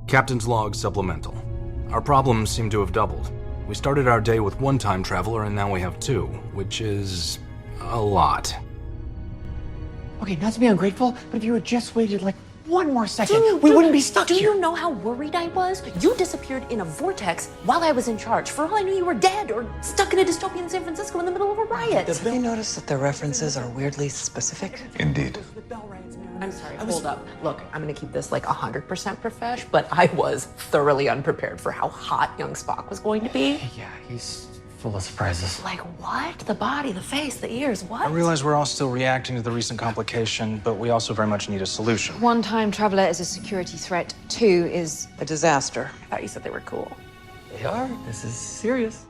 Captain's Log Supplemental. Our problems seem to have doubled. We started our day with one time traveler and now we have two, which is a lot. Okay, not to be ungrateful, but if you had just waited like one more second, we wouldn't be stuck here. Do you know how worried I was? You disappeared in a vortex while I was in charge. For all I knew, you were dead or stuck in a dystopian San Francisco in the middle of a riot. Have you noticed that the references are weirdly specific? Indeed. I'm sorry, hold up. Look, I'm gonna keep this like 100% profesh, but I was thoroughly unprepared for how hot young Spock was going to be. Yeah, he's full of surprises. Like what? The body, the face, the ears, what? I realize we're all still reacting to the recent complication, but we also very much need a solution. One time traveler is a security threat. Two is A disaster. I thought you said they were cool. They are. This is serious.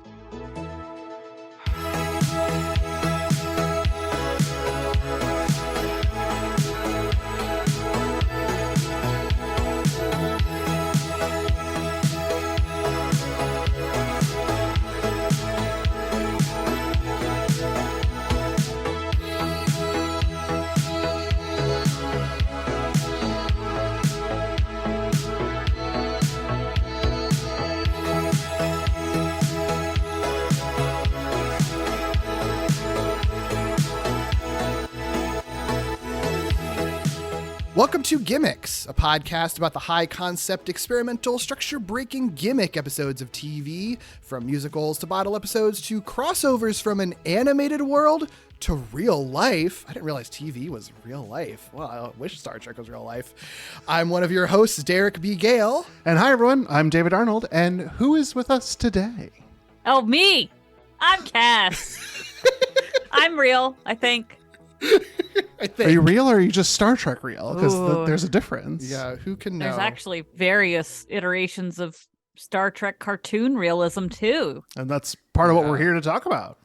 Welcome to Gimmicks, a podcast about the high-concept, experimental, structure-breaking gimmick episodes of TV, from musicals to bottle episodes to crossovers from an animated world to real life. I didn't realize TV was real life. Well, I wish Star Trek was real life. I'm one of your hosts, Derek B. Gale. And hi, everyone. I'm David Arnold. And who is with us today? Oh, me. I'm Cass. I'm real, I think. Are you real or are you just Star Trek real? Because there's a difference. Yeah, who can know? There's actually various iterations of Star Trek cartoon realism, too. And that's part of what we're here to talk about.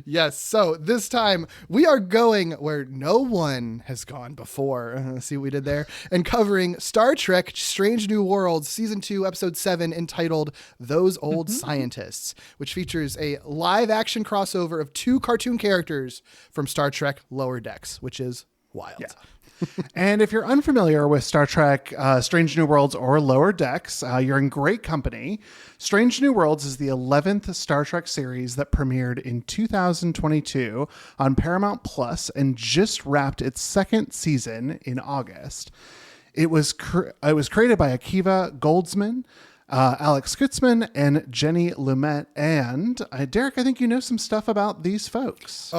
Yes, so this time we are going where no one has gone before. See what we did there? And covering Star Trek Strange New Worlds Season 2, Episode 7, entitled Those Old Scientists, which features a live-action crossover of two cartoon characters from Star Trek Lower Decks, which is wild. Yeah. And if you're unfamiliar with Star Trek Strange New Worlds or Lower Decks, you're in great company. Strange New Worlds is the 11th Star Trek series that premiered in 2022 on Paramount Plus and just wrapped its second season in August. It was created by Akiva Goldsman, Alex Kurtzman, and Jenny Lumet. And Derek, I think you know some stuff about these folks.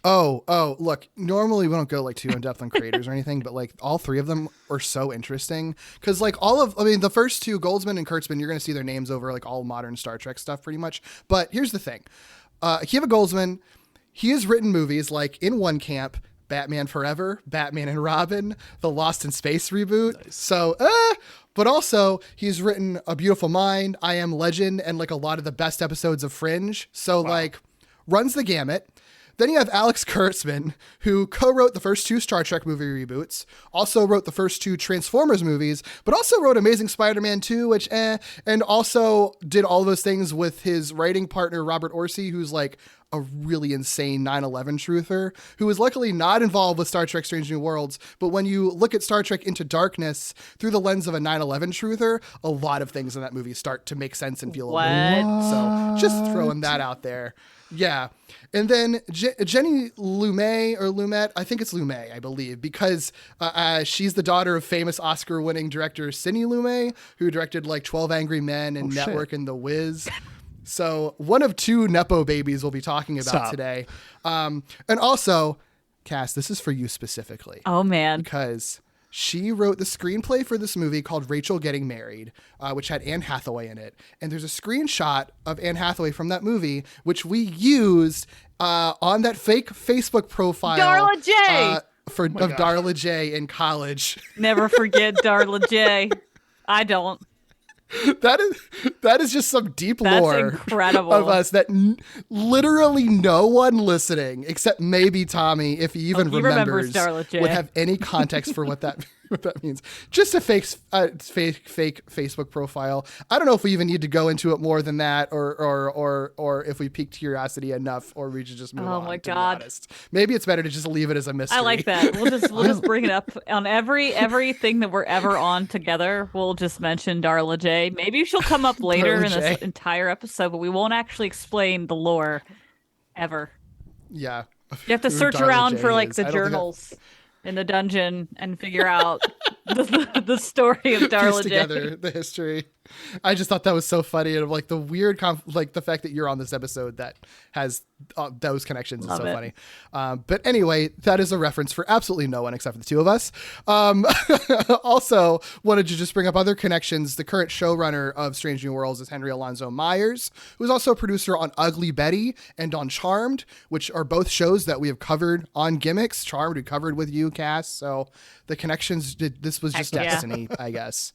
Oh, look, normally we don't go like too in depth on creators or anything, but like all three of them are so interesting because like the first two, Goldsman and Kurtzman, you're going to see their names over like all modern Star Trek stuff pretty much. But here's the thing. Akiva Goldsman, he has written movies like In One Camp, Batman Forever, Batman and Robin, the Lost in Space reboot. Nice. So, but also he's written A Beautiful Mind, I Am Legend, and like a lot of the best episodes of Fringe. So like runs the gamut. Then you have Alex Kurtzman, who co-wrote the first two Star Trek movie reboots, also wrote the first two Transformers movies, but also wrote Amazing Spider-Man 2, which and also did all those things with his writing partner, Robert Orci, who's like a really insane 9/11 truther, who is luckily not involved with Star Trek Strange New Worlds. But when you look at Star Trek Into Darkness through the lens of a 9/11 truther, a lot of things in that movie start to make sense and feel a little. So just throwing that out there. Yeah. And then Jenny Lumet, I think it's Lumet, I believe, because she's the daughter of famous Oscar-winning director Sidney Lumet, who directed like 12 Angry Men and Network and The Wiz. So one of two Nepo babies we'll be talking about today. And also, Cass, this is for you specifically. Oh, man. Because she wrote the screenplay for this movie called Rachel Getting Married, which had Anne Hathaway in it. And there's a screenshot of Anne Hathaway from that movie, which we used on that fake Facebook profile. Darla J! Of Darla J in college. Never forget Darla J. I don't. That is just some deep lore incredible. of us that literally no one listening, except maybe Tommy, if he even remembers Darla J, would have any context for what what that means. Just a fake Facebook profile. I don't know if we even need to go into it more than that, or if we piqued curiosity enough, or we should just move on. Oh my to be God. honest. Maybe it's better to just leave it as a mystery. I like that. We'll just bring it up on everything that we're ever on together. We'll just mention Darla J. Maybe she'll come up later in this entire episode, but we won't actually explain the lore ever. Yeah. You have to search around for like the journals in the dungeon and figure out the story of Darla J. Together the history. I just thought that was so funny, and like the weird like the fact that you're on this episode that has those connections is so funny. But anyway, that is a reference for absolutely no one except for the two of us. Also wanted to just bring up other connections. The current showrunner of Strange New Worlds is Henry Alonso Myers, who's also a producer on Ugly Betty and on Charmed, which are both shows that we have covered on Gimmicks. Charmed we covered with you, Cass. So the connections this was just destiny, I guess.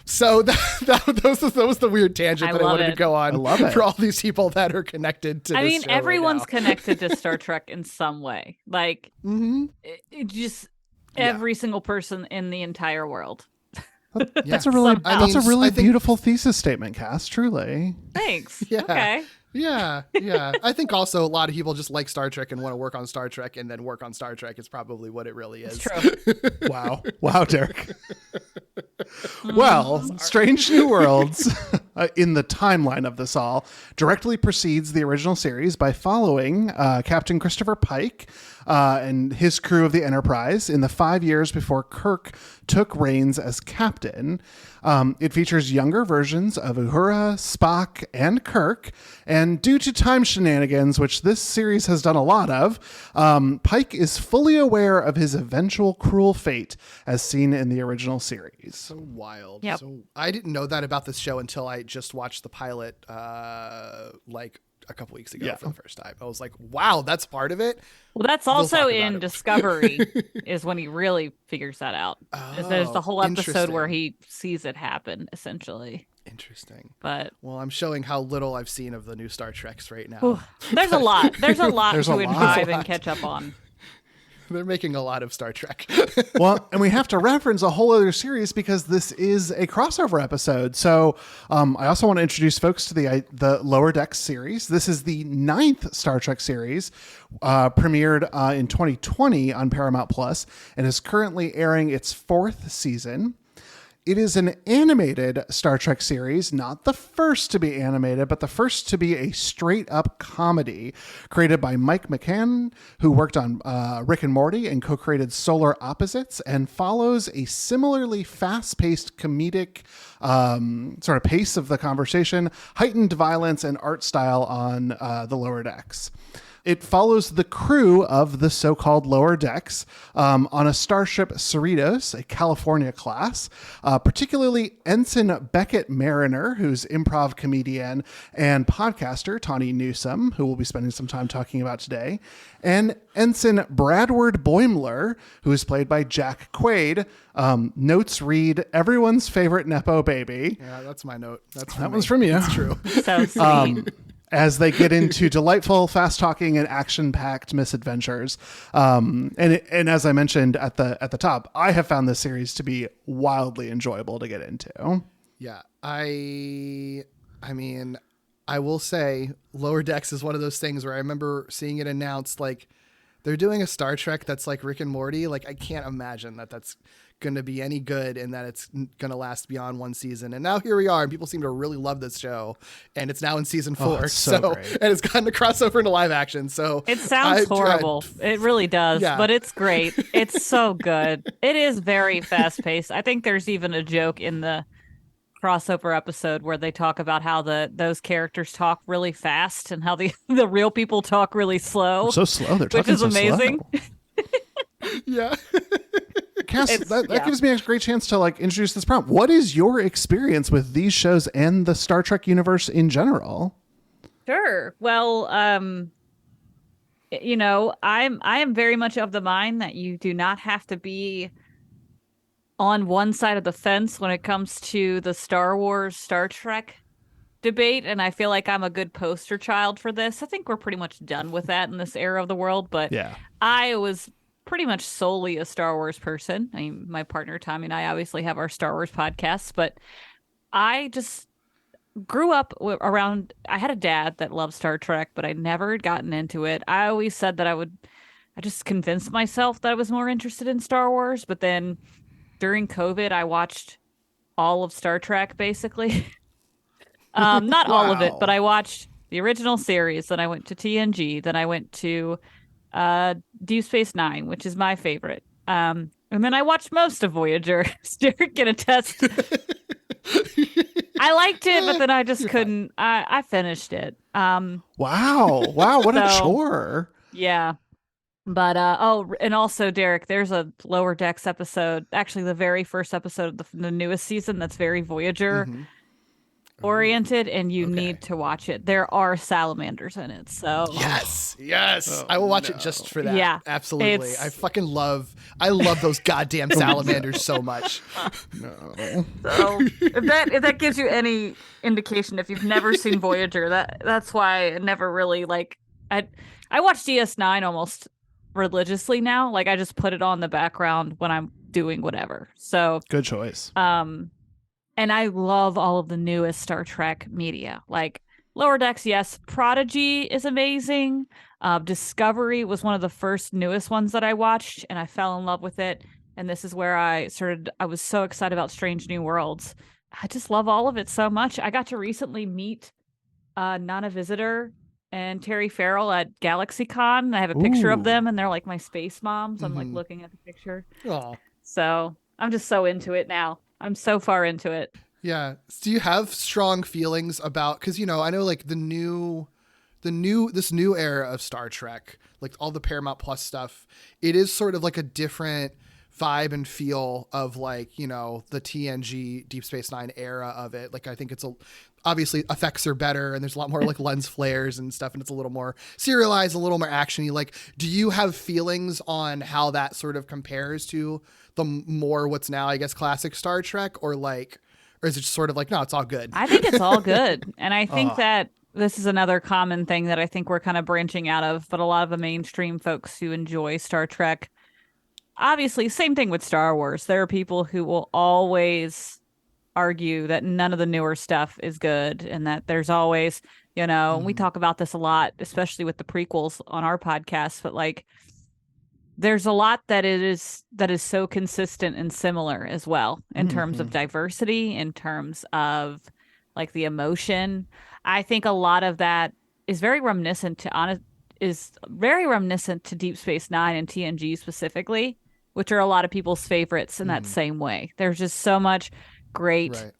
So that was the weird tangent that I wanted to go on. I love it. For all these people that are connected to. I mean, everyone's connected to Star Trek in some way. Like, it just every single person in the entire world. That's a really beautiful thesis statement, Cass. Truly. Thanks. Yeah. Okay. Yeah. I think also a lot of people just like Star Trek and want to work on Star Trek and then work on Star Trek is probably what it really is. It's true. Wow, Derek. Well, Strange New Worlds, in the timeline of this all, directly precedes the original series by following Captain Christopher Pike and his crew of the Enterprise in the 5 years before Kirk took reins as captain. It features younger versions of Uhura, Spock, and Kirk, and due to time shenanigans, which this series has done a lot of, Pike is fully aware of his eventual cruel fate as seen in the original series. So wild. Yep. So I didn't know that about this show until I just watched the pilot like a couple weeks ago for the first time. I was like, wow, that's part of it. Well, that's also in Discovery is when he really figures that out. There's the whole episode where he sees it happen, essentially. Interesting. But well, I'm showing how little I've seen of the new Star Treks right now. Ooh, there's a lot to imbibe and catch up on. They're making a lot of Star Trek. Well, and we have to reference a whole other series because this is a crossover episode. So I also want to introduce folks to the Lower Decks series. This is the 9th Star Trek series, premiered in 2020 on Paramount Plus, and is currently airing its 4th season. It is an animated Star Trek series, not the first to be animated, but the first to be a straight-up comedy, created by Mike McCann, who worked on Rick and Morty and co-created Solar Opposites, and follows a similarly fast-paced comedic sort of pace of the conversation, heightened violence, and art style on the Lower Decks. It follows the crew of the so-called Lower Decks on a Starship Cerritos, a California class, particularly Ensign Beckett Mariner, who's improv comedian and podcaster Tawny Newsome, who we'll be spending some time talking about today, and Ensign Bradward Boimler, who is played by Jack Quaid. Notes read, everyone's favorite Nepo baby. Yeah, that's my note. That one's from you. That's true. So sweet. As they get into delightful, fast-talking, and action-packed misadventures, and as I mentioned at the top, I have found this series to be wildly enjoyable to get into. Yeah, I mean, I will say, Lower Decks is one of those things where I remember seeing it announced, like they're doing a Star Trek that's like Rick and Morty. Like I can't imagine that that's going to be any good and that it's going to last beyond one season. And now here we are, and people seem to really love this show, and it's now in season 4. So and it's gotten a crossover into live action. So it sounds horrible. It really does, but it's great. It's so good. It is very fast paced. I think there's even a joke in the crossover episode where they talk about how those characters talk really fast and how the real people talk really slow. So slow. They're talking which is so amazing. Yeah. Cass, that gives me a great chance to like introduce this prompt. What is your experience with these shows and the Star Trek universe in general? Sure. Well, I am very much of the mind that you do not have to be on one side of the fence when it comes to the Star Wars, Star Trek debate, and I feel like I'm a good poster child for this. I think we're pretty much done with that in this era of the world, but I was pretty much solely a Star Wars person. I mean, my partner Tommy and I obviously have our Star Wars podcasts, but I just grew up around. I had a dad that loved Star Trek, but I never had gotten into it. I always said that I just convinced myself that I was more interested in Star Wars, but then during COVID, I watched all of Star Trek basically. Not all of it, but I watched the original series. Then I went to TNG. Then I went to Deep Space Nine, which is my favorite. And then I watched most of Voyager. Derek can attest. I liked it, but then I just couldn't. I finished it. Wow, what a chore. Yeah. But and also Derek, there's a Lower Decks episode, actually the very first episode of the newest season that's very Voyager oriented, and you need to watch it. There are salamanders in it, so yes, I will watch it just for that. Yeah, absolutely. I love those goddamn salamanders so much. So if that gives you any indication, if you've never seen Voyager, that's why I never really I watch DS9 almost religiously now. Like I just put it on the background when I'm doing whatever. So good choice. And I love all of the newest Star Trek media. Like Lower Decks, yes. Prodigy is amazing. Discovery was one of the first newest ones that I watched, and I fell in love with it. And this is where I was so excited about Strange New Worlds. I just love all of it so much. I got to recently meet Nana Visitor and Terry Farrell at GalaxyCon. I have a picture of them, and they're like my space moms. I'm like looking at the picture. Aww. So I'm just so into it now. I'm so far into it. Yeah. Do you have strong feelings about, because I know like this new era of Star Trek, like all the Paramount Plus stuff, it is sort of like a different vibe and feel of like, the TNG Deep Space Nine era of it. Like I think obviously effects are better and there's a lot more like lens flares and stuff, and it's a little more serialized, a little more actiony. Like, do you have feelings on how that sort of compares to the more what's now, I guess, classic Star Trek, or is it just sort of like, no, it's all good? I think it's all good. And I think that this is another common thing that I think we're kind of branching out of, but a lot of the mainstream folks who enjoy Star Trek, obviously, same thing with Star Wars. There are people who will always argue that none of the newer stuff is good, and that there's always, we talk about this a lot, especially with the prequels on our podcast, but like there's a lot that is so consistent and similar as well in terms of diversity, in terms of like the emotion. I think a lot of that is very reminiscent to Deep Space Nine and TNG specifically, which are a lot of people's favorites in that same way. There's just so much great. Right.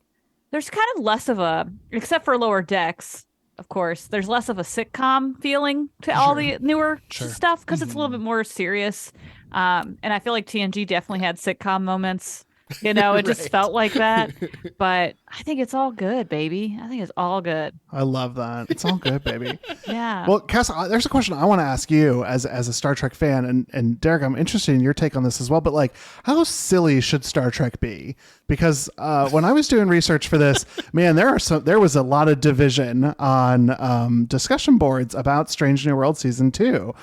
There's kind of less of except for Lower Decks, of course, there's less of a sitcom feeling to all the newer stuff because it's a little bit more serious. And I feel like TNG definitely had sitcom moments. It just felt like that. But I think it's all good, baby. I think it's all good. I love that. It's all good, baby. Yeah. Well, Cass, there's a question I want to ask you as a Star Trek fan, and Derek, I'm interested in your take on this as well. But like, how silly should Star Trek be? Because when I was doing research for this, man, there was a lot of division on discussion boards about Strange New World season 2.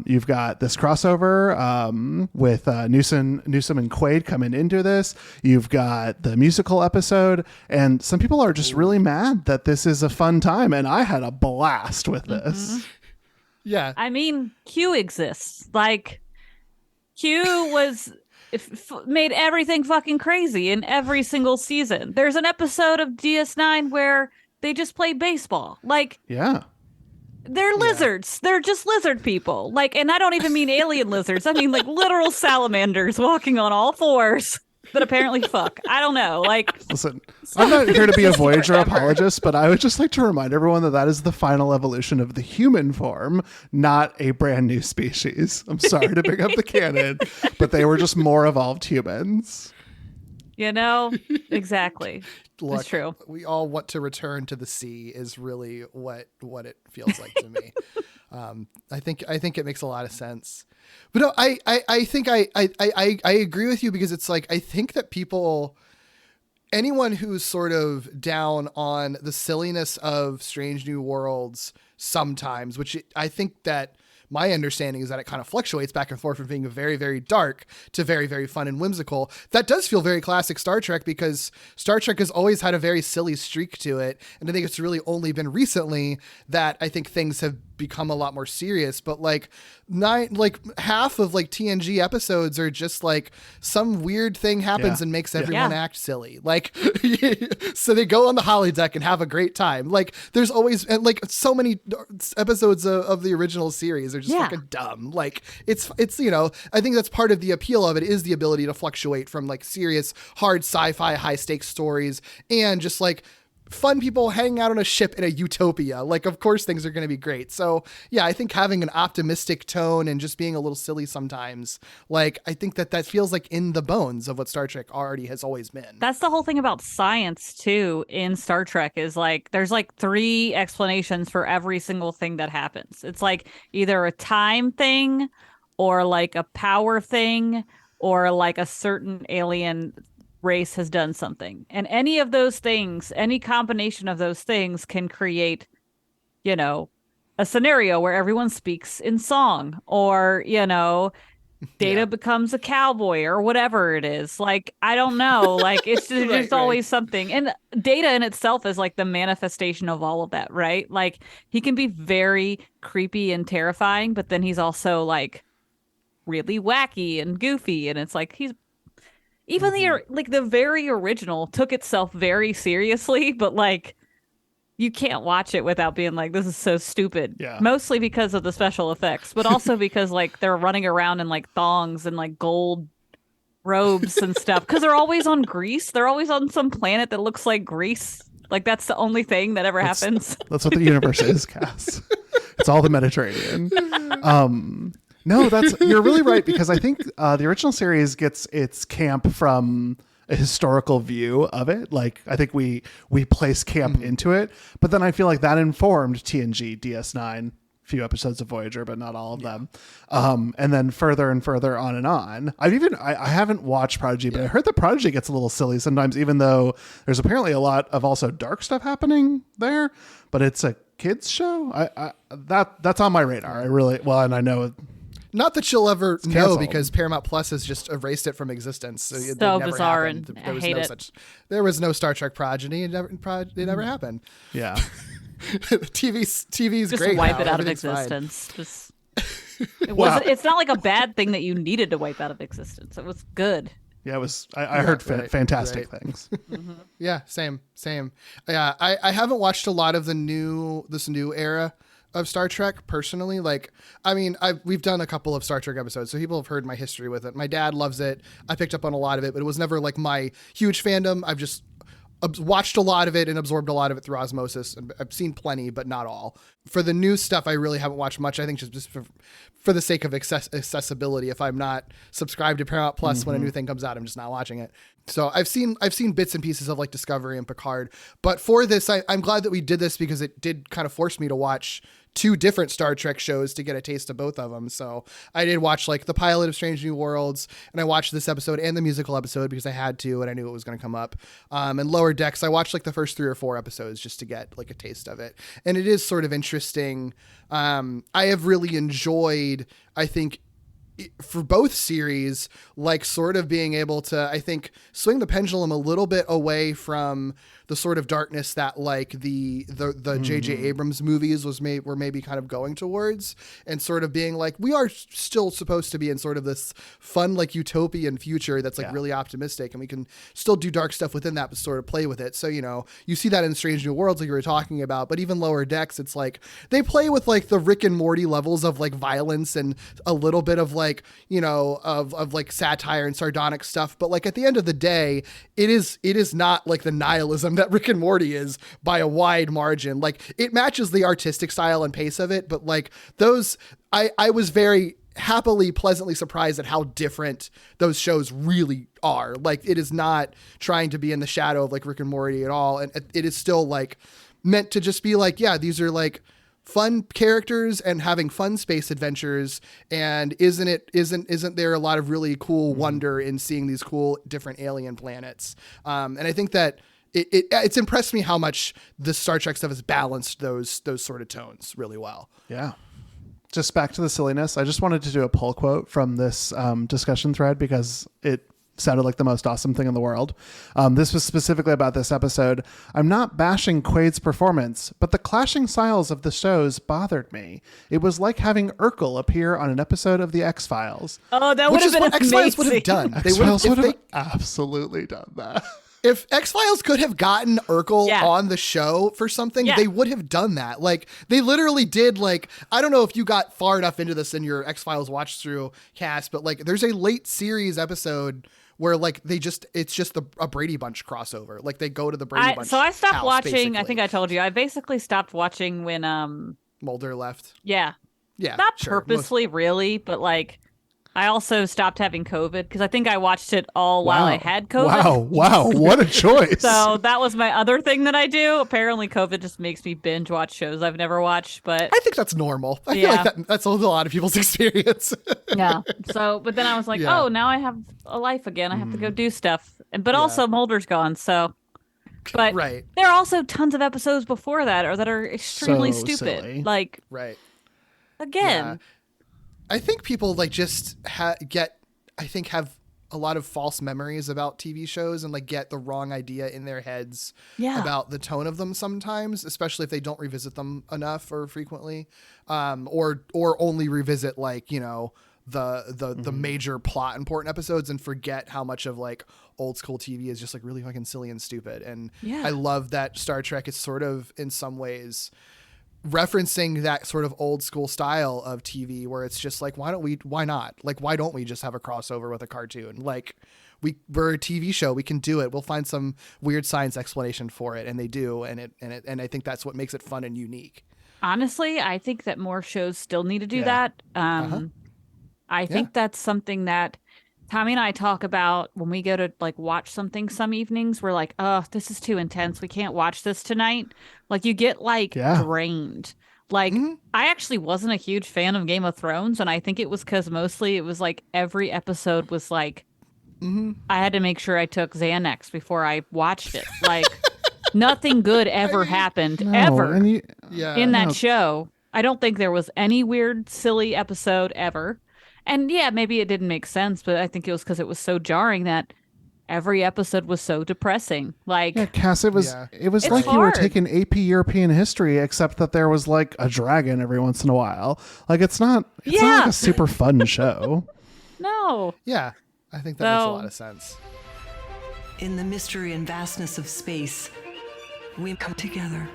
You've got this crossover with Newsom and Quaid coming into this. You've got the musical episode, and some people are just really mad that this is a fun time, and I had a blast with this. Yeah. I mean, Q exists. Like, Q was made everything fucking crazy in every single season. There's an episode of DS9 where they just play baseball. Like, yeah. They're lizards. They're just lizard people. Like, and I don't even mean alien lizards. I mean like literal salamanders walking on all fours that apparently fuck. I don't know. Like, listen, I'm not here to be a Voyager apologist, but I would just like to remind everyone that is the final evolution of the human form, not a brand new species. I'm sorry to bring up the canon, but they were just more evolved humans. Exactly. Look, it's true. We all want to return to the sea is really what it feels like to me. I think it makes a lot of sense. But no, I think I agree with you, because it's like, I think that anyone who's sort of down on the silliness of Strange New Worlds sometimes, which I think that my understanding is that it kind of fluctuates back and forth from being very, very dark to very, very fun and whimsical. That does feel very classic Star Trek, because Star Trek has always had a very silly streak to it. And I think it's really only been recently that I think things have become a lot more serious. But like half of like TNG episodes are just like some weird thing happens and makes everyone act silly. Like, so they go on the holodeck and have a great time. Like there's always, and like so many episodes of the original series are just fucking dumb. Like it's, you know, I think that's part of the appeal of it, is the ability to fluctuate from like serious, hard sci-fi, high stakes stories and just like fun people hanging out on a ship in a utopia. Like, of course things are going to be great. So yeah, I think having an optimistic tone and just being a little silly sometimes, like, I think that feels like in the bones of what Star Trek already has always been. That's the whole thing about science too in Star Trek, is like, there's like 3 explanations for every single thing that happens. It's like either a time thing or like a power thing or like a certain alien race has done something, and any of those things, any combination of those things can create, you know, a scenario where everyone speaks in song, or, you know, Data becomes a cowboy or whatever it is. Like, I don't know, like it's just, there's always something, and Data in itself is like the manifestation of all of that, right? Like he can be very creepy and terrifying, but then he's also like really wacky and goofy, and it's like he's even the very original took itself very seriously, but like you can't watch it without being like, this is so stupid. Yeah. Mostly because of the special effects, but also because like they're running around in like thongs and like gold robes and stuff, because they're always on Greece. They're always on some planet that looks like Greece. Like that's the only thing that ever happens. That's what the universe is, Cass. It's all the Mediterranean. No, you're really right, because I think the original series gets its camp from a historical view of it. Like I think we place camp into it, but then I feel like that informed TNG, DS9, few episodes of Voyager, but not all of them. And then further and further on and on. I haven't watched Prodigy, but I heard that Prodigy gets a little silly sometimes, even though there's apparently a lot of also dark stuff happening there, but it's a kids show. That's on my radar. And I know. Not that you'll ever know, because Paramount Plus has just erased it from existence. So it never bizarre, happened. and I hate it. There was no Star Trek Progeny. It never happened. Yeah. TV's just great. Wipe now. it out of existence. Just it's not like a bad thing that you needed to wipe out of existence. It was good. Yeah, it was. I heard fantastic things. Yeah, same. Yeah, I haven't watched a lot of this new era of Star Trek personally. Like, I mean, we've done a couple of Star Trek episodes, so people have heard my history with it. My dad loves it. I picked up on a lot of it, but it was never like my huge fandom. I've just watched a lot of it and absorbed a lot of it through osmosis, and I've seen plenty, but not all. For the new stuff, I really haven't watched much. I think just for the sake of accessibility. If I'm not subscribed to Paramount Plus when a new thing comes out, I'm just not watching it. So I've seen bits and pieces of like Discovery and Picard, but for this, I'm glad that we did this, because it did kind of force me to watch 2 different Star Trek shows to get a taste of both of them. So I did watch like the pilot of Strange New Worlds, and I watched this episode and the musical episode because I had to, and I knew it was going to come up. And Lower Decks, I watched like the first 3 or 4 episodes just to get like a taste of it. And it is sort of interesting. I have really enjoyed, I think, for both series, like sort of being able to, I think, swing the pendulum a little bit away from the sort of darkness that like the J.J. Abrams movies were maybe kind of going towards, and sort of being like, we are still supposed to be in sort of this fun like utopian future that's like really optimistic, and we can still do dark stuff within that, but sort of play with it. So, you know, you see that in Strange New Worlds like you were talking about, but even Lower Decks, it's like they play with like the Rick and Morty levels of like violence and a little bit of like, you know, of like satire and sardonic stuff, but like at the end of the day, it is not like the nihilism that Rick and Morty is by a wide margin. Like it matches the artistic style and pace of it, but like those, I was very happily, pleasantly surprised at how different those shows really are. Like it is not trying to be in the shadow of like Rick and Morty at all, and it is still like meant to just be like, yeah, these are like fun characters and having fun space adventures, and isn't there a lot of really cool wonder in seeing these cool different alien planets, and I think that it's impressed me how much the Star Trek stuff has balanced those sort of tones really well. Yeah. just back to the silliness, I just wanted to do a pull quote from this discussion thread because it sounded like the most awesome thing in the world. This was specifically about this episode. I'm not bashing Quaid's performance, but the clashing styles of the shows bothered me. It was like having Urkel appear on an episode of The X-Files. Oh, that would have been amazing. X-Files would have done. X-Files would have absolutely done that. If X-Files could have gotten Urkel on the show for something, they would have done that. Like, they literally did, like, I don't know if you got far enough into this in your X-Files watch through, Cass, but like, there's a late series episode where like it's just a Brady Bunch crossover. Like they go to the Brady Bunch. So I stopped house, watching. basically. I think I told you. I basically stopped watching when Mulder left. Yeah. Yeah. Not purposely, really, but like I also stopped having COVID because I think I watched it all while I had COVID. Wow. What a choice. So that was my other thing that I do. Apparently COVID just makes me binge watch shows I've never watched, but I think that's normal. I feel like that's a lot of people's experience. Yeah. So, but then I was like, oh, now I have a life again. I have to go do stuff. But also Mulder's gone. So, but there are also tons of episodes before that or that are extremely stupid. Silly. Like, again. Yeah. I think people like just have a lot of false memories about TV shows and like get the wrong idea in their heads about the tone of them sometimes, especially if they don't revisit them enough or frequently, or only revisit like, you know, the major plot important episodes and forget how much of like old school TV is just like really fucking silly and stupid. And I love that Star Trek is sort of in some ways referencing that sort of old school style of TV where it's just like, why don't we just have a crossover with a cartoon? Like we're a TV show. We can do it. We'll find some weird science explanation for it. And they do. And I think that's what makes it fun and unique. Honestly, I think that more shows still need to do that. I think that's something that Tommy and I talk about when we go to like watch something some evenings. We're like, oh, this is too intense. We can't watch this tonight. Like you get like drained. Like I actually wasn't a huge fan of Game of Thrones. And I think it was because mostly it was like every episode was like, I had to make sure I took Xanax before I watched it. Like nothing good ever happened ever in that show. I don't think there was any weird, silly episode ever. And yeah, maybe it didn't make sense, but I think it was because it was so jarring that every episode was so depressing. Like, Cass, it was like you were taking AP European history, except that there was like a dragon every once in a while. Like it's not like a super fun show. No. Yeah, I think that makes a lot of sense. In the mystery and vastness of space, we come together.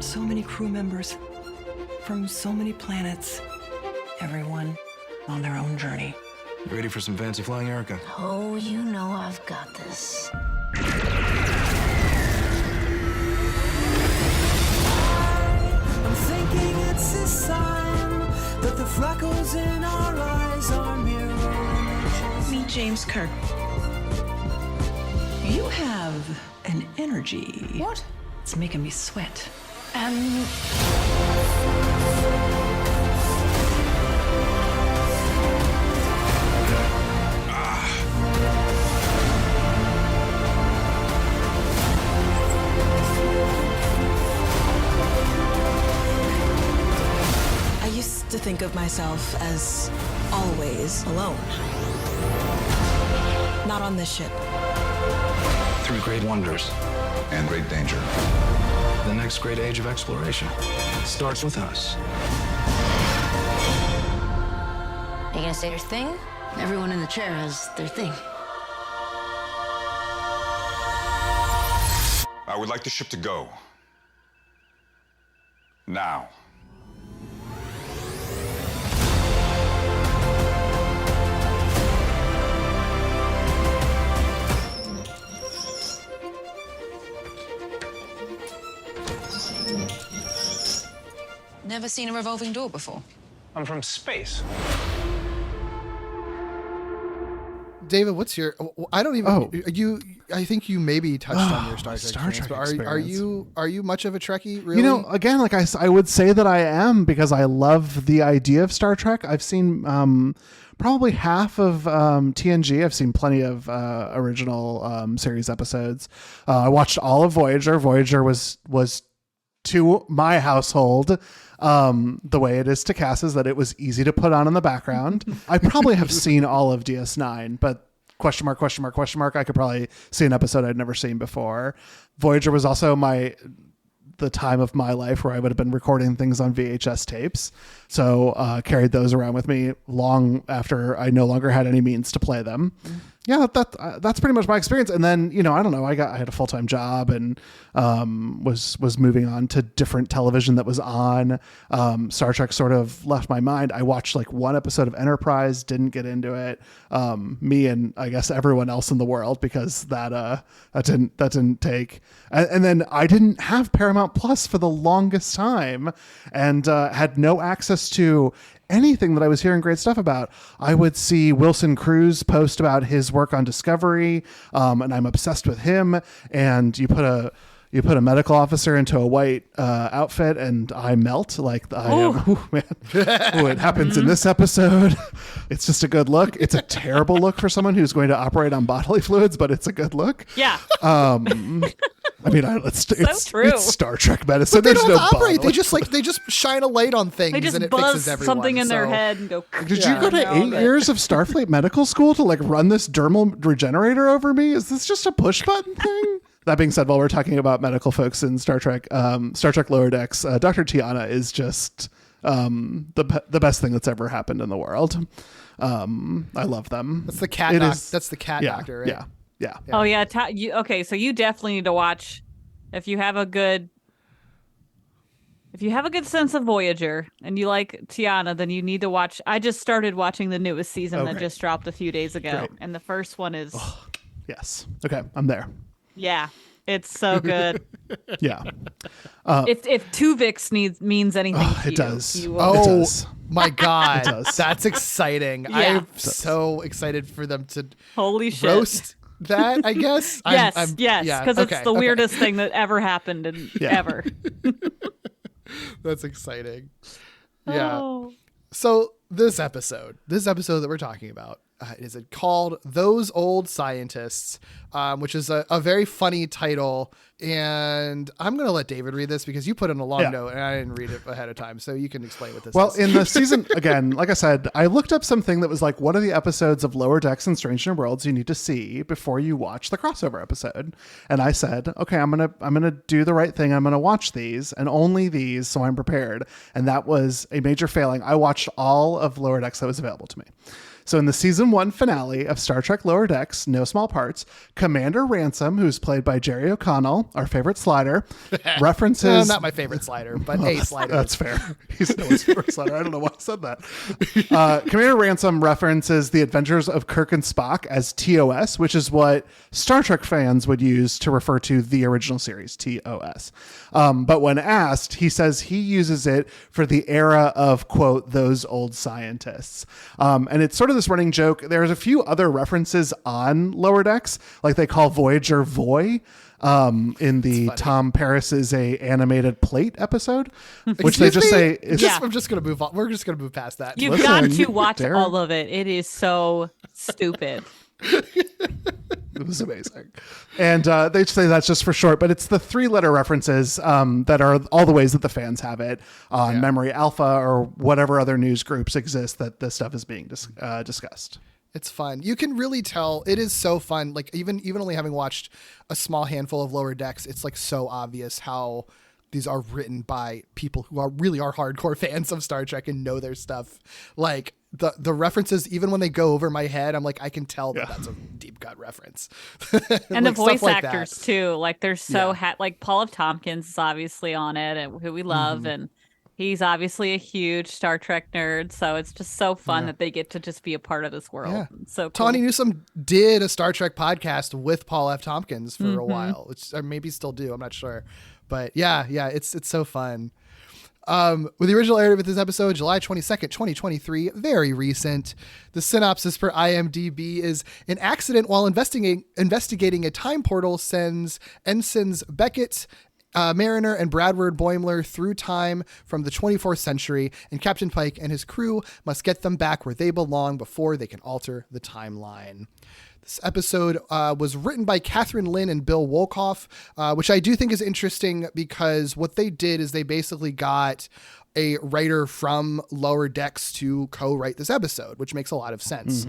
So many crew members from so many planets, everyone on their own journey. Ready for some fancy flying, Erica? Oh, you know I've got this. I'm thinking it's a sign that the freckles in our eyes are mirror images. Meet James Kirk. You have an energy. What? It's making me sweat. I used to think of myself as always alone. Not on this ship. Through great wonders and great danger. The next great age of exploration starts with us. Are you gonna say your thing? Everyone in the chair has their thing. I would like the ship to go. Now. Never seen a revolving door before. I'm from space. David, what's your? I don't even. I think you maybe touched on your Star Trek experience, but are you much of a Trekkie? Really? You know, again, like I would say that I am because I love the idea of Star Trek. I've seen probably half of TNG. I've seen plenty of original series episodes. I watched all of Voyager. Voyager was to my household, the way it is to Cass, is that it was easy to put on in the background. I probably have seen all of DS9, but question mark, question mark, question mark. I could probably see an episode I'd never seen before. Voyager was also the time of my life where I would have been recording things on VHS tapes. So carried those around with me long after I no longer had any means to play them. Yeah, that's pretty much my experience. And then, I don't know, I had a full-time job and was moving on to different television that was on. Star Trek sort of left my mind. I watched like one episode of Enterprise, didn't get into it. Me and I guess everyone else in the world, because that didn't take. And then I didn't have Paramount Plus for the longest time, and had no access to anything that I was hearing great stuff about. I would see Wilson Cruz post about his work on Discovery, and I'm obsessed with him. And you put a medical officer into a white outfit, and I melt like I am. Ooh, man. Ooh, it happens in this episode. It's just a good look. It's a terrible look for someone who's going to operate on bodily fluids, but it's a good look. Yeah. I mean, it's Star Trek medicine. But they There's don't no operate. bodily. They just shine a light on things. They just and it buzz fixes everyone. something in their head and go. Did you go to 8 years of Starfleet medical school to like run this dermal regenerator over me? Is this just a push button thing? That being said, while we're talking about medical folks in Star Trek Lower Decks, Dr. Tiana is just the best thing that's ever happened in the world. I love them. That's the cat. That's the cat doctor, right? Yeah. Oh yeah. Okay, so you definitely need to watch. If you have a good sense of Voyager and you like Tiana, then you need to watch. I just started watching the newest season that just dropped a few days ago, and the first one is. Yes. Okay, I'm there. Yeah, it's so good. Yeah. If Tuvix means anything to you, it does. you will. Oh It does. my God, It does. that's exciting! Yeah. I'm so excited for them to Holy shit. roast that. I guess. Yes, yeah, because it's the weirdest thing that ever happened ever. That's exciting. Yeah. Oh. So this episode that we're talking about is called "Those Old Scientists," which is a very funny title. And I'm going to let David read this because you put in a long note and I didn't read it ahead of time. So you can explain what this is. Well, in the season, again, like I said, I looked up something that was like, what are the episodes of Lower Decks and Strange New Worlds you need to see before you watch the crossover episode? And I said, okay, I'm going to do the right thing. I'm going to watch these and only these, so I'm prepared. And that was a major failing. I watched all of Lower Decks that was available to me. So in the season 1 finale of Star Trek Lower Decks, No Small Parts, Commander Ransom, who's played by Jerry O'Connell, our favorite slider, references... not my favorite slider, but a slider. That's fair. He's no one's favorite slider. I don't know why I said that. Commander Ransom references the adventures of Kirk and Spock as TOS, which is what Star Trek fans would use to refer to the original series, TOS. But when asked, he says he uses it for the era of, quote, those old scientists. And it's sort of this running joke. There's a few other references on Lower Decks, like they call Voyager Voy in the Tom Paris is a animated plate episode, which they just say I'm just gonna move on. We're just gonna move past that. You've got to watch all of it. It is so stupid. It was amazing. And they say that's just for short, but it's the 3-letter references that are all the ways that the fans have it on Memory Alpha or whatever other news groups exist that this stuff is being discussed. It's fun. You can really tell. It is so fun. Like even only having watched a small handful of Lower Decks, it's like so obvious how these are written by people who are hardcore fans of Star Trek and know their stuff. Like the references, even when they go over my head, I'm like, I can tell that that's a deep cut reference. And like the voice like actors that. too. Like they're so like Paul F. Tompkins is obviously on it, and who we love, and he's obviously a huge Star Trek nerd. So it's just so fun that they get to just be a part of this world. Yeah. So cool. Tawny Newsome did a Star Trek podcast with Paul F. Tompkins for a while, which or maybe still do. I'm not sure. But yeah, it's so fun. With the original air of this episode, July 22nd, 2023, very recent. The synopsis for IMDb is: an accident while investigating a time portal sends ensigns Beckett, Mariner, and Bradward Boimler through time from the 24th century, and Captain Pike and his crew must get them back where they belong before they can alter the timeline. The This episode was written by Catherine Lynn and Bill Wolkoff, which I do think is interesting because what they did is they basically got a writer from Lower Decks to co-write this episode, which makes a lot of sense.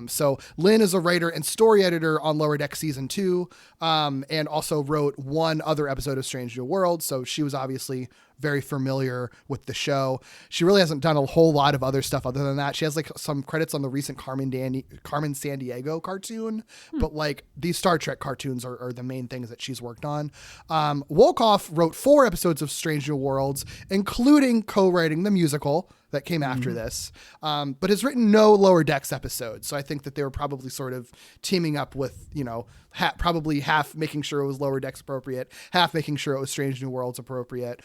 So Lynn is a writer and story editor on Lower Decks season 2, and also wrote one other episode of Strange New Worlds. So she was obviously very familiar with the show. She really hasn't done a whole lot of other stuff other than that. She has like some credits on the recent Carmen Sandiego cartoon, but like these Star Trek cartoons are the main things that she's worked on. Wolkoff wrote 4 episodes of Strange New Worlds, including co-writing the musical that came after this, but has written no Lower Decks episodes. So I think that they were probably sort of teaming up with, you know, probably half making sure it was Lower Decks appropriate, half making sure it was Strange New Worlds appropriate.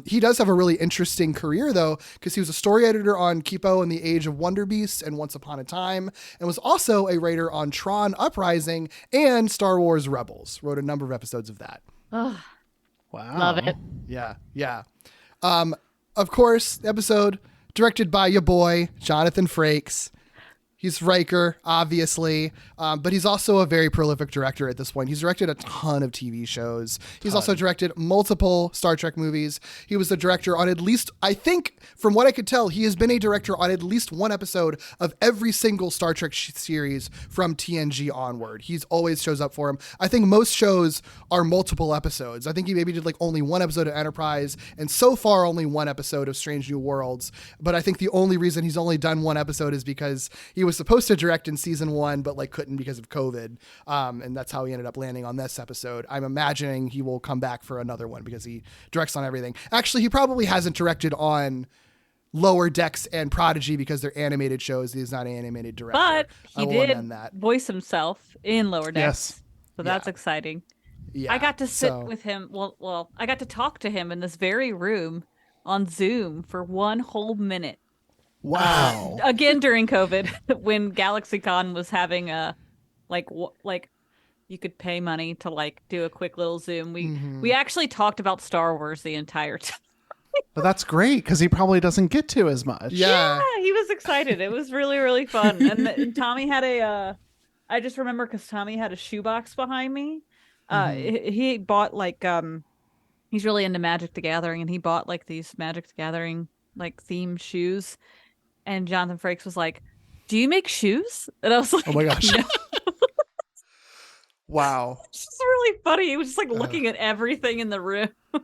He does have a really interesting career though, because he was a story editor on Kipo and the Age of Wonder Beasts and Once Upon a Time, and was also a writer on Tron Uprising and Star Wars Rebels. Wrote a number of episodes of that. Oh, wow. Love it. Yeah. Of course, the episode directed by your boy, Jonathan Frakes. He's Riker, obviously, but he's also a very prolific director at this point. He's directed a ton of TV shows. He's also directed multiple Star Trek movies. He was the director on at least, I think, from what I could tell, he has been a director on at least one episode of every single Star Trek series from TNG onward. He's always shows up for him. I think most shows are multiple episodes. I think he maybe did like only one episode of Enterprise, and so far only one episode of Strange New Worlds. But I think the only reason he's only done one episode is because he was supposed to direct in season 1, but like couldn't because of COVID. And that's how he ended up landing on this episode. I'm imagining he will come back for another one because he directs on everything. Actually, he probably hasn't directed on Lower Decks and Prodigy because they're animated shows. He's not an animated director. But he did voice himself in Lower Decks. Yes. So that's exciting. Yeah. I got to sit with him. Well, I got to talk to him in this very room on Zoom for 1 whole minute. Wow. Again, during COVID, when GalaxyCon was having a, like you could pay money to like do a quick little Zoom. We actually talked about Star Wars the entire time. But that's great because he probably doesn't get to as much. Yeah, he was excited. It was really, really fun. And Tommy had I just remember because Tommy had a shoebox behind me. He bought like, he's really into Magic the Gathering, and he bought like these Magic the Gathering like themed shoes. And Jonathan Frakes was like, "Do you make shoes?" And I was like, "Oh my gosh." No. Wow. It's just really funny. He was just like looking at everything in the room. It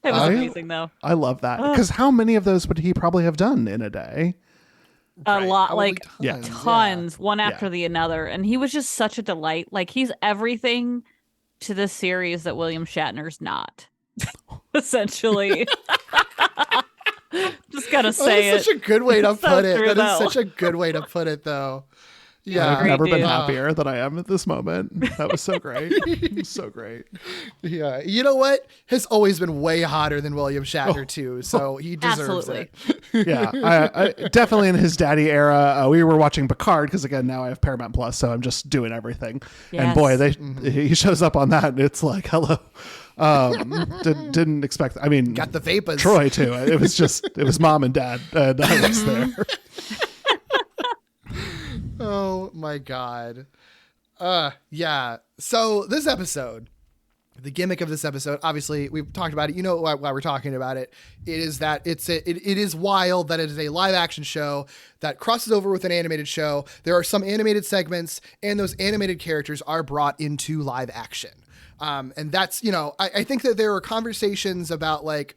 was amazing though. I love that. Because how many of those would he probably have done in a day? A lot, like tons, one after the another. And he was just such a delight. Like he's everything to this series that William Shatner's not. Essentially. Just gotta say That's such a good way to put it. True, that is such a good way to put it, though. Yeah, I've never been happier than I am at this moment. That was so great. So great. Yeah, you know what? Has always been way hotter than William Shatner too, so he deserves it. Yeah, I definitely in his daddy era. We were watching Picard because again now I have Paramount Plus, so I'm just doing everything. Yes. And boy, he shows up on that, and it's like hello. Didn't expect. I mean, got the vapors. Troy too. It was mom and dad. And I was there. Oh my God. Yeah. So this episode, the gimmick of this episode, obviously we've talked about it. You know why we're talking about it. It is that it is wild that it is a live action show that crosses over with an animated show. There are some animated segments and those animated characters are brought into live action. And that's, you know, I think that there were conversations about like,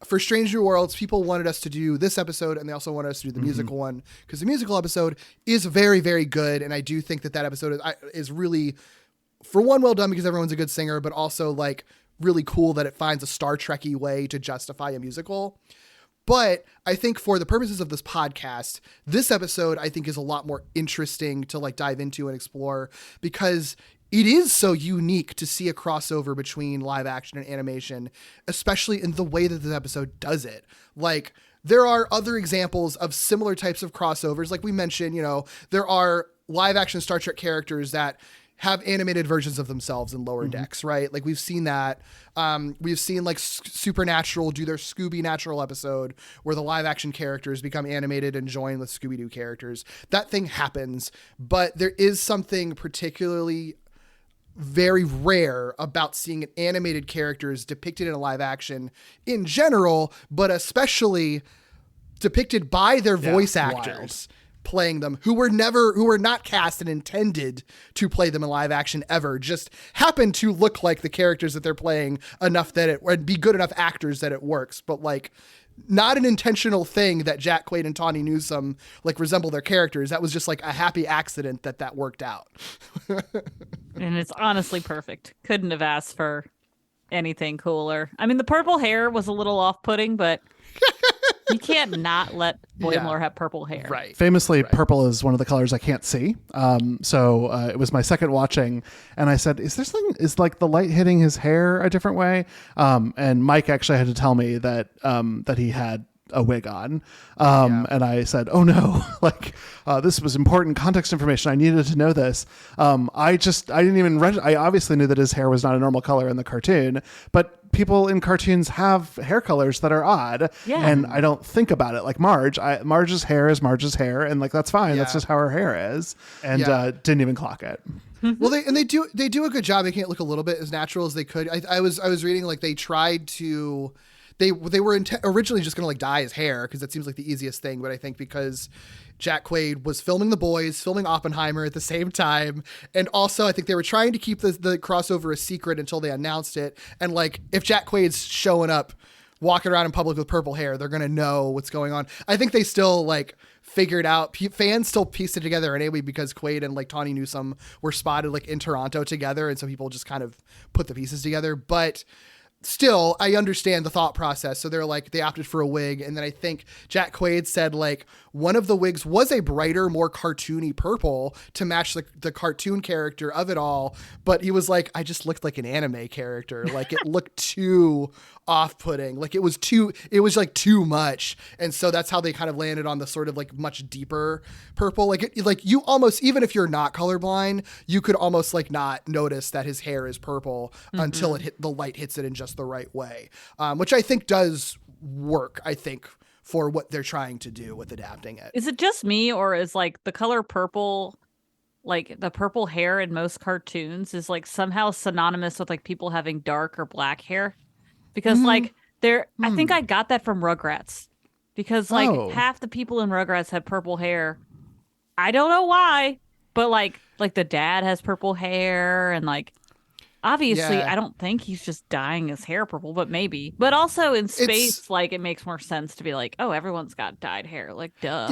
for Strange New Worlds, people wanted us to do this episode and they also wanted us to do the musical one because the musical episode is very, very good. And I do think that episode is really, for one, well done because everyone's a good singer, but also like really cool that it finds a Star Trek-y way to justify a musical. But I think for the purposes of this podcast, this episode I think is a lot more interesting to like dive into and explore because it is so unique to see a crossover between live action and animation, especially in the way that this episode does it. Like, there are other examples of similar types of crossovers. Like we mentioned, you know, there are live action Star Trek characters that have animated versions of themselves in Lower Decks, right? Like we've seen that. We've seen like Supernatural do their Scooby Natural episode where the live action characters become animated and join with Scooby-Doo characters. That thing happens, but there is something particularly very rare about seeing animated characters depicted in a live action in general, but especially depicted by their voice actors. Playing them who were not cast and intended to play them in live action ever, just happen to look like the characters that they're playing enough that it would be good enough actors that it works, but like not an intentional thing that Jack Quaid and Tawny Newsome like resemble their characters. That was just like a happy accident that worked out. And it's honestly perfect. Couldn't have asked for anything cooler. I mean, the purple hair was a little off-putting, but you can't not let Boimler have purple hair. Right. Famously, purple is one of the colors I can't see. So it was my second watching, and I said, is like the light hitting his hair a different way? And Mike actually had to tell me that he had a wig on. And I said, oh no, like this was important context information. I needed to know this. I didn't even I obviously knew that his hair was not a normal color in the cartoon, but people in cartoons have hair colors that are odd. Yeah. And I don't think about it like Marge. Marge's hair is Marge's hair, and like that's fine. Yeah. That's just how her hair is. And didn't even clock it. Well, they do a good job making it look a little bit as natural as they could. I was reading like they tried to. They were originally just going to like dye his hair because that seems like the easiest thing. But I think because Jack Quaid was filming The Boys, filming Oppenheimer at the same time. And also I think they were trying to keep the crossover a secret until they announced it. And like if Jack Quaid's showing up, walking around in public with purple hair, they're going to know what's going on. I think they still like figured out, fans still pieced it together anyway because Quaid and like Tawny Newsome were spotted like in Toronto together. And so people just kind of put the pieces together. But still, I understand the thought process. So they opted for a wig. And then I think Jack Quaid said like one of the wigs was a brighter, more cartoony purple to match the cartoon character of it all. But he was like, I just looked like an anime character. Like it looked too off-putting. Like it was like too much. And so that's how they kind of landed on the sort of like much deeper purple. Like you almost, even if you're not colorblind, you could almost like not notice that his hair is purple until the light hits it in just the right way. Which I think does work, I think, for what they're trying to do with adapting it. Is it just me, or is like the color purple, like the purple hair in most cartoons is like somehow synonymous with like people having dark or black hair? Because like I think I got that from Rugrats, because like half the people in Rugrats had purple hair. I don't know why, but like the dad has purple hair, and like obviously I don't think he's just dyeing his hair purple, but maybe. But also in space, like it makes more sense to be like, oh, everyone's got dyed hair, like duh.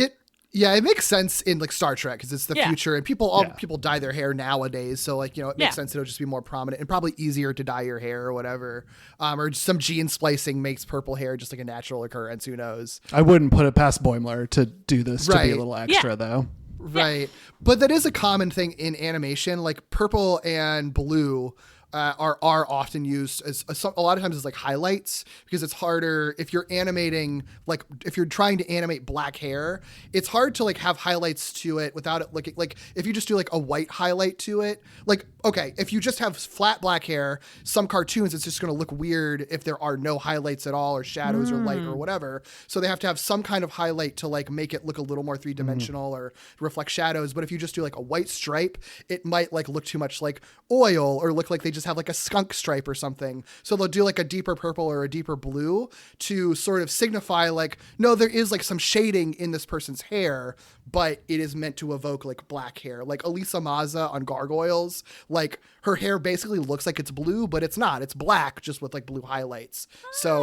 It makes sense in like Star Trek because it's the future, and people dye their hair nowadays. So like, it makes sense. It'll just be more prominent and probably easier to dye your hair or whatever. Or some gene splicing makes purple hair just like a natural occurrence. Who knows? I wouldn't put it past Boimler to do this to be a little extra though. Right. But that is a common thing in animation, like purple and blue are often used as a lot of times as like highlights, because it's harder if you're animating, like if you're trying to animate black hair, it's hard to like have highlights to it without it looking like, if you just do like a white highlight to it, like, okay, if you just have flat black hair, some cartoons, it's just going to look weird if there are no highlights at all or shadows or light or whatever. So they have to have some kind of highlight to like make it look a little more three-dimensional or reflect shadows. But if you just do like a white stripe, it might like look too much like oil or look like they just have like a skunk stripe or something. So they'll do like a deeper purple or a deeper blue to sort of signify like, no, there is like some shading in this person's hair, but it is meant to evoke like black hair. Like Elisa Maza on Gargoyles, like her hair basically looks like it's blue, but it's not. It's black, just with like blue highlights. So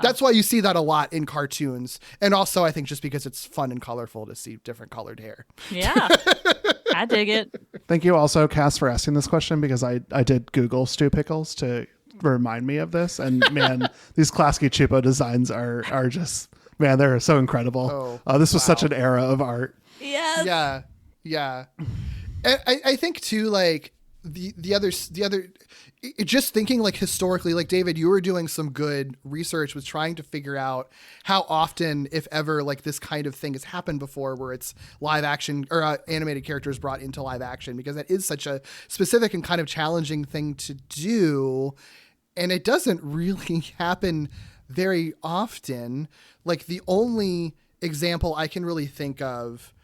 that's why you see that a lot in cartoons. And also I think just because it's fun and colorful to see different colored hair. Yeah. I dig it. Thank you also, Cass, for asking this question, because I did Google Stu Pickles to remind me of this. And man, these Klasky Chupo designs are just, man, they're so incredible. This was such an era of art. Yes. Yeah. And I think too, like, the other just thinking like historically, like David, you were doing some good research with trying to figure out how often, if ever, like this kind of thing has happened before, where it's live action or animated characters brought into live action, because that is such a specific and kind of challenging thing to do, and it doesn't really happen very often. Like the only example I can really think of,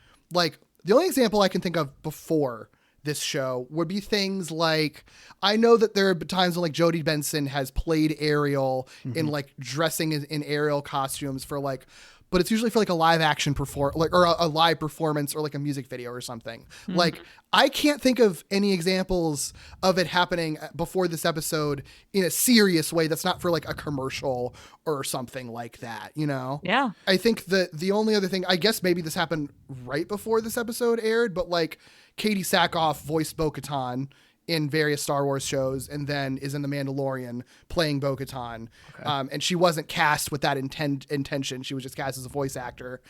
before this show would be things like, I know that there are times when like Jodie Benson has played Ariel in like dressing in Ariel costumes for like, but it's usually for like a live action a live performance or like a music video or something. Like I can't think of any examples of it happening before this episode in a serious way that's not for like a commercial or something like that, you know? Yeah. I think that the only other thing, I guess maybe this happened right before this episode aired, but like Katie Sackhoff voiced Bo-Katan in various Star Wars shows, and then is in The Mandalorian playing Bo-Katan. Okay. And she wasn't cast with that intention. She was just cast as a voice actor,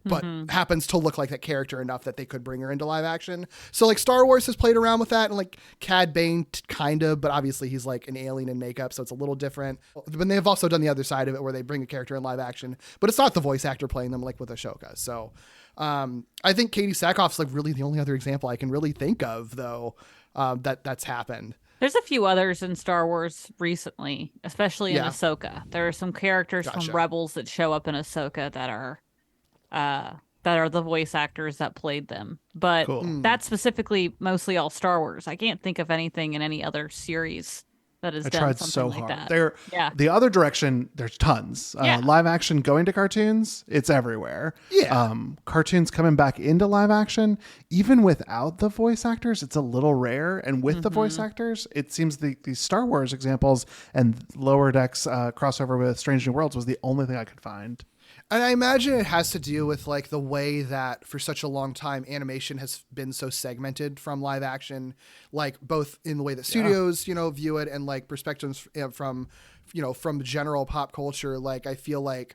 but happens to look like that character enough that they could bring her into live action. So like Star Wars has played around with that, and like Cad Bane kind of, but obviously he's like an alien in makeup, so it's a little different. But they've also done the other side of it where they bring a character in live action, but it's not the voice actor playing them like with Ahsoka. So I think Katie Sackhoff's like really the only other example I can really think of, though, that's happened. There's a few others in Star Wars recently, especially in Ahsoka. There are some characters from Rebels that show up in Ahsoka that are the voice actors that played them. But that's specifically mostly all Star Wars. I can't think of anything in any other series that has done something so like hard. that. The other direction, there's tons. Live action going to cartoons, it's everywhere. Cartoons coming back into live action, even without the voice actors, it's a little rare. And with the voice actors, it seems the Star Wars examples and Lower Decks crossover with Strange New Worlds was the only thing I could find. And I imagine it has to do with like the way that for such a long time animation has been so segmented from live action, like both in the way that studios, view it, and like perspectives from general pop culture. Like I feel like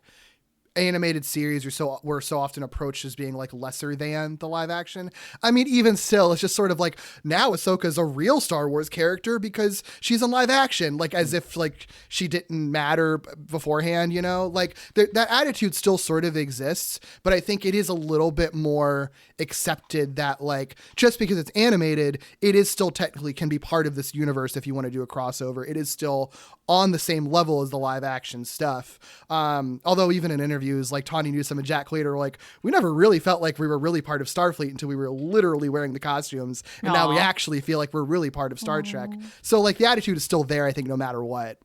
animated series were so often approached as being like lesser than the live action. I mean, even still, it's just sort of like now Ahsoka's a real Star Wars character because she's in live action, like as if like she didn't matter beforehand, like that attitude still sort of exists, but I think it is a little bit more accepted that like just because it's animated, it is still technically can be part of this universe. If you want to do a crossover, it is still on the same level as the live action stuff. Although even in interviews, like Tawny Newsome and Jack Quaid are like, we never really felt like we were really part of Starfleet until we were literally wearing the costumes. And now we actually feel like we're really part of Star Trek. So like the attitude is still there, I think, no matter what.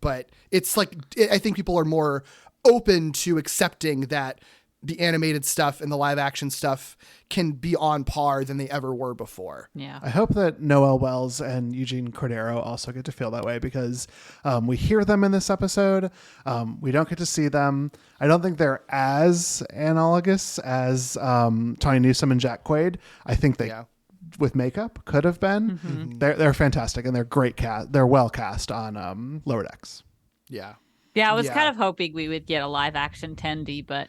But it's like, I think people are more open to accepting that the animated stuff and the live action stuff can be on par than they ever were before. Yeah. I hope that Noel Wells and Eugene Cordero also get to feel that way, because we hear them in this episode. We don't get to see them. I don't think they're as analogous as Tawny Newsome and Jack Quaid. I think they, with makeup, could have been. They're fantastic, and they're great cast. They're well cast on Lower Decks. Yeah. Yeah, I was kind of hoping we would get a live action Tendi, but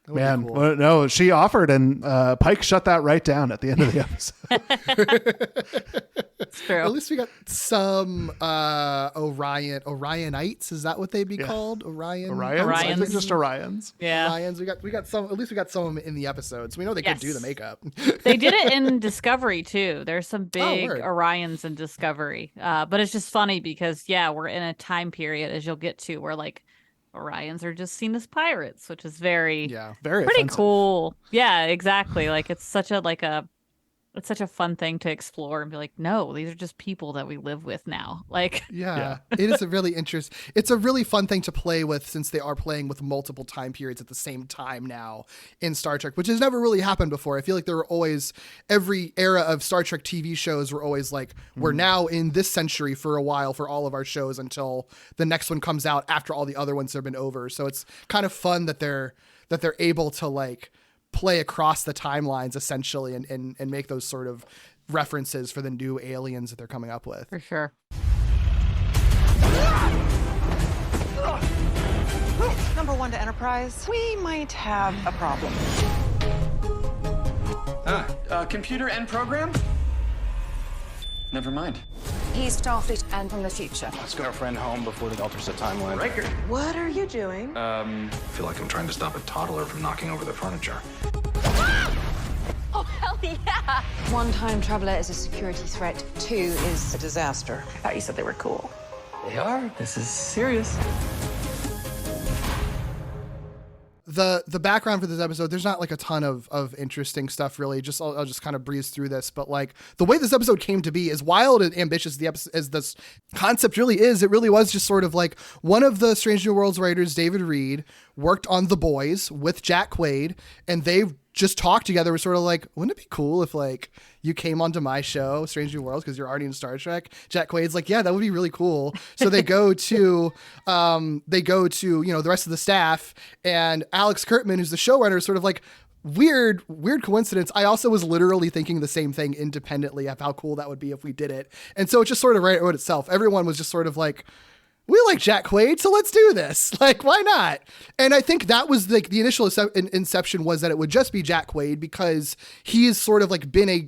man, cool. Well, no, she offered, and Pike shut that right down at the end of the episode. It's true. At least we got some Orionites. Is that what they'd be called? Orions? I think just Orions. Yeah. Orions. We got some. At least we got some of them in the episode, so we know they could do the makeup. They did it in Discovery too. There's some big Orions in Discovery, but it's just funny because we're in a time period, as you'll get to, where like Orions are just seen as pirates, which is very pretty offensive. Cool. Yeah, exactly. Like it's such a fun thing to explore and be like, no, these are just people that we live with now. Like, it is a really interesting. It's a really fun thing to play with, since they are playing with multiple time periods at the same time now in Star Trek, which has never really happened before. I feel like there were always, every era of Star Trek TV shows were always like, we're now in this century for a while for all of our shows until the next one comes out after all the other ones have been over. So it's kind of fun that they're able to like play across the timelines essentially and make those sort of references for the new aliens that they're coming up with. For sure. Number 1 to Enterprise, we might have a problem. Computer and program? Never mind. He's Starfleet and from the future. Let's get our friend home before the alters the timeline. Riker. What are you doing? I feel like I'm trying to stop a toddler from knocking over the furniture. Oh, hell yeah! One time traveler is a security threat. Two is A disaster. I thought you said they were cool. They are. This is serious. The background for this episode, there's not like a ton of interesting stuff really. I'll just kind of breeze through this, but like the way this episode came to be, as wild and ambitious as this concept really is, it really was just sort of like one of the Strange New Worlds writers, David Reed, worked on The Boys with Jack Quaid, and they just talked together. We're sort of like, wouldn't it be cool if like you came onto my show, Strange New Worlds, because you're already in Star Trek? Jack Quaid's like, yeah, that would be really cool. So they go to the rest of the staff, and Alex Kurtzman, who's the showrunner, is sort of like, weird coincidence. I also was literally thinking the same thing independently of how cool that would be if we did it. And so it just sort of wrote itself. Everyone was just sort of like, we like Jack Quaid, so let's do this. Like, why not? And I think that was like the initial inception was that it would just be Jack Quaid, because he's sort of like been a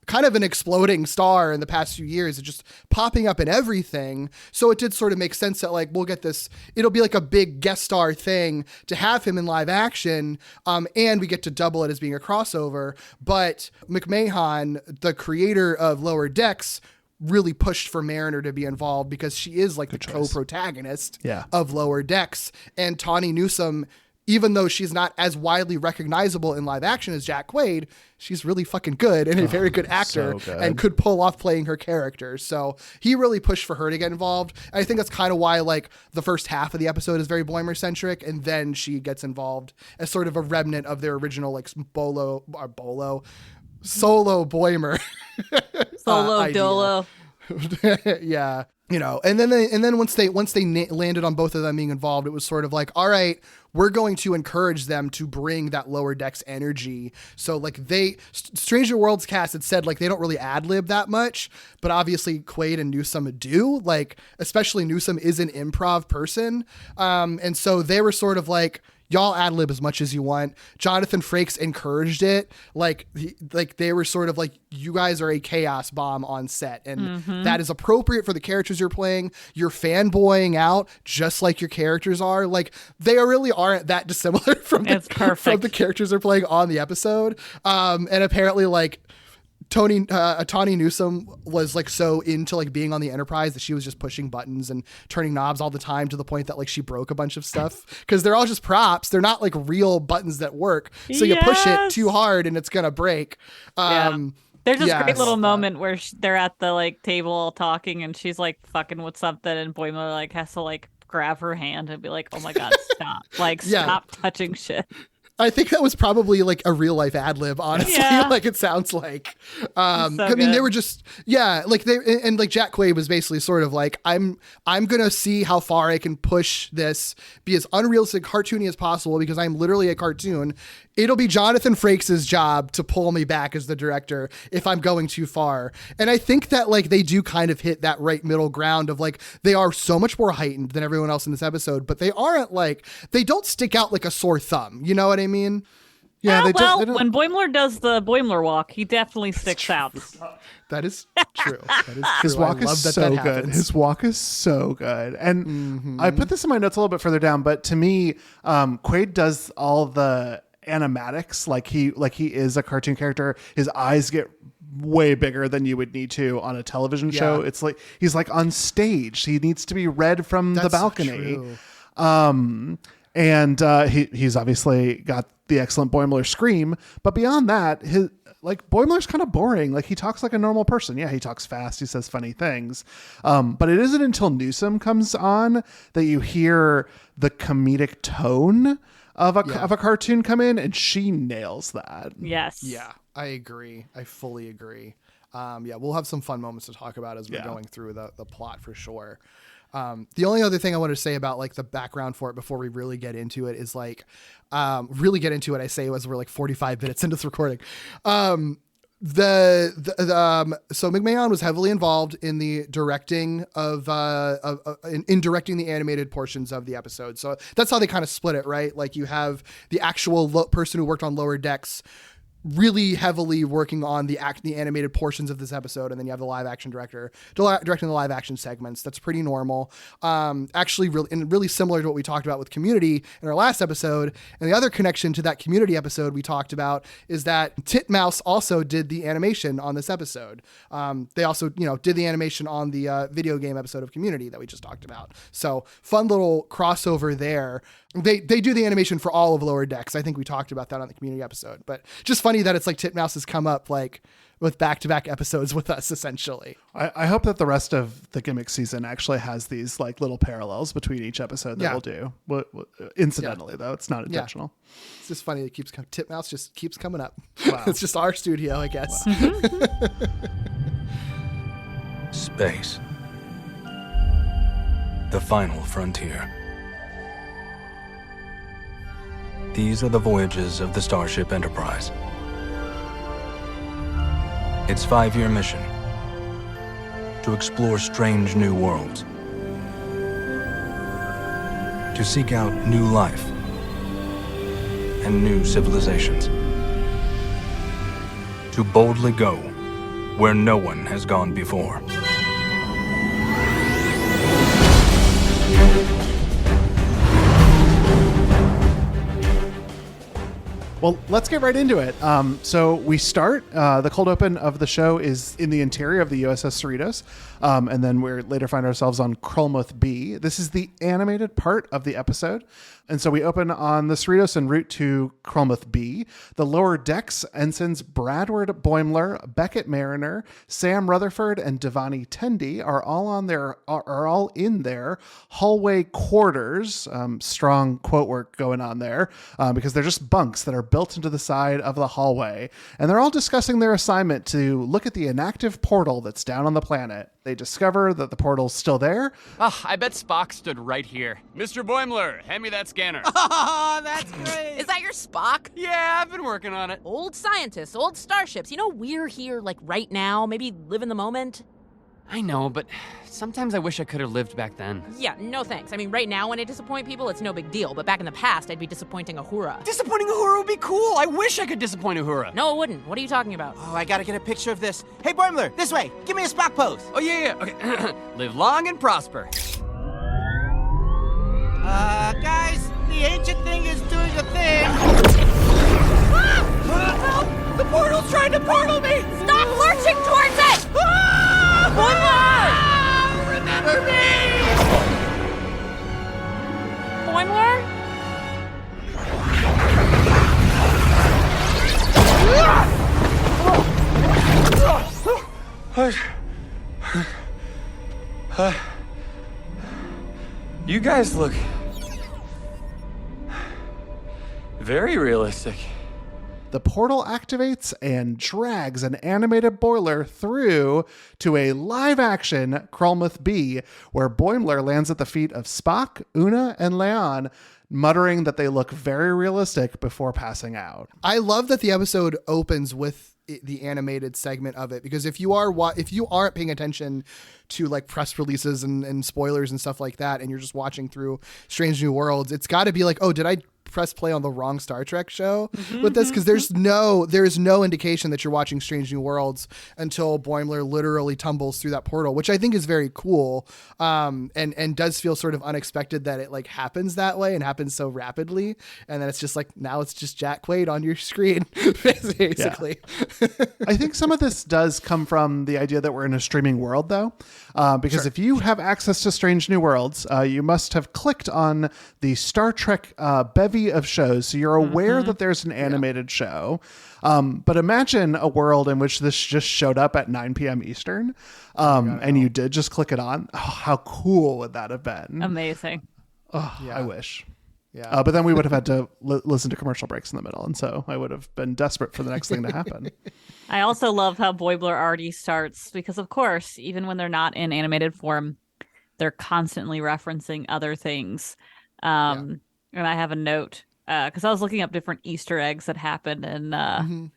kind of an exploding star in the past few years, just popping up in everything. So it did sort of make sense that like, we'll get this, it'll be like a big guest star thing to have him in live action. And we get to double it as being a crossover. But McMahon, the creator of Lower Decks, really pushed for Mariner to be involved because she is like the co-protagonist of Lower Decks. And Tawny Newsome, even though she's not as widely recognizable in live action as Jack Quaid, she's really fucking good and a very good actor and could pull off playing her character. So he really pushed for her to get involved. And I think that's kind of why like the first half of the episode is very Boimler centric, and then she gets involved as sort of a remnant of their original like Solo Boimler. Solo Dolo. Yeah. And then once they landed on both of them being involved, it was sort of like, all right, we're going to encourage them to bring that Lower Decks energy. So like Stranger Worlds cast had said like they don't really ad lib that much, but obviously Quaid and Newsome do. Like especially Newsome is an improv person, and so they were sort of like, y'all ad lib as much as you want. Jonathan Frakes encouraged it. Like they were sort of like, you guys are a chaos bomb on set, and that is appropriate for the characters you're playing. You're fanboying out just like your characters are. Like they really aren't that dissimilar from the characters they're playing on the episode. And apparently like Tawny Newsome was like so into like being on the Enterprise that she was just pushing buttons and turning knobs all the time, to the point that like she broke a bunch of stuff, because they're all just props. They're not like real buttons that work. So you push it too hard and it's gonna break. There's this great little moment where they're at the like table all talking, and she's like fucking with something, and Boimler like has to like grab her hand and be like, "Oh my god, stop! Like stop touching shit." I think that was probably like a real life ad lib, honestly. Like it sounds like, I mean, they were just, like like Jack Quaid was basically sort of like, I'm going to see how far I can push this, be as unrealistic, cartoony as possible, because I'm literally a cartoon. It'll be Jonathan Frakes' job to pull me back as the director if I'm going too far. And I think that like they do kind of hit that right middle ground of like, they are so much more heightened than everyone else in this episode, but they aren't like, they don't stick out like a sore thumb. You know what I mean? Yeah. They don't. When Boimler does the Boimler walk, he definitely sticks out. That is true. That is true. His walk is so good. His walk is so good. And I put this in my notes a little bit further down, but to me, Quaid does all the animatics like he is a cartoon character. His eyes get way bigger than you would need to on a television show. It's like he's like on stage. He needs to be read from the balcony. And he's obviously got the excellent Boimler scream, but beyond that, his like Boimler's kind of boring. Like he talks like a normal person. Yeah, he talks fast. He says funny things. But it isn't until Newsome comes on that you hear the comedic tone of a cartoon come in, and she nails that. Yes. Yeah, I agree. I fully agree. We'll have some fun moments to talk about as we're going through the plot for sure. The only other thing I wanted to say about like the background for it before we really get into it is like, I say as we're like 45 minutes into this recording. So McMahon was heavily involved in the directing in directing the animated portions of the episode. So that's how they kind of split it, right? Like you have the actual person who worked on Lower Decks really heavily working on the animated portions of this episode, and then you have the live action director directing the live action segments. That's pretty normal. Actually, really similar to what we talked about with Community in our last episode. And the other connection to that Community episode we talked about is that Titmouse also did the animation on this episode. They also, did the animation on the video game episode of Community that we just talked about. So fun little crossover there. They do the animation for all of Lower Decks. I think we talked about that on the Community episode, but just funny that it's like Titmouse has come up like with back-to-back episodes with us, essentially. I hope that the rest of the gimmick season actually has these like little parallels between each episode that we'll do. Incidentally, though, it's not intentional. It's just funny. Titmouse just keeps coming up. Wow. It's just our studio, I guess. Wow. Space. The final frontier. These are the voyages of the Starship Enterprise. Its 5-year mission: to explore strange new worlds, to seek out new life and new civilizations, to boldly go where no one has gone before. Well, let's get right into it. So we start, the cold open of the show is in the interior of the USS Cerritos, and then we later find ourselves on Krolmuth B. This is the animated part of the episode. And so we open on the Cerritos en route to Krolmuth B. The lower decks ensigns Bradward Boimler, Beckett Mariner, Sam Rutherford, and Devani Tendi are all in their hallway quarters. Strong quote work going on there, because they're just bunks that are built into the side of the hallway. And they're all discussing their assignment to look at the inactive portal that's down on the planet. They discover that the portal's still there. Oh, I bet Spock stood right here. Mr. Boimler, hand me that scanner. Oh, that's great. Is that your Spock? Yeah, I've been working on it. Old scientists, old starships. We're here, like, right now. Maybe live in the moment. I know, but sometimes I wish I could have lived back then. Yeah, no thanks. Right now when I disappoint people, it's no big deal. But back in the past, I'd be disappointing Uhura. Disappointing Uhura would be cool. I wish I could disappoint Uhura. No, it wouldn't. What are you talking about? Oh, I gotta get a picture of this. Hey, Boimler, this way. Give me a Spock pose. Oh, yeah. Okay. Live long and prosper. Guys, the ancient thing is doing a thing. Help! The portal's trying to portal me! Stop lurching towards it! Boimler! Remember me! Boimler? You guys look very realistic. The portal activates and drags an animated boiler through to a live-action Krolmuth B, where Boimler lands at the feet of Spock, Una, and Leon, muttering that they look very realistic before passing out. I love that the episode opens with the animated segment of it, because if you aren't paying attention to like press releases and spoilers and stuff like that, and you're just watching through Strange New Worlds, it's got to be like, oh, did I press play on the wrong Star Trek show with this? Because there's no indication that you're watching Strange New Worlds until Boimler literally tumbles through that portal, which I think is very cool, and does feel sort of unexpected that it like happens that way and happens so rapidly, and then it's just like, now it's just Jack Quaid on your screen basically. Yeah. I think some of this does come from the idea that we're in a streaming world, though, because Sure. if you have access to Strange New Worlds, you must have clicked on the Star Trek bevy of shows, so you're aware that there's an animated show. But imagine a world in which this just showed up at 9 p.m. Eastern, and you did just click it on. Oh, how cool would that have been? Amazing. Oh, yeah. I wish. Yeah. But then we would have had to listen to commercial breaks in the middle, and so I would have been desperate for the next thing to happen. I also love how Boimler already starts, because of course, even when they're not in animated form, they're constantly referencing other things. And I have a note, because I was looking up different Easter eggs that happened, and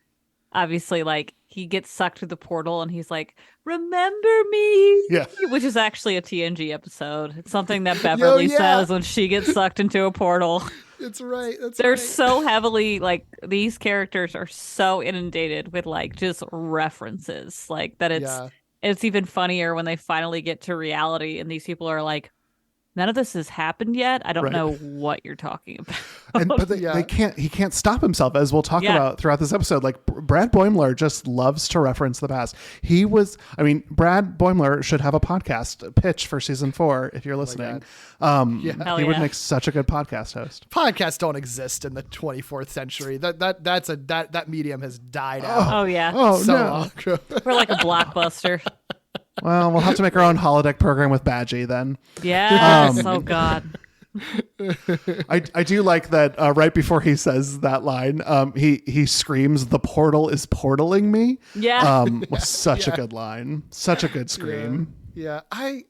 obviously, like, he gets sucked through the portal and he's like, remember me? Yeah. Which is actually a TNG episode. It's something that Beverly says when she gets sucked into a portal. It's right. They're so heavily like these characters are so inundated with like just references like that it's even funnier when they finally get to reality and these people are like, none of this has happened yet. I don't know what you're talking about. But he can't stop himself, as we'll talk about throughout this episode. Like Brad Boimler just loves to reference the past. Brad Boimler should have a podcast pitch for season 4 if you're listening. He would make such a good podcast host. Podcasts don't exist in the 24th century. That medium has died out. Oh yeah. Oh so no. long ago. We're like a Blockbuster. Well, we'll have to make our own holodeck program with Badgie then. Yes. Oh God. I do like that right before he says that line, he screams, "The portal is portaling me." Yeah. Was such a good line. Such a good scream. Yeah. I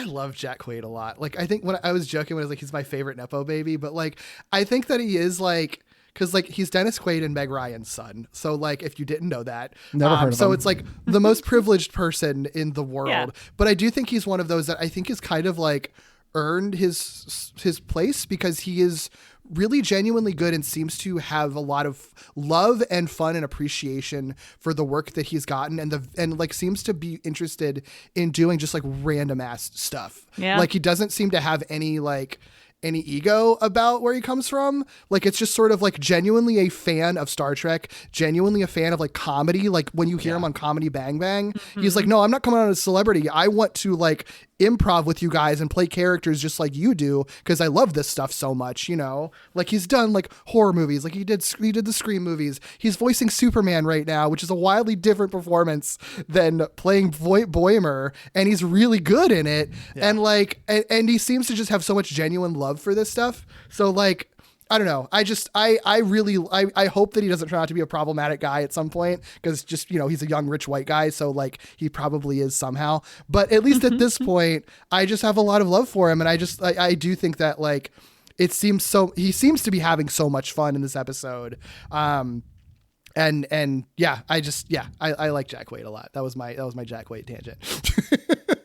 love Jack Quaid a lot. Like, I think when I was joking when I was like, he's my favorite Nepo baby, but like, I think that he is like, because like he's Dennis Quaid and Meg Ryan's son. So like, if you didn't know that, never heard of so him. it's like the most privileged person in the world. Yeah. But I do think he's one of those that I think is kind of like earned his place because he is really genuinely good and seems to have a lot of love and fun and appreciation for the work that he's gotten and like seems to be interested in doing just like random ass stuff. Yeah. Like he doesn't seem to have any ego about where he comes from. Like it's just sort of like genuinely a fan of Star Trek, genuinely a fan of like comedy. Like when you hear him on Comedy Bang Bang, he's like, no, I'm not coming on as a celebrity. I want to like improv with you guys and play characters just like you do because I love this stuff so much, you know? Like he's done like horror movies, like he did the Scream movies. He's voicing Superman right now, which is a wildly different performance than playing Boimler, and he's really good in it. Yeah. And like and he seems to just have so much genuine love for this stuff. So like I don't know. I really hope that he doesn't turn out to be a problematic guy at some point because just, you know, he's a young, rich white guy. So like he probably is somehow, but at least at this point, I just have a lot of love for him. And I do think that like, he seems to be having so much fun in this episode. And yeah, I like Jack Quaid a lot. That was my Jack Quaid tangent.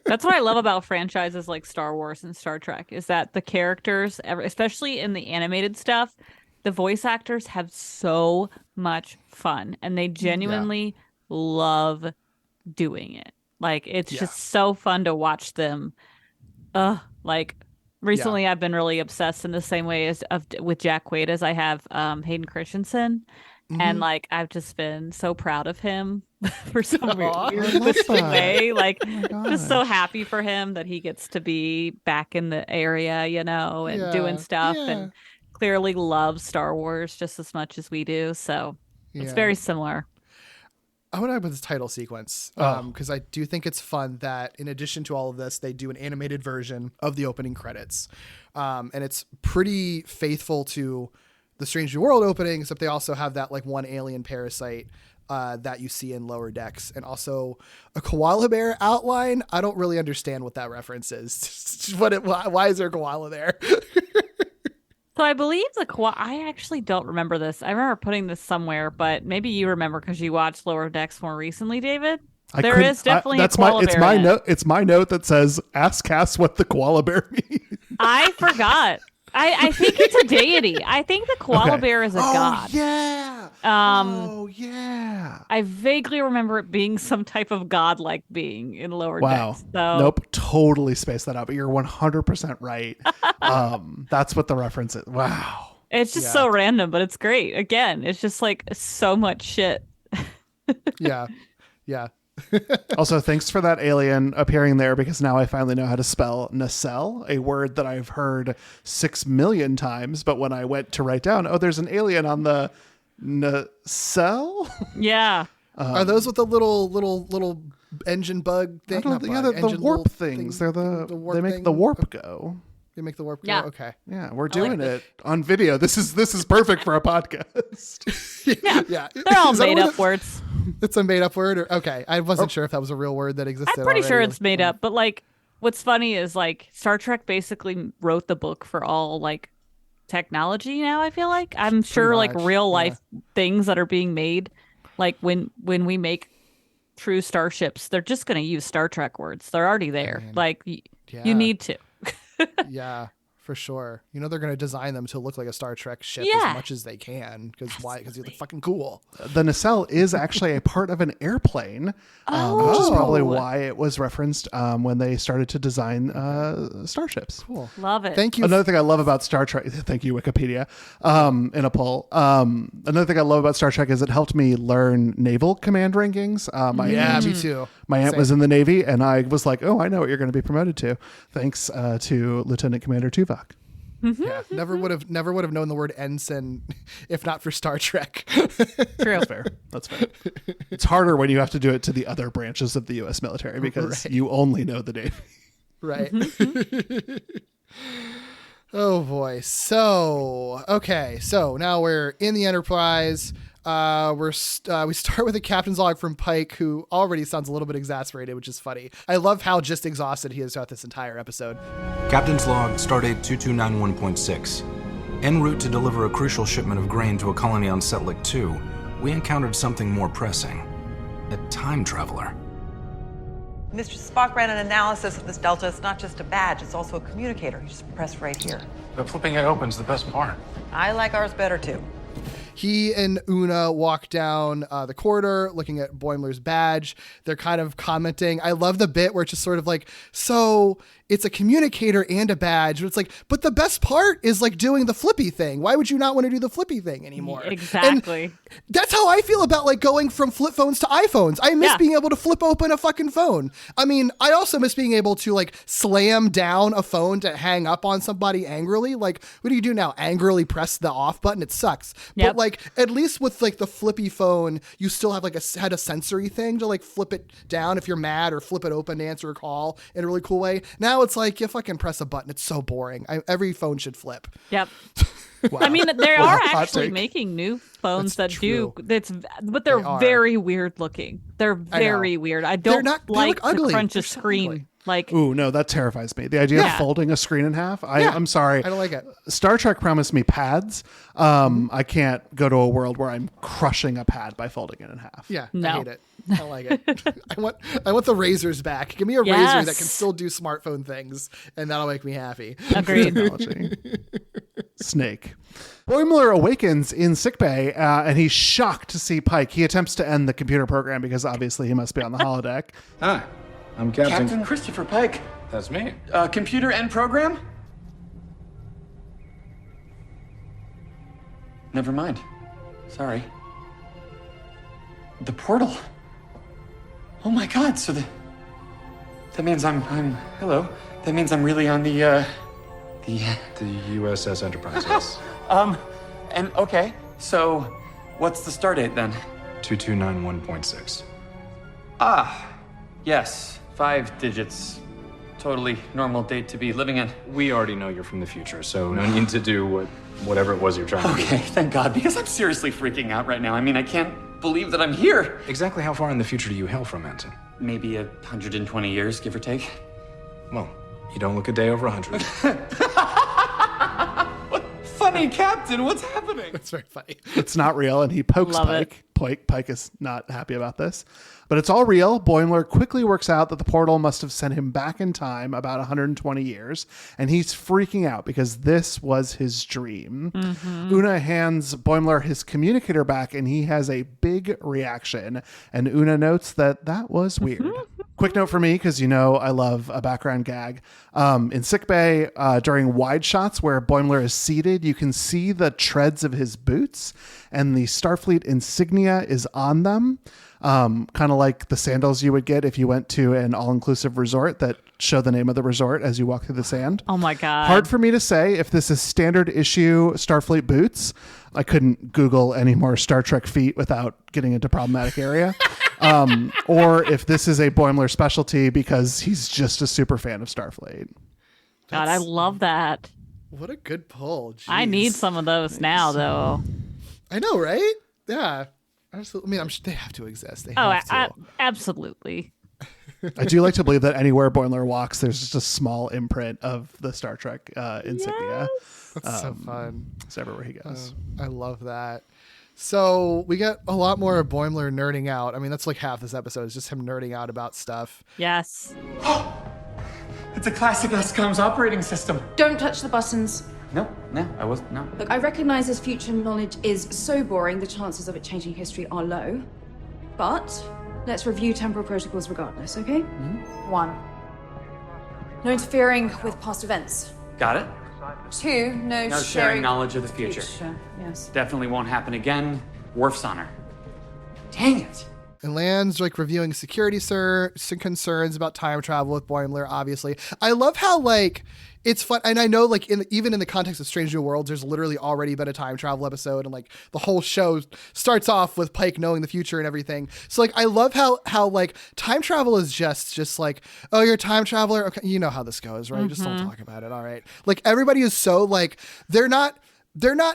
That's what I love about franchises like Star Wars and Star Trek is that the characters, especially in the animated stuff, the voice actors have so much fun and they genuinely love doing it. Like it's just so fun to watch them. Like recently I've been really obsessed in the same way with Jack Quaid as I have Hayden Christensen. And like I've just been so proud of him for some weird way. Like just so happy for him that he gets to be back in the area, you know, and doing stuff and clearly loves Star Wars just as much as we do. So it's very similar. I want to talk about this title sequence because I do think it's fun that in addition to all of this, they do an animated version of the opening credits. And it's pretty faithful to the Strange New World opening, except they also have that like one alien parasite that you see in Lower Decks, and also a koala bear outline. I don't really understand what that reference is. Why is there a koala there? So I believe I actually don't remember this. I remember putting this somewhere, but maybe you remember because you watched Lower Decks more recently, David. There is definitely a koala bear. It's my note. It's my note that says, "Ask Cass what the koala bear means." I forgot. I think it's a deity. I think the koala bear is a god. Yeah. I vaguely remember it being some type of godlike being in Lower Decks. So. Nope. Totally spaced that out, but you're 100% right. That's what the reference is. Wow. It's just so random, but it's great. Again, it's just like so much shit. Yeah. Also, thanks for that alien appearing there because now I finally know how to spell nacelle, a word that I've heard 6 million times. But when I went to write down, there's an alien on the nacelle. Yeah. Are those with the little engine bug thing? The warp things. They're they make the warp go. They make the warp go. Yeah. Okay. Yeah, we're doing it on video. This is perfect for a podcast. Yeah. They're all made up words. It's a made up word? Okay. I wasn't sure if that was a real word that existed. I'm pretty already. sure it's made up, but like what's funny is like Star Trek basically wrote the book for all like technology now, I feel like. I'm sure like real life things that are being made, like when we make true starships, they're just going to use Star Trek words. They're already there. Like you need to. Yeah, for sure. You know, they're going to design them to look like a Star Trek ship as much as they can. Because why? Because you're fucking cool. The nacelle is actually a part of an airplane, which is probably why it was referenced when they started to design starships. Cool. Love it. Thank you. Another thing I love about Star Trek, thank you, Wikipedia, in a poll. Another thing I love about Star Trek is it helped me learn naval command rankings. Me too. My aunt was in the Navy, and I was like, oh, I know what you're going to be promoted to. Thanks to Lieutenant Commander Tuvok. Yeah, never would have known the word ensign if not for Star Trek. True. That's fair. It's harder when you have to do it to the other branches of the U.S. military because you only know the Navy. Right. Oh boy. So now we're in the Enterprise. We start with a captain's log from Pike, who already sounds a little bit exasperated, which is funny. I love how just exhausted he is throughout this entire episode. Captain's log, stardate 2291.6. En route to deliver a crucial shipment of grain to a colony on Setlik 2, we encountered something more pressing. A time traveler. Mr. Spock ran an analysis of this delta. It's not just a badge, it's also a communicator. You just press right here. But flipping it open's the best part. I like ours better too. He and Una walk down the corridor looking at Boimler's badge. They're kind of commenting. I love the bit where it's just sort of like, so it's a communicator and a badge. But it's like, but the best part is like doing the flippy thing. Why would you not want to do the flippy thing anymore? Exactly. And that's how I feel about like going from flip phones to iPhones. I miss being able to flip open a fucking phone. I mean, I also miss being able to like slam down a phone to hang up on somebody angrily. Like, what do you do now? Angrily press the off button? It sucks. But like, at least with like the flippy phone, you still have like had a sensory thing to like flip it down if you're mad or flip it open to answer a call in a really cool way. Now it's like you fucking press a button. It's so boring. Every phone should flip. Yep. Wow. I mean, they are Hot actually take. making new phones That's that true. but they're They are. very weird looking. They're very weird. I don't they like look ugly. to crunch They're a so screen. ugly. Like, Ooh, no, that terrifies me. The idea of folding a screen in half. I'm sorry. I don't like it. Star Trek promised me pads. I can't go to a world where I'm crushing a pad by folding it in half. Yeah, No. I hate it. I don't like it. I want the razors back. Give me a razor that can still do smartphone things, and that'll make me happy. Agreed. Technology. Snake. Boimler awakens in sickbay, and he's shocked to see Pike. He attempts to end the computer program because obviously he must be on the holodeck. Hi, I'm Captain. Captain Christopher Pike. That's me. Computer and program? Never mind. Sorry. The portal. Oh my god, so that means I'm hello. That means I'm really on the USS Enterprise, yes. And okay, so what's the start date then? 2291.6. Ah, yes, 5 digits. Totally normal date to be living in. We already know you're from the future, so no need to do whatever it was you're trying to do. Okay, thank God, because I'm seriously freaking out right now. I mean, I can't believe that I'm here. Exactly how far in the future do you hail from, Anton? Maybe 120 years, give or take. Well, you don't look a day over 100. Funny, Captain, what's happening? It's very funny. It's not real, and he pokes Love Pike. Pike is not happy about this. But it's all real. Boimler quickly works out that the portal must have sent him back in time about 120 years, and he's freaking out because this was his dream. Una hands Boimler his communicator back, and he has a big reaction, and Una notes that was weird. Quick note for me, because you know I love a background gag. In sickbay, during wide shots where Boimler is seated, you can see the treads of his boots, and the Starfleet insignia is on them. Kind of like the sandals you would get if you went to an all-inclusive resort that show the name of the resort as you walk through the sand. oh my God. Hard for me to say if this is standard issue Starfleet boots. I couldn't Google any more Star Trek feet without getting into problematic area. Or if this is a Boimler specialty because he's just a super fan of Starfleet. God, I love that. What a good pull. Jeez. I need some of those now, though. I know, right? Yeah. Absolutely. I mean, I'm sure they have to exist. They have to. Absolutely. I do like to believe that anywhere Boimler walks, there's just a small imprint of the Star Trek insignia. That's so fun. It's everywhere he goes. I love that. So we get a lot more of Boimler nerding out. I mean, that's like half this episode is just him nerding out about stuff. Yes. It's a classic SCOM's operating system. Don't touch the buttons. No, I wasn't. No. Look, I recognize this future knowledge is so boring, the chances of it changing history are low. But let's review temporal protocols regardless, okay? 1. No interfering with past events. Got it. 2. No sharing knowledge of the future. Yes. Definitely won't happen again. Worf's honor. Dang it. And Land's like reviewing security concerns about time travel with Boimler, obviously. I love how like it's fun. And I know like even in the context of Strange New Worlds, there's literally already been a time travel episode and like the whole show starts off with Pike knowing the future and everything. So like I love how like time travel is just like, oh, you're a time traveler. Okay, you know how this goes, right? Just don't talk about it. All right. Like everybody is so like they're not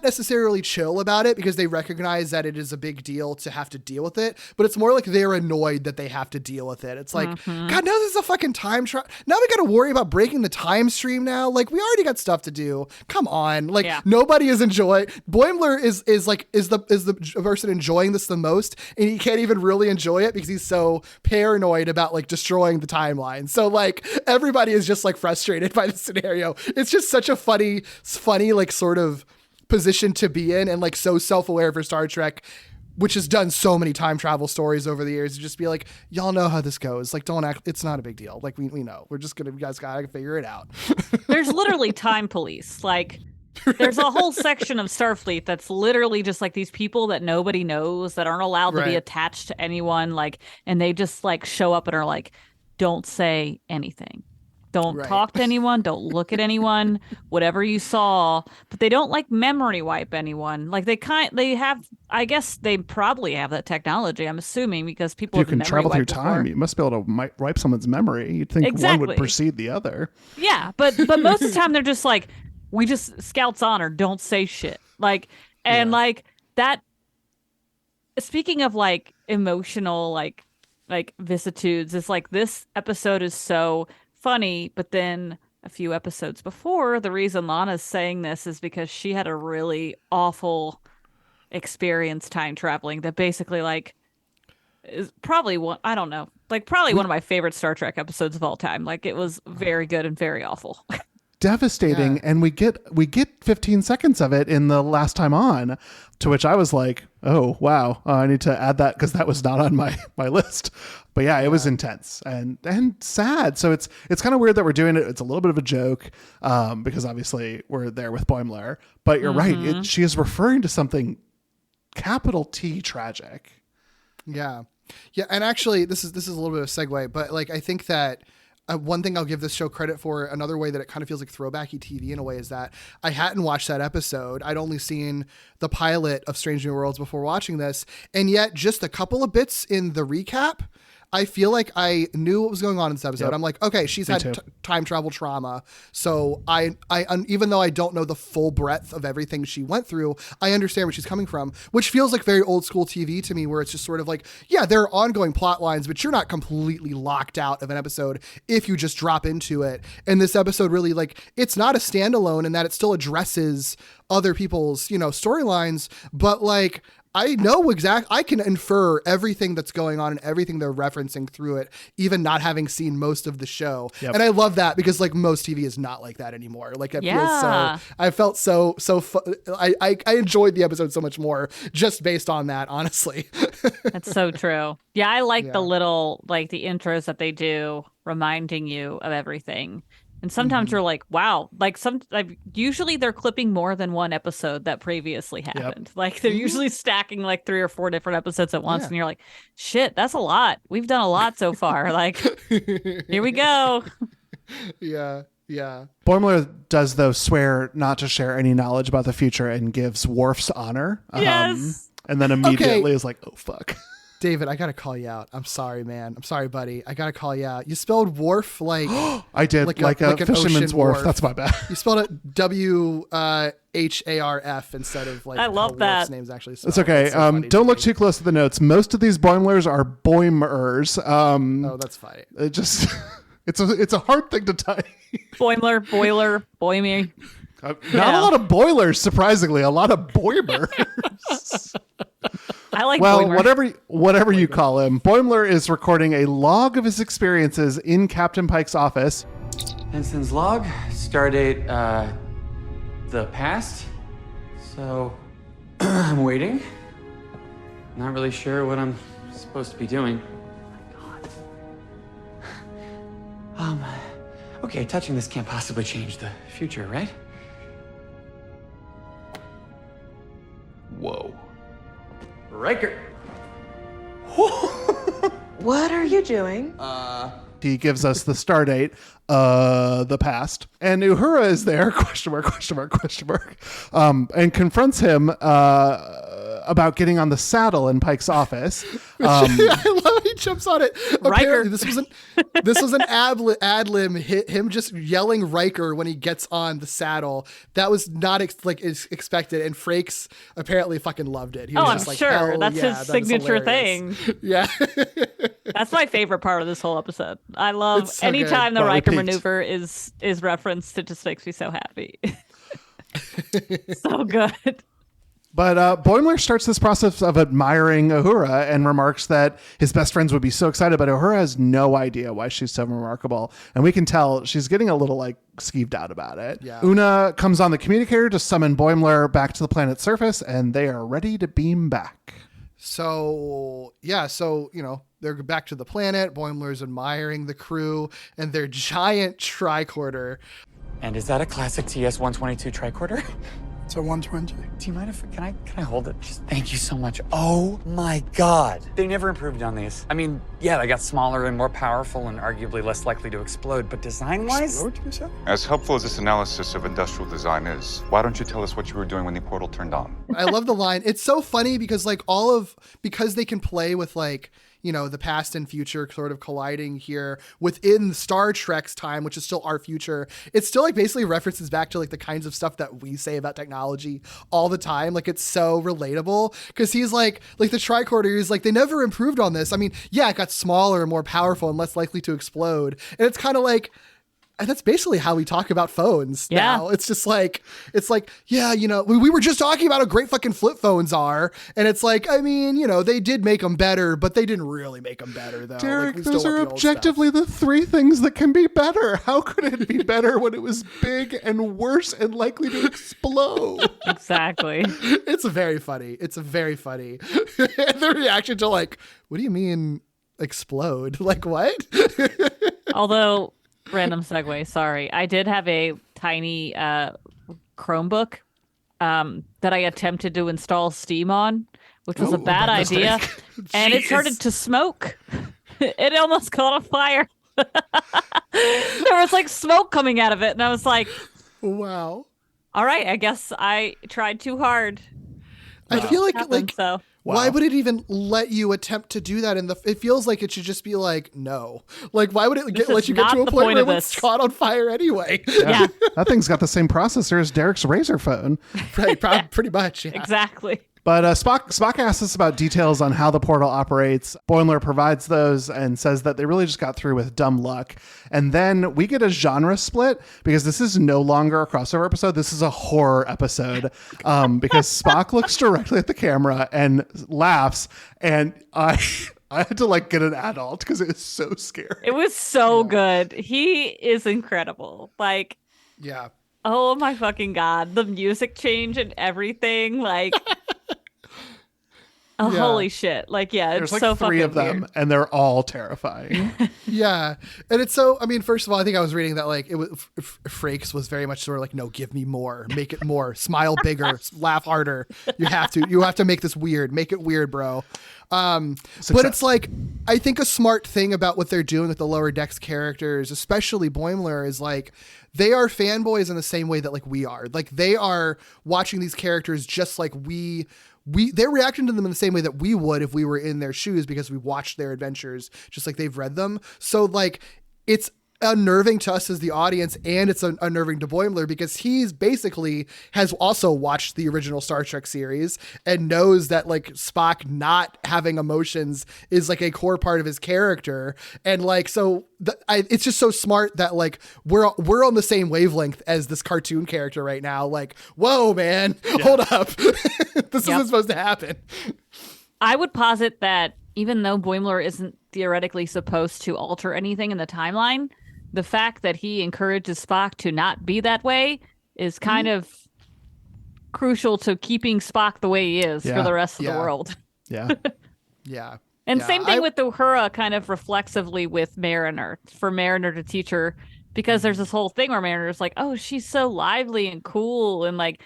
necessarily chill about it because they recognize that it is a big deal to have to deal with it, but it's more like they're annoyed that they have to deal with it. It's like, God, now this is a fucking time travel. Now we got to worry about breaking the time stream now. Like we already got stuff to do. Come on. Like nobody is enjoying. Boimler is the person enjoying this the most, and he can't even really enjoy it because he's so paranoid about like destroying the timeline. So like everybody is just like frustrated by the scenario. It's just such a funny like sort of position to be in, and like so self-aware for Star Trek, which has done so many time travel stories over the years, to just be like, y'all know how this goes. Like, don't act. It's not a big deal. Like we know. We're just gonna. You guys gotta figure it out. There's literally time police. Like, there's a whole section of Starfleet that's literally just like these people that nobody knows that aren't allowed to be attached to anyone. Like, and they just like show up and are like, don't say anything. Don't talk to anyone. Don't look at anyone. Whatever you saw, but they don't like memory wipe anyone. Like they have. I guess they probably have that technology. I'm assuming because people if you can travel through time, you must be able to wipe someone's memory. You'd think one would precede the other. Yeah, but most of the time they're just like, we just Scout's honor. Don't say shit. Like like that. Speaking of like emotional like vicissitudes, it's like this episode is so funny, but then a few episodes before, the reason Lana's saying this is because she had a really awful experience time traveling that basically like is probably one, I don't know, like probably one of my favorite Star Trek episodes of all time. Like it was very good and very awful. Devastating. And we get 15 seconds of it in the last time on, to which I was like, oh wow, I need to add that because that was not on my list. But yeah, it was intense and sad. So it's kind of weird that we're doing it. It's a little bit of a joke because obviously we're there with Boimler, but you're right. She is referring to something capital T tragic. Yeah. And actually this is a little bit of a segue, but like, I think that one thing I'll give this show credit for, another way that it kind of feels like throwbacky TV in a way, is that I hadn't watched that episode. I'd only seen the pilot of Strange New Worlds before watching this. And yet just a couple of bits in the recap, I feel like I knew what was going on in this episode. Yep. I'm like, okay, she's had time travel trauma. So I even though I don't know the full breadth of everything she went through, I understand where she's coming from, which feels like very old school TV to me, where it's just sort of like, yeah, there are ongoing plot lines, but you're not completely locked out of an episode if you just drop into it. And this episode really, like, it's not a standalone in that it still addresses other people's, storylines, but like, I know I can infer everything that's going on and everything they're referencing through it, even not having seen most of the show. Yep. And I love that because like most TV is not like that anymore. Like it feels so, I felt so I enjoyed the episode so much more just based on that, honestly. That's so true. Yeah. I like the little, like the intros that they do reminding you of everything. And sometimes you're like, wow, like usually they're clipping more than one episode that previously happened. Yep. Like they're usually stacking like 3 or 4 different episodes at once. And you're like, shit, that's a lot. We've done a lot so far. Like, here we go. Yeah. Boimler does, though, swear not to share any knowledge about the future and gives Worf's honor. Yes. And then immediately is like, oh, fuck. David, I got to call you out. I'm sorry, man. I'm sorry, buddy. I got to call you out. You spelled Worf like... I did, like a fisherman's wharf. That's my bad. You spelled it WHARF instead of like... I love that. Worf's name's actually spelled. It's okay. So don't look too close to the notes. Most of these Boimlers are Boimers. Oh, that's funny. It just... it's a hard thing to type. Boimler, boiler, boimy. Not a lot of boilers, surprisingly. A lot of Boimers. I like Boimler. Whatever you call him. Boimler is recording a log of his experiences in Captain Pike's office. Ensign's log, stardate, the past. So, I'm waiting. Not really sure what I'm supposed to be doing. Oh my god. Okay, touching this can't possibly change the future, right? Whoa. Riker! What are you doing? He gives us the star date, the past. And Uhura is there, question mark, and confronts him about getting on the saddle in Pike's office. I love how he jumps on it. Riker. Apparently, this was an ad lib hit, him just yelling Riker when he gets on the saddle. That was not expected, and Frakes apparently fucking loved it. He was I'm just like, sure. hell That's yeah, his that is signature hilarious. thing. Yeah. That's my favorite part of this whole episode. I love It's so anytime good. the Well, we Riker peaked. maneuver is referenced. It just makes me so happy. So good. But Boimler starts this process of admiring Uhura and remarks that his best friends would be so excited, but Uhura has no idea why she's so remarkable. And we can tell she's getting a little skeeved out about it. Yeah. Una comes on the communicator to summon Boimler back to the planet's surface, and they are ready to beam back. So they're back to the planet. Boimler's admiring the crew and their giant tricorder. And is that a classic TS-122 tricorder? It's a 120. Do you mind if can I hold it? Just thank you so much. Oh my god. They never improved on these. I mean, yeah, they got smaller and more powerful and arguably less likely to explode, but design-wise? Explode, you say? As helpful as this analysis of industrial design is, why don't you tell us what you were doing when the portal turned on? I love the line. It's so funny because because they can play with the past and future sort of colliding here within Star Trek's time, which is still our future. It still basically references back to the kinds of stuff that we say about technology all the time. It's so relatable because he's the tricorder is they never improved on this. I mean, yeah, it got smaller and more powerful and less likely to explode. And it's kind of and that's basically how we talk about phones now. It's just yeah, we were just talking about how great fucking flip phones are. And it's I mean, they did make them better, but they didn't really make them better though. Derek, those are objectively the three things that can be better. How could it be better when it was big and worse and likely to explode? Exactly. It's very funny. And the reaction to what do you mean explode? What? Although, random segue, sorry. I did have a tiny Chromebook that I attempted to install Steam on, which was a bad idea. And it started to smoke. It almost caught on fire. There was smoke coming out of it. And I was like, wow. All right, I guess I tried too hard. I feel so. Why would it even let you attempt to do that? It feels like it should just be no. Why would it let you get to a point where it's caught on fire anyway? Yeah. That thing's got the same processor as Derek's Razor phone. Right, pretty much. Yeah. Exactly. But Spock asks us about details on how the portal operates. Boimler provides those and says that they really just got through with dumb luck. And then we get a genre split because this is no longer a crossover episode. This is a horror episode because Spock looks directly at the camera and laughs. And I had to get an adult because it was so scary. It was so good. He is incredible. Yeah. Oh my fucking God. The music change and everything. Holy shit. There's it's so three of them weird. And they're all terrifying. Yeah. And it's so, I mean, first of all, I think I was reading that it was Frakes was very much sort of no, give me more, make it more, smile bigger, laugh harder. You have to make this weird, make it weird, bro. But it's I think a smart thing about what they're doing with the Lower Decks characters, especially Boimler, is they are fanboys in the same way that we are. They are watching these characters just like they're reacting to them in the same way that we would if we were in their shoes because we watched their adventures just like they've read them. So it's unnerving to us as the audience, and it's unnerving to Boimler because he's basically has also watched the original Star Trek series and knows that Spock not having emotions is a core part of his character, and it's just so smart that we're on the same wavelength as this cartoon character right now. Whoa, man, hold up, this isn't supposed to happen. I would posit that even though Boimler isn't theoretically supposed to alter anything in the timeline, the fact that he encourages Spock to not be that way is kind of crucial to keeping Spock the way he is for the rest of the world. Yeah. Yeah. And same thing with Uhura, kind of reflexively with Mariner, for Mariner to teach her, because there's this whole thing where Mariner's like, oh, she's so lively and cool, and like,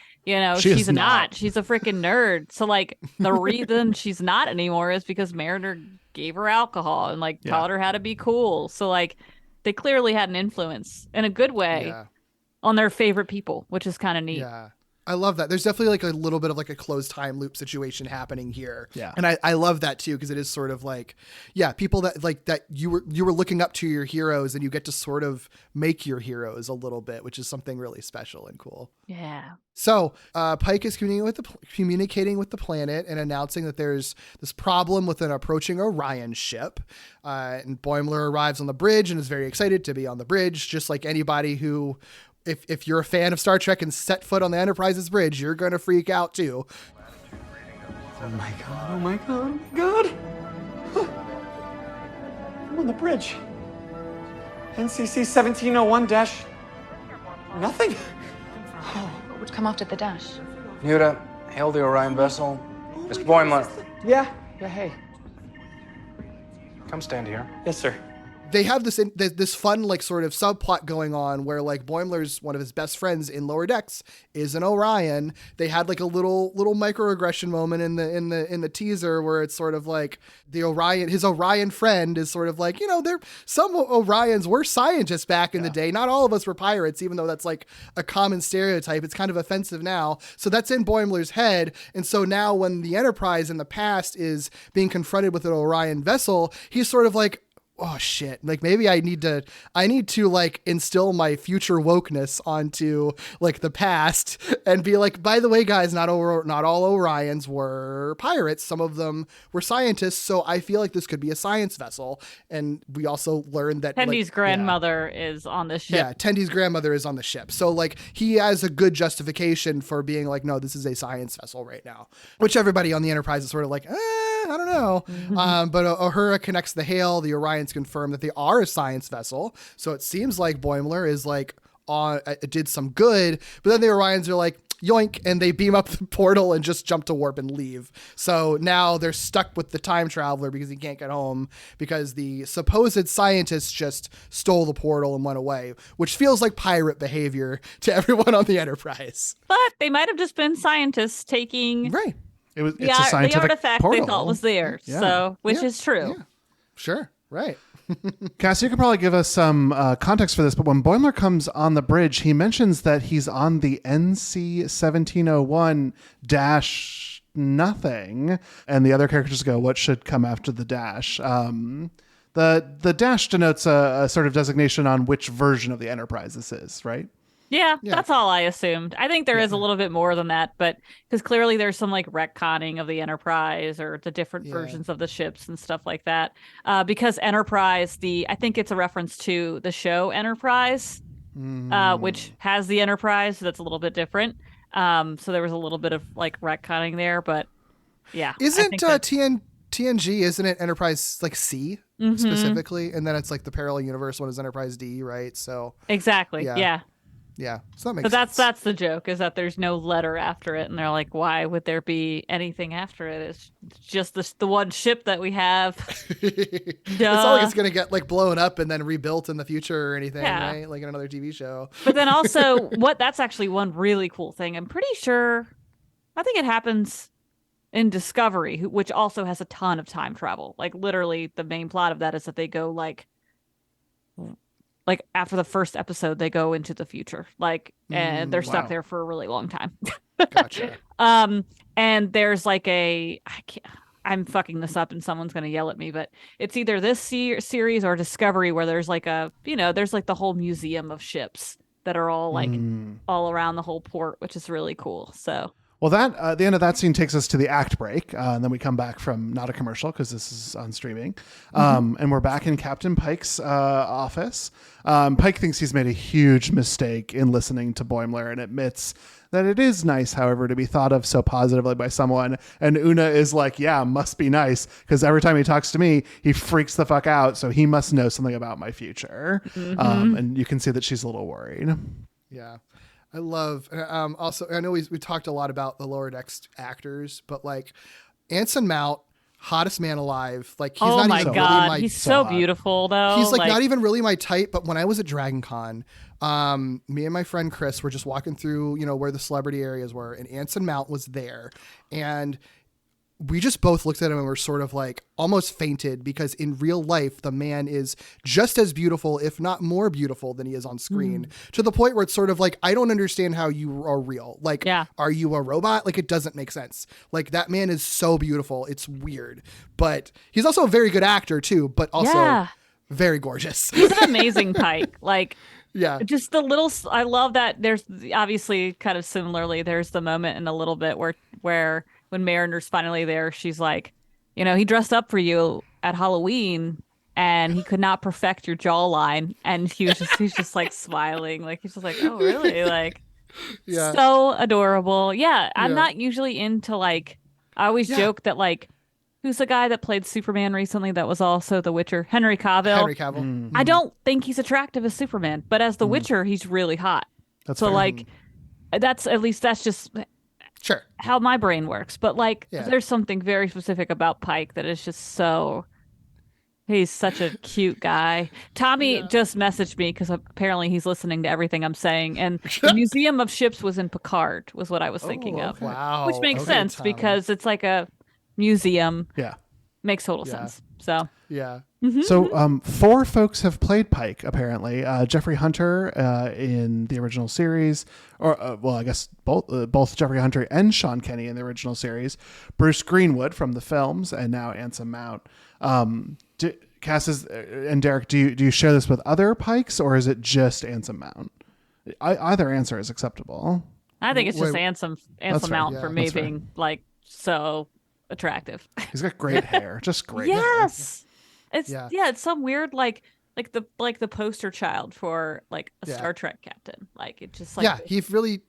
she's not. She's a freaking nerd. So like the reason she's not anymore is because Mariner gave her alcohol and like taught her how to be cool. So like they clearly had an influence in a good way on their favorite people, which is kind of neat. Yeah. I love that. There's definitely like a little bit of like a closed time loop situation happening here. Yeah. And I love that too, because it is sort of like, people that like that you were looking up to your heroes, and you get to sort of make your heroes a little bit, which is something really special and cool. Yeah. So Pike is communicating with the planet and announcing that there's this problem with an approaching Orion ship. And Boimler arrives on the bridge and is very excited to be on the bridge, just like anybody who, if you're a fan of Star Trek and set foot on the Enterprise's bridge, you're going to freak out too. Oh my god, oh my god, oh my god! I'm on the bridge. NCC 1701 dash... nothing? What would come after the dash? Nuda, hail the Orion vessel. Mr. Boimler. Yeah, hey. Come stand here. Yes, sir. They have this fun like sort of subplot going on where like Boimler's one of his best friends in Lower Decks is an Orion. They had like a little microaggression moment in the teaser where it's sort of like his Orion friend is sort of like, some Orions were scientists back in the day. Not all of us were pirates, even though that's like a common stereotype. It's kind of offensive now. So that's in Boimler's head. And so now when the Enterprise in the past is being confronted with an Orion vessel, he's sort of like, oh shit, like maybe I need to like instill my future wokeness onto like the past and be like, by the way, guys, not all Orions were pirates. Some of them were scientists. So I feel like this could be a science vessel. And we also learned that Tendy's grandmother is on the ship. Yeah, Tendy's grandmother is on the ship. So like he has a good justification for being like, no, this is a science vessel right now, which everybody on the Enterprise is sort of like, I don't know. But Uhura connects the hail. The Orions confirm that they are a science vessel. So it seems like Boimler is like did some good, but then the Orions are like, yoink, and they beam up the portal and just jump to warp and leave. So now they're stuck with the time traveler because he can't get home because the supposed scientists just stole the portal and went away, which feels like pirate behavior to everyone on the Enterprise. But they might have just been scientists taking it's a scientific the artifact portal. they thought was theirs. Yeah. So, which is true. Yeah. Sure. Right. Cass, you could probably give us some context for this, but when Boimler comes on the bridge, he mentions that he's on the NC 1701 dash nothing, and the other characters go, what should come after the dash? The dash denotes a sort of designation on which version of the Enterprise this is, right? Yeah, that's all I assumed. I think there is a little bit more than that, but because clearly there's some like retconning of the Enterprise or the different versions of the ships and stuff like that. Because Enterprise, I think it's a reference to the show Enterprise, which has the Enterprise, so that's a little bit different. So there was a little bit of like retconning there, but yeah. Isn't TNG, isn't it Enterprise like C specifically? And then it's like the parallel universe one is Enterprise D, right? So exactly. Yeah. Yeah, so that makes sense. Sense. That's the joke, is that there's no letter after it, and they're like, why would there be anything after it? It's just the one ship that we have. It's not like it's gonna get like blown up and then rebuilt in the future or anything, right? Like in another TV show. But then also, that's actually one really cool thing. I'm pretty sure, I think it happens in Discovery, which also has a ton of time travel. Like literally, the main plot of that is that they go like after the first episode, they go into the future, and they're stuck there for a really long time. Gotcha. And there's like I'm fucking this up and someone's going to yell at me, but it's either this series or Discovery where there's like there's like the whole museum of ships that are all like all around the whole port, which is really cool. So Well, the end of that scene takes us to the act break, and then we come back from not a commercial because this is on streaming, and we're back in Captain Pike's office. Pike thinks he's made a huge mistake in listening to Boimler and admits that it is nice, however, to be thought of so positively by someone. And Una is like, yeah, must be nice, because every time he talks to me, he freaks the fuck out, so he must know something about my future. And you can see that she's a little worried. Yeah. I love, also, I know we talked a lot about the Lower Decks actors, but like Anson Mount, hottest man alive. Like he's not even really my he's so beautiful though. He's like not even really my type, but when I was at Dragon Con, me and my friend Chris were just walking through, where the celebrity areas were, and Anson Mount was there. And we just both looked at him and were sort of like almost fainted, because in real life, the man is just as beautiful, if not more beautiful than he is on screen, to the point where it's sort of like, I don't understand how you are real. Like, are you a robot? Like, it doesn't make sense. Like, that man is so beautiful. It's weird, but he's also a very good actor too, but also very gorgeous. He's an amazing Pike. Like, just the little, I love that. There's obviously kind of similarly, there's the moment in a little bit where when Mariner's finally there, she's like, he dressed up for you at Halloween and he could not perfect your jawline. And he's just like smiling. Like, he's just like, oh, really? Like, so adorable. Yeah. I'm not usually into like, I always joke that like, who's the guy that played Superman recently that was also The Witcher? Henry Cavill. I don't think he's attractive as Superman, but as The Witcher, he's really hot. That's so fair. Like, that's just how my brain works. But like, there's something very specific about Pike that is just so, he's such a cute guy. Tommy just messaged me because apparently he's listening to everything I'm saying. And the Museum of Ships was in Picard was what I was thinking of. Wow. Which makes sense because it's like a museum. Makes total sense. So So 4 folks have played Pike, apparently. Jeffrey Hunter in the original series, or I guess both Jeffrey Hunter and Sean Kenny in the original series, Bruce Greenwood from the films, and now Anson Mount. Cass and Derek, do you share this with other Pikes, or is it just Anson Mount? Either answer is acceptable. I think it's just Anson Mount for me being like so attractive. He's got great hair, just great. Yes. It's it's some weird like the poster child for like a Star Trek captain. Like it just like he really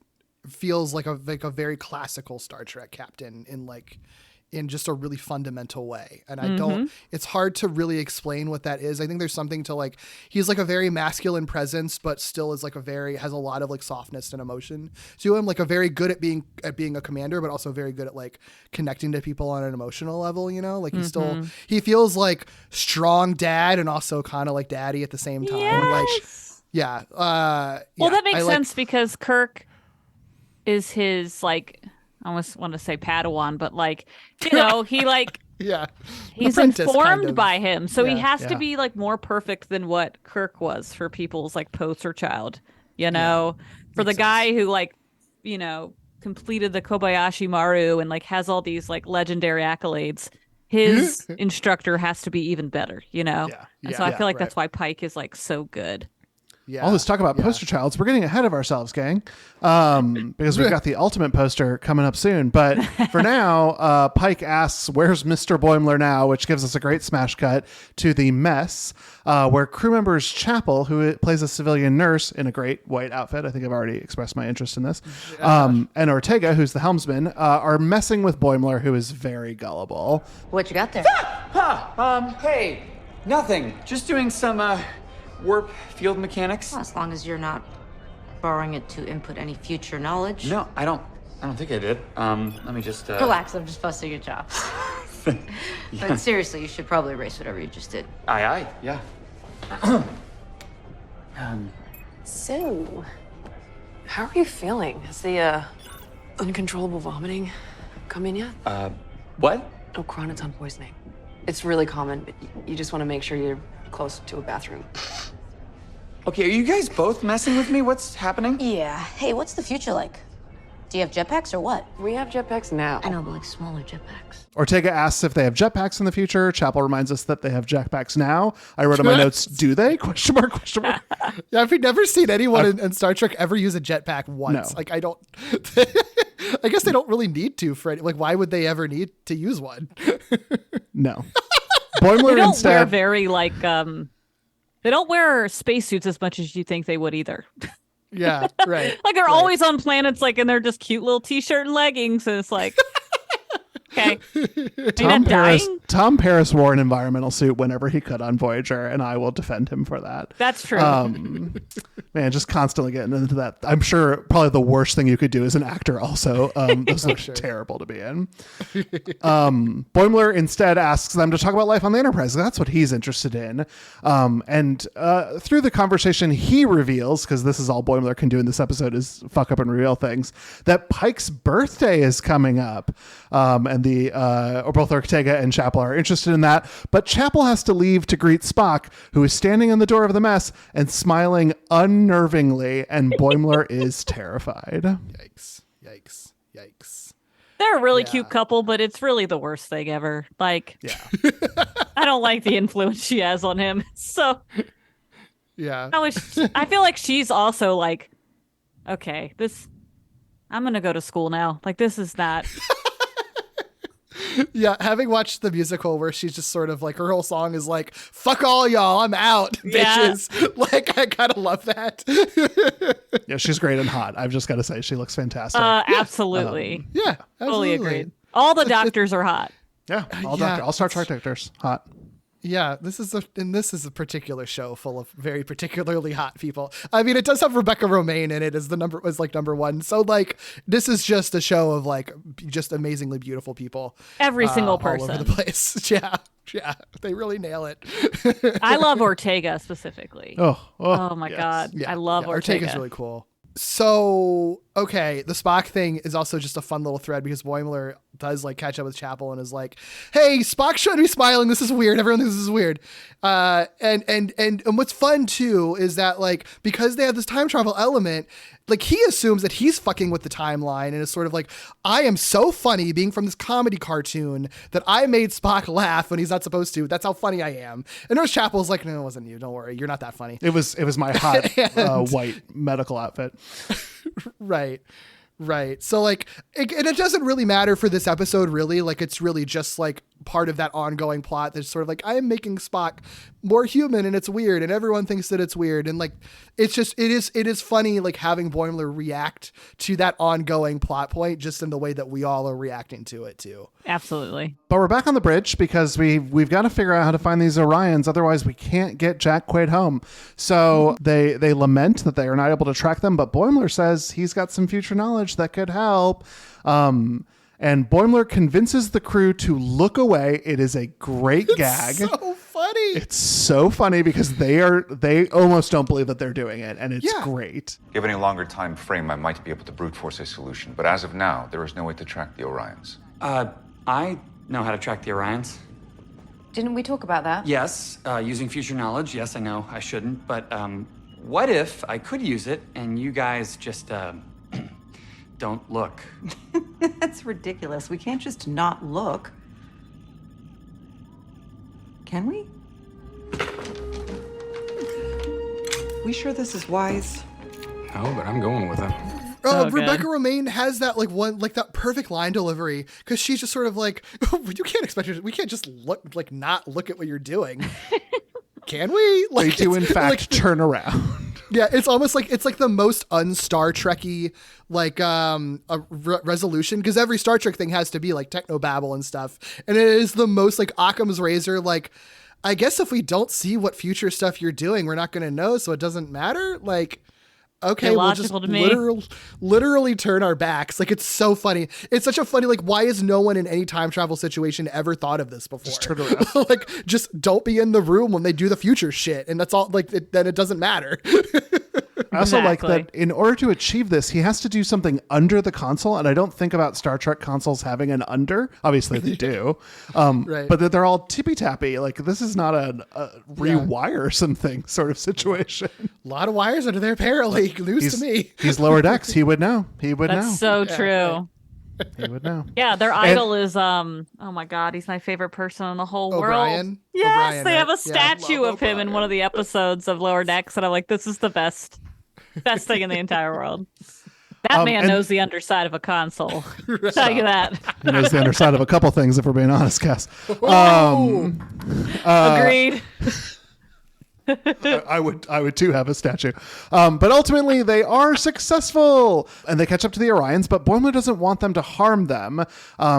feels like a very classical Star Trek captain in just a really fundamental way. And I don't, it's hard to really explain what that is. I think there's something to like, he's like a very masculine presence, but still is like has a lot of like softness and emotion to him. Like a very good at being a commander, but also very good at like connecting to people on an emotional level, like he feels like strong dad and also kind of like daddy at the same time. Yes. Like, well, that makes sense because Kirk is his like, I almost want to say Padawan, but like, he like, he's informed by him. So he has to be like more perfect than what Kirk was for people's like poster child, for the guy who like, completed the Kobayashi Maru and like has all these like legendary accolades. His instructor has to be even better, And so I feel like that's why Pike is like so good. All this talk about poster childs, we're getting ahead of ourselves, gang, because we've got the ultimate poster coming up soon. But for now, Pike asks, where's Mr. Boimler now? Which gives us a great smash cut to the mess, where crew members Chapel, who plays a civilian nurse in a great white outfit, I think I've already expressed my interest in this, and Ortega, who's the helmsman, are messing with Boimler, who is very gullible. What you got there? Hey, nothing. Just doing some, warp field mechanics. Well, as long as you're not borrowing it to input any future knowledge. No, I don't think I did. Let me just relax. I'm just busting your chops. But seriously, you should probably erase whatever you just did. Aye, yeah. So, how are you feeling? Has the uncontrollable vomiting come in yet? What? Oh, chronoton poisoning. It's really common, but you just want to make sure you're close to a bathroom. Okay, are you guys both messing with me? What's happening? Yeah. Hey, what's the future like? Do you have jetpacks or what? We have jetpacks now. I know, but like smaller jetpacks. Ortega asks if they have jetpacks in the future. Chapel reminds us that they have jetpacks now. I wrote in my notes, do they? Question mark, question mark. Yeah, I've never seen anyone in Star Trek ever use a jetpack once. No. Like, I don't... I guess they don't really need to, for like, why would they ever need to use one? No. Boimler They don't instead... wear very, like, they don't wear spacesuits as much as you think they would either. Yeah, right. Like they're always on planets, like, and they're just cute little t-shirt and leggings, and it's like, okay. Tom Paris wore an environmental suit whenever he could on Voyager, and I will defend him for that. That's true. Man, just constantly getting into that. I'm sure probably the worst thing you could do as an actor also. Those look terrible to be in. Boimler instead asks them to talk about life on the Enterprise. That's what he's interested in. And through the conversation, he reveals, because this is all Boimler can do in this episode is fuck up and reveal things, that Pike's birthday is coming up. And both Ortega and Chapel are interested in that. But Chapel has to leave to greet Spock, who is standing in the door of the mess and smiling unnervingly, and Boimler is terrified. Yikes. They're a really cute couple, but it's really the worst thing ever. Like, I don't like the influence she has on him. So, yeah. I feel like she's also like, okay, I'm going to go to school now. Like, this is not... Yeah, having watched the musical where she's just sort of like, her whole song is like, fuck all y'all, I'm out, bitches. Like, I kind of love that. Yeah, she's great and hot. I've just got to say, she looks fantastic. Absolutely. Yeah, Fully absolutely. agreed. All the doctors are hot. Yeah, all Star Trek doctors, hot. Yeah, this is a particular show full of very particularly hot people. I mean, it does have Rebecca Romaine in it as number one. So like, this is just a show of like just amazingly beautiful people. Every single person all over the place. Yeah, they really nail it. I love Ortega specifically. Oh my yes. God, Yeah, I love Ortega. Ortega's really cool. So, okay, the Spock thing is also just a fun little thread because Boimler does like catch up with Chapel and is like, hey, Spock shouldn't be smiling. This is weird. Everyone thinks this is weird. And what's fun too is that like, because they have this time travel element, like he assumes that he's fucking with the timeline and is sort of like, I am so funny being from this comedy cartoon that I made Spock laugh when he's not supposed to. That's how funny I am. And notice Chapel's like, no, it wasn't you. Don't worry. You're not that funny. It was my hot white medical outfit. Right. So like, and it doesn't really matter for this episode, really. Like, it's really just like part of that ongoing plot that's sort of like, I am making Spock more human and it's weird and everyone thinks that it's weird. And like, it's just, it is funny, like having Boimler react to that ongoing plot point just in the way that we all are reacting to it too. Absolutely. But we're back on the bridge because we've got to figure out how to find these Orions. Otherwise we can't get Jack Quaid home. So they lament that they are not able to track them. But Boimler says he's got some future knowledge that could help. And Boimler convinces the crew to look away. It is a great gag. So funny. It's so funny because they almost don't believe that they're doing it, and it's great. Given a longer time frame, I might be able to brute force a solution, but as of now, there is no way to track the Orions. I know how to track the Orions. Didn't we talk about that? Yes, using future knowledge. Yes, I know I shouldn't, but what if I could use it and you guys just don't look? That's ridiculous. We can't just not look. Can we? We sure this is wise? No, but I'm going with it. Rebecca Romaine has that that perfect line delivery because she's just sort of like, you can't expect we can't just not look at what you're doing. Can we? Like, they do in fact turn around. Yeah, it's almost like it's like the most un-Star Trek-y resolution because every Star Trek thing has to be like technobabble and stuff, and it is the most like Occam's razor. Like, I guess if we don't see what future stuff you're doing, we're not going to know, so it doesn't matter. Like, okay, we'll just literally turn our backs. Like, it's so funny. It's such a funny, like, why has no one in any time travel situation ever thought of this before? Just turn around. Like, just don't be in the room when they do the future shit. And that's all, like, then it doesn't matter. I also like that in order to achieve this, he has to do something under the console. And I don't think about Star Trek consoles having an under. Obviously they do. Right. But that they're all tippy tappy. Like this is not a rewire something sort of situation. A lot of wires under there, apparently. News to me. He's lower decks. He would know. He would know. That's so true. He would know. Yeah, their idol is oh my god, he's my favorite person in the whole O'Brien? world. Yes, O'Brien, they have right? a statue of him in one of the episodes of Lower Decks, and I'm like, this is the best thing in the entire world. That man knows the underside of a console. Tell you that. He knows the underside of a couple things, if we're being honest, Cass. Agreed. I would too have a statue. But ultimately they are successful and they catch up to the Orions, but Boimler doesn't want them to harm them.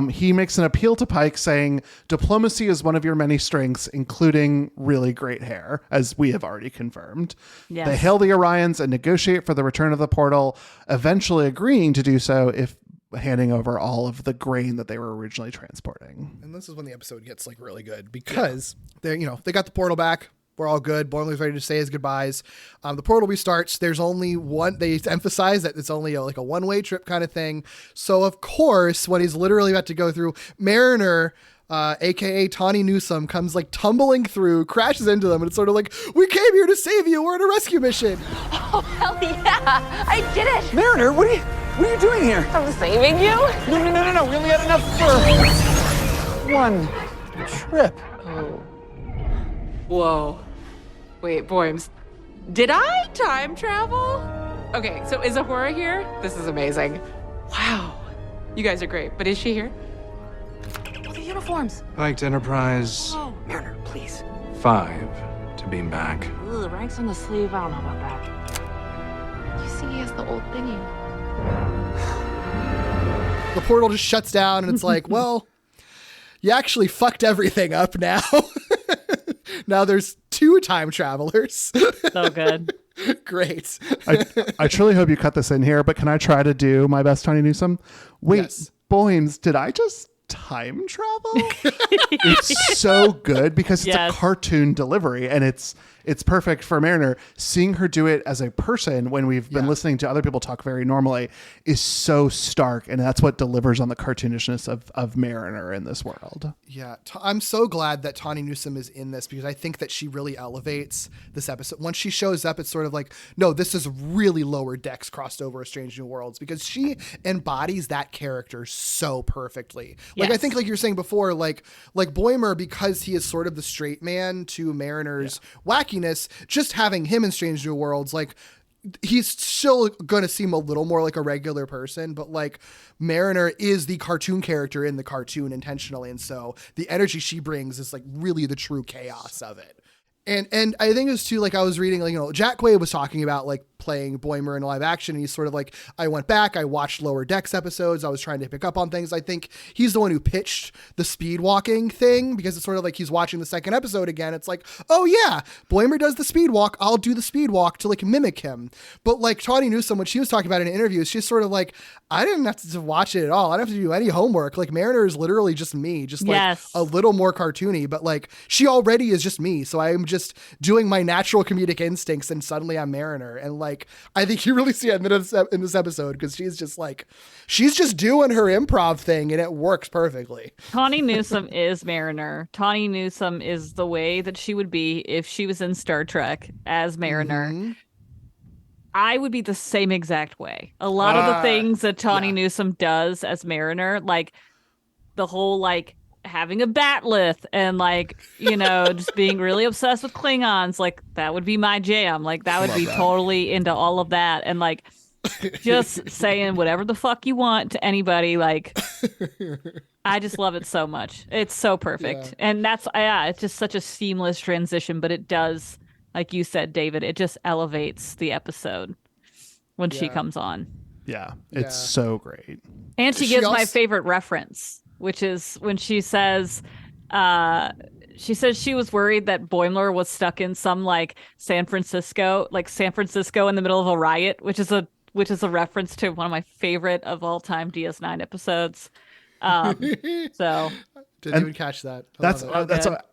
He makes an appeal to Pike saying, diplomacy is one of your many strengths, including really great hair, as we have already confirmed. Yes. They hail the Orions and negotiate for the return of the portal, eventually agreeing to do so if handing over all of the grain that they were originally transporting. And this is when the episode gets like really good because they got the portal back. We're all good. Boimler's ready to say his goodbyes. The portal restarts. There's only one. They emphasize that it's only a one-way trip kind of thing. So of course, when he's literally about to go through, Mariner, aka Tawny Newsome, comes like tumbling through, crashes into them, and it's sort of like, "We came here to save you. We're on a rescue mission." Oh hell yeah! I did it. Mariner, what are you doing here? I'm saving you. No. We only had enough for one trip. Oh. Whoa. Wait, Boims, did I time travel? Okay, so is Ahura here? This is amazing. Wow. You guys are great, but is she here? Oh, the uniforms. Pike to Enterprise Oh, Mariner, please. 5 to beam back. Ooh, the ranks on the sleeve, I don't know about that. You see, he has the old thingy. The portal just shuts down, and it's like, well, you actually fucked everything up now. Now there's 2 time travelers. So good. Great. I truly hope you cut this in here, but can I try to do my best Tawny Newsome? Wait, Yes. Boims, did I just time travel? It's so good because it's a cartoon delivery and it's perfect for Mariner. Seeing her do it as a person when we've been listening to other people talk very normally is so stark, and that's what delivers on the cartoonishness of Mariner in this world. Yeah, I'm so glad that Tawny Newsome is in this because I think that she really elevates this episode. Once she shows up, it's sort of like, no, this is really Lower Decks crossed over a Strange New Worlds, because she embodies that character so perfectly. Like, I think like you were saying before, like Boimler, because he is sort of the straight man to Mariner's wackiness, just having him in Strange New Worlds, like, he's still going to seem a little more like a regular person, but like Mariner is the cartoon character in the cartoon intentionally. And so the energy she brings is like really the true chaos of it. And I think it was too, like, I was reading, like, Jack Quaid was talking about like playing Boimler in live action. And he's sort of like, I went back, I watched Lower Decks episodes. I was trying to pick up on things. I think he's the one who pitched the speed walking thing, because it's sort of like he's watching the second episode again. It's like, oh yeah, Boimler does the speed walk. I'll do the speed walk to like mimic him. But like Tawny Newsome, when she was talking about it in interviews, she's sort of like, I didn't have to watch it at all. I don't have to do any homework. Like Mariner is literally just me, just like a little more cartoony, but like she already is just me. So I'm just doing my natural comedic instincts, and suddenly I'm Mariner. And like, I think you really see it in this episode, because she's just doing her improv thing, and it works perfectly. Tawny Newsome is Mariner. Tawny Newsome is the way that she would be if she was in Star Trek as Mariner. Mm-hmm. I would be the same exact way. A lot of the things that Tawny Newsome does as Mariner, like the whole like having a batleth and like, just being really obsessed with Klingons, like that would be my jam. Like that would be totally into all of that, and like just saying whatever the fuck you want to anybody. Like I just love it so much. It's so perfect. And that's it's just such a seamless transition, but it does, like you said, David, it just elevates the episode when she comes on. Yeah, it's so great. And she gives my favorite reference, which is when she says she was worried that Boimler was stuck in some like San Francisco in the middle of a riot, which is a reference to one of my favorite of all time DS9 episodes. So didn't even catch that. That's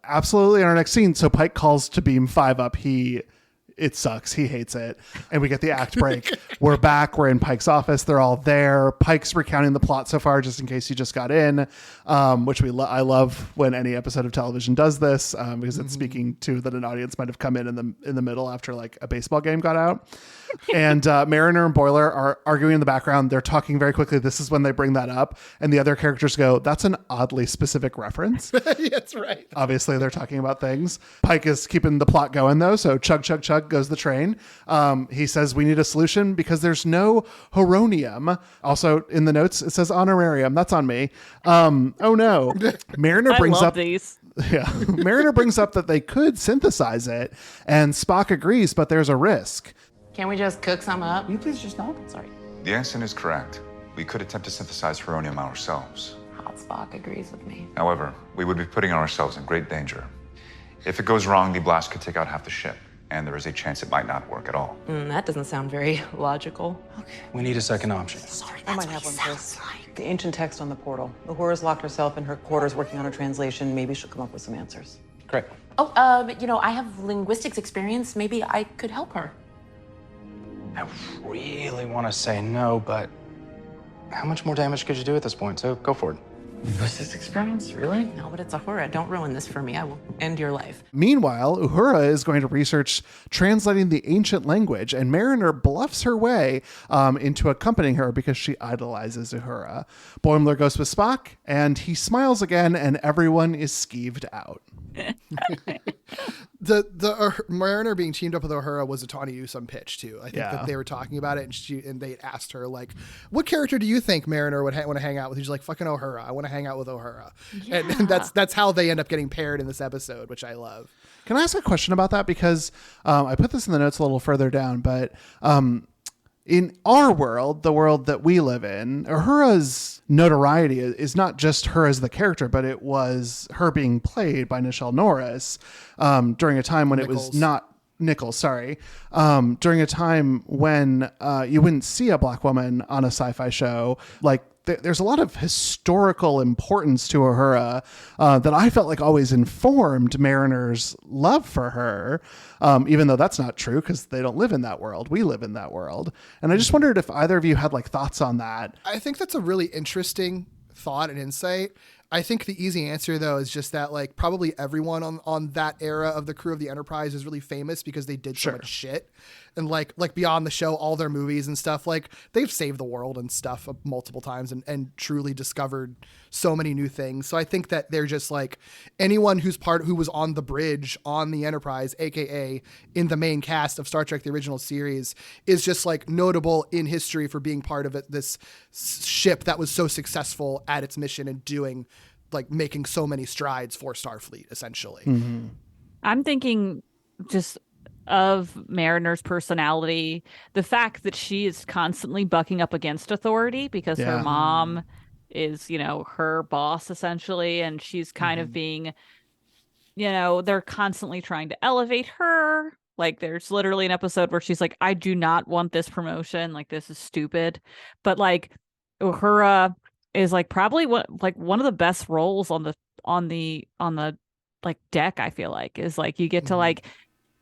absolutely in our next scene. So Pike calls to beam 5 up. He it sucks. He hates it. And we get the act break. We're back. We're in Pike's office. They're all there. Pike's recounting the plot so far, just in case you just got in, which I love when any episode of television does this, because it's speaking to that an audience might have come in the middle after like a baseball game got out. And Mariner and Boiler are arguing in the background. They're talking very quickly. This is when they bring that up. And the other characters go, that's an oddly specific reference. That's right. Obviously, they're talking about things. Pike is keeping the plot going, though. So chug, chug, chug goes the train. He says, we need a solution because there's no horonium. Also, in the notes, it says honorarium. That's on me. Oh, no. Mariner brings up these. Yeah. Mariner brings up that they could synthesize it, and Spock agrees, but there's a risk. Can we just cook some up? You please just not. Sorry. The ensign is correct. We could attempt to synthesize heronium ourselves. Hot Spock agrees with me. However, we would be putting ourselves in great danger. If it goes wrong, the blast could take out half the ship, and there is a chance it might not work at all. That doesn't sound very logical. We need a second option. Sorry, I might have one, Chris. The ancient text on the portal. Uhura's locked herself in her quarters working on her translation. Maybe she'll come up with some answers. Great. Oh, I have linguistics experience. Maybe I could help her. I really want to say no, but how much more damage could you do at this point? So go for it. Linguistics experience? Really? No, but it's Uhura. Don't ruin this for me. I will end your life. Meanwhile, Uhura is going to research translating the ancient language, and Mariner bluffs her way into accompanying her because she idolizes Uhura. Boimler goes with Spock, and he smiles again, and everyone is skeeved out. The Mariner being teamed up with Uhura was a Tawny Newsome pitch too. I think that they were talking about it, and they asked her like, "What character do you think Mariner would want to hang out with?" She's like, "Fucking Uhura. I want to hang out with Uhura." Yeah. And that's how they end up getting paired in this episode, which I love. Can I ask a question about that? Because I put this in the notes a little further down, but in our world, the world that we live in, Uhura's notoriety is not just her as the character, but it was her being played by Nichelle Norris during a time when Nichols. it was not Nichols, sorry. During a time when you wouldn't see a black woman on a sci-fi show. Like there's a lot of historical importance to Uhura that I felt like always informed Mariner's love for her, even though that's not true because they don't live in that world. We live in that world. And I just wondered if either of you had like thoughts on that. I think that's a really interesting thought and insight. I think the easy answer, though, is just that like probably everyone on that era of the crew of the Enterprise is really famous because they did so much shit. And like beyond the show, all their movies and stuff, like they've saved the world and stuff multiple times and truly discovered so many new things. So I think that they're just like anyone who was on the bridge on the Enterprise, aka in the main cast of Star Trek the original series, is just like notable in history for being part of this ship that was so successful at its mission and doing like making so many strides for Starfleet essentially. Mm-hmm. I'm thinking just of Mariner's personality, the fact that she is constantly bucking up against authority because her mom is, her boss essentially, and she's kind of being, they're constantly trying to elevate her. Like there's literally an episode where she's like, I do not want this promotion. Like this is stupid. But like Uhura is like probably one of the best roles on the like deck. I feel like is like you get to like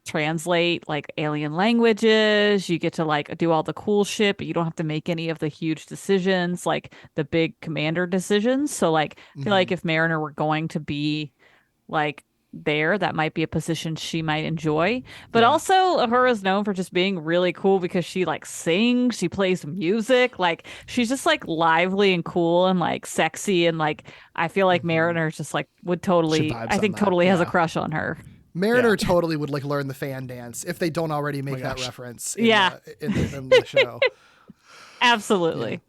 translate like alien languages, you get to like do all the cool shit, but you don't have to make any of the huge decisions, like the big commander decisions. So like I feel like if Mariner were going to be like there, that might be a position she might enjoy. But also Uhura is known for just being really cool because she like sings, she plays music, like she's just like lively and cool and like sexy, and like I feel like Mariner just like would totally has a crush on her. Mariner totally would like learn the fan dance if they don't already make that reference in the show. Absolutely.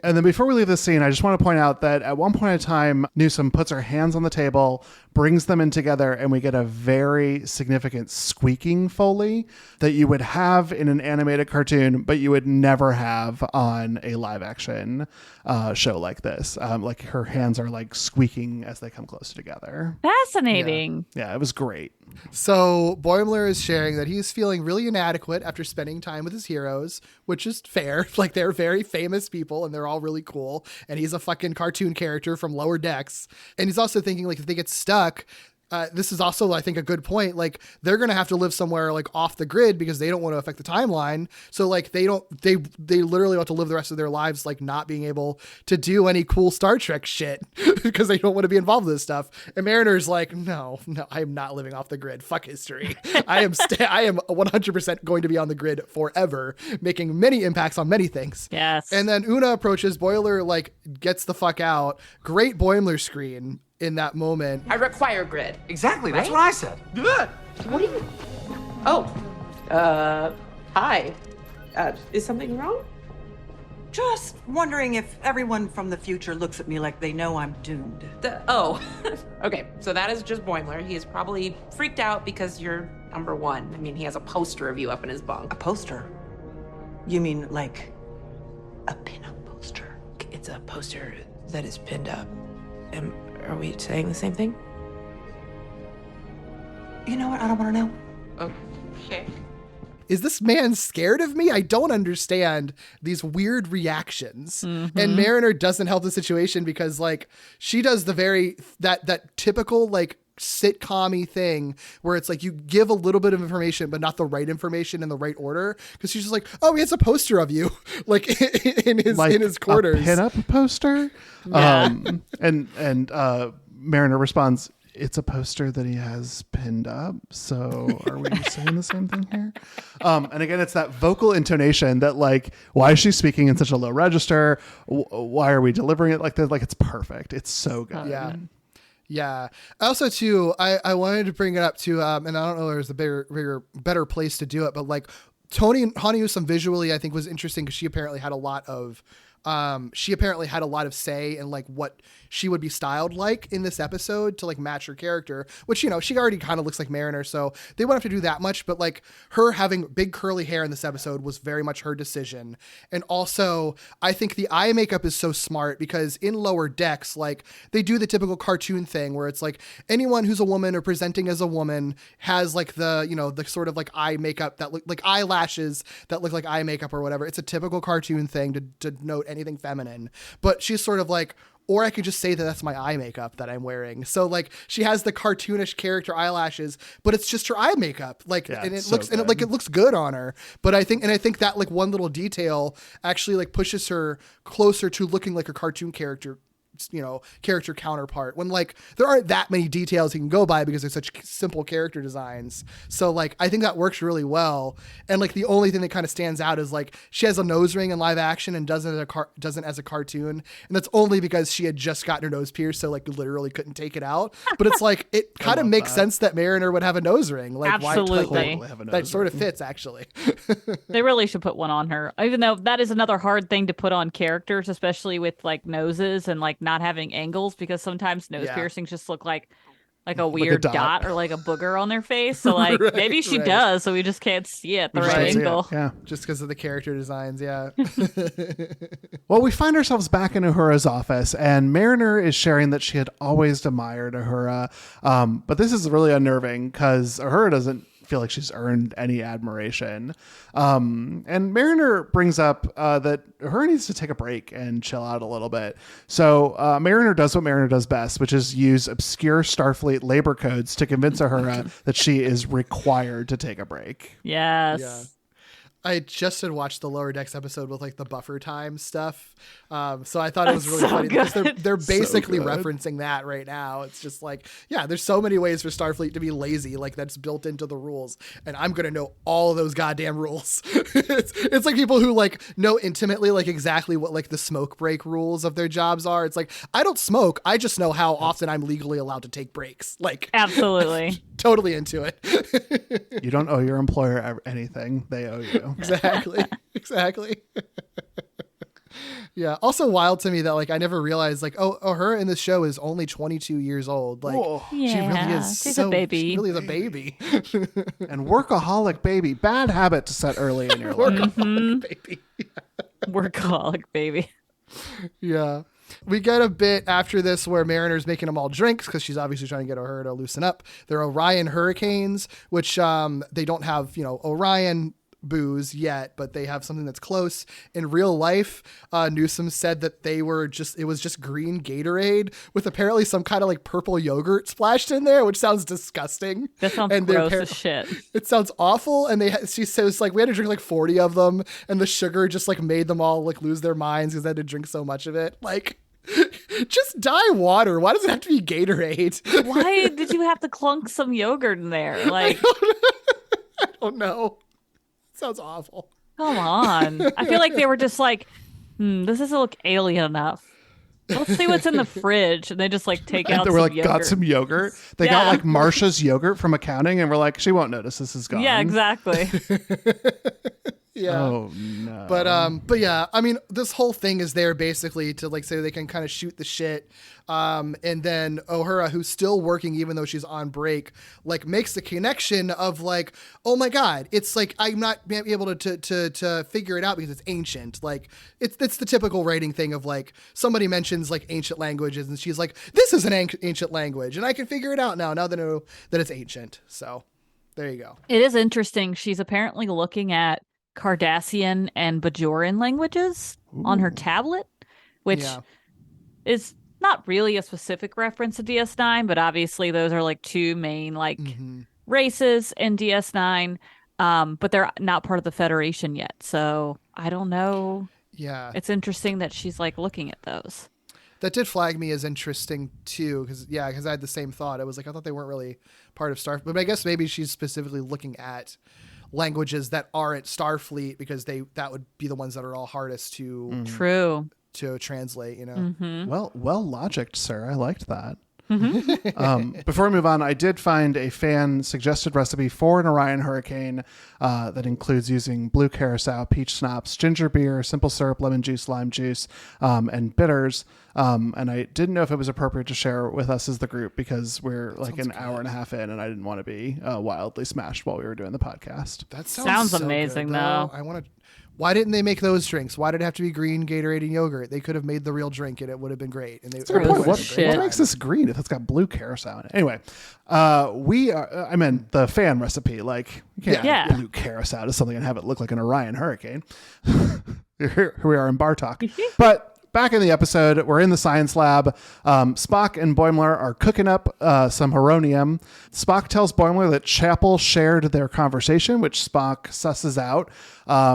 And then before we leave this scene, I just want to point out that at one point in time, Newsome puts her hands on the table, brings them in together, and we get a very significant squeaking Foley that you would have in an animated cartoon, but you would never have on a live action show like this. Like her hands are like squeaking as they come closer together. Fascinating. Yeah, it was great. So Boimler is sharing that he's feeling really inadequate after spending time with his heroes, which is fair. Like they're very famous people and they're all really cool. And he's a fucking cartoon character from Lower Decks. And he's also thinking like if they get stuck, this is also, I think, a good point. Like, they're going to have to live somewhere like off the grid because they don't want to affect the timeline. So like they literally want to live the rest of their lives like not being able to do any cool Star Trek shit because they don't want to be involved with this stuff. And Mariner's like, no, I am not living off the grid. Fuck history. I am 100% going to be on the grid forever, making many impacts on many things. Yes. And then Una approaches. Boimler like gets the fuck out. Great Boimler screen in that moment. I require grid. Exactly. Right? That's what I said. Good. What do you? Oh, hi. Is something wrong? Just wondering if everyone from the future looks at me like they know I'm doomed. Okay. So that is just Boimler. He is probably freaked out because you're number one. I mean, he has a poster of you up in his bunk. A poster? You mean like a pinup poster? It's a poster that is pinned up. Are we saying the same thing? You know what? I don't want to know. Okay. Is this man scared of me? I don't understand these weird reactions. Mm-hmm. And Mariner doesn't help the situation because like she does the that typical like sitcom-y thing where it's like you give a little bit of information but not the right information in the right order, because she's just like, oh, he has a poster of you like in his quarters, a pinup poster. Yeah. And Mariner responds, it's a poster that he has pinned up. So are we saying the same thing here? And again, it's that vocal intonation that like, why is she speaking in such a low register? Why are we delivering it like that? Like, it's perfect. It's so good. Yeah. Yeah. Also, too, I wanted to bring it up to, and I don't know if there's a better place to do it, but like Tony Hanausam visually, I think was interesting because she apparently had a lot of say in like what she would be styled like in this episode to like match her character, which, you know, she already kind of looks like Mariner, so they wouldn't have to do that much, but like her having big curly hair in this episode was very much her decision. And also I think the eye makeup is so smart because in Lower Decks, like they do the typical cartoon thing where it's like anyone who's a woman or presenting as a woman has like the, you know, the sort of like eye makeup that look like eyelashes that look like eye makeup or whatever. It's a typical cartoon thing to note anything feminine, but she's sort of like, or I could just say that that's my eye makeup that I'm wearing. So like she has the cartoonish character eyelashes, but it's just her eye makeup. Like, yeah, and it looks good on her. But I think that like one little detail actually like pushes her closer to looking like a cartoon character, you know, character counterpart, when like there aren't that many details you can go by because they're such simple character designs. So like I think that works really well. And like the only thing that kind of stands out is like she has a nose ring in live action and doesn't as a cartoon, and that's only because she had just gotten her nose pierced, so like literally couldn't take it out. But it's like it kind of makes sense that Mariner would have a nose ring. Like absolutely, that sort of fits actually. They really should put one on her, even though that is another hard thing to put on characters, especially with like noses and like not having angles, because sometimes nose piercings just look like a weird dot or like a booger on their face. So like maybe she does, so we just can't see it the right angle. Yeah, just because of the character designs. Yeah. Well, we find ourselves back in Uhura's office, and Mariner is sharing that she had always admired Uhura, but this is really unnerving because Uhura doesn't feel like she's earned any admiration. And Mariner brings up that Uhura needs to take a break and chill out a little bit. So Mariner does what Mariner does best, which is use obscure Starfleet labor codes to convince Uhura that she is required to take a break. Yes. Yeah. I just had watched the Lower Decks episode with like the buffer time stuff. So I thought it was really funny because they're basically referencing that right now. It's just like, yeah, there's so many ways for Starfleet to be lazy, like that's built into the rules. And I'm going to know all of those goddamn rules. it's like people who like know intimately, like exactly what like the smoke break rules of their jobs are. It's like, I don't smoke. I just know how often I'm legally allowed to take breaks. Like absolutely. Totally into it. You don't owe your employer anything. They owe you. Exactly. Yeah. Also wild to me that like I never realized like her in this show is only 22 years old. Like she really is. She's a baby. She really is a baby. And workaholic baby. Bad habit to set early in your life. Workaholic baby. Workaholic baby. Yeah. We get a bit after this where Mariner's making them all drinks because she's obviously trying to get her to loosen up. They're Orion Hurricanes, which they don't have, you know, Orion booze yet, but they have something that's close. In real life, Newsom said that it was just green Gatorade with apparently some kind of like purple yogurt splashed in there, which sounds disgusting. That sounds gross as shit. It sounds awful. And she says like, we had to drink like 40 of them, and the sugar just like made them all like lose their minds because they had to drink so much of it. Like, just dye water. Why does it have to be Gatorade? Why did you have to clunk some yogurt in there? Like, I don't know. Sounds awful. Come on. I feel like they were just like, this doesn't look alien enough. Let's see what's in the fridge. And they just like take out they were like, yogurt. got some yogurt. They got like Marsha's yogurt from accounting, and we're like, she won't notice this is gone. Yeah, exactly. Yeah. Oh no. But yeah, I mean, this whole thing is there basically to like say they can kind of shoot the shit. And then Uhura, who's still working even though she's on break, like makes the connection of like, oh my God, it's like I'm not able to figure it out because it's ancient. Like it's the typical writing thing of like somebody mentions like ancient languages and she's like, this is an ancient language and I can figure it out now that I know that it's ancient. So there you go. It is interesting. She's apparently looking at Cardassian and Bajoran languages on her tablet, which is not really a specific reference to DS9, but obviously those are like two main like races in DS9, but they're not part of the Federation yet. So I don't know. Yeah. It's interesting that she's like looking at those. That did flag me as interesting too, because I had the same thought. I was like, I thought they weren't really part of Starfleet, but I guess maybe she's specifically looking at languages that aren't Starfleet because that would be the ones that are all hardest to translate. You know. Well logicked, sir. I liked that. Before we move on, I did find a fan suggested recipe for an Orion hurricane that includes using blue curacao, peach schnapps, ginger beer, simple syrup, lemon juice, lime juice, and bitters. And I didn't know if it was appropriate to share with us as the group because we're like an hour and a half in, and I didn't want to be wildly smashed while we were doing the podcast. That sounds so amazing, good, though. I want to. Why didn't they make those drinks? Why did it have to be green Gatorade and yogurt? They could have made the real drink and it would have been great. And That's a good point. What makes this green if it's got blue curacao in it? Anyway, I meant the fan recipe. Like, you can't add blue curacao to something and have it look like an Orion hurricane. Here we are in Bartok. But back in the episode, we're in the science lab. Spock and Boimler are cooking up some heronium. Spock tells Boimler that Chapel shared their conversation, which Spock susses out,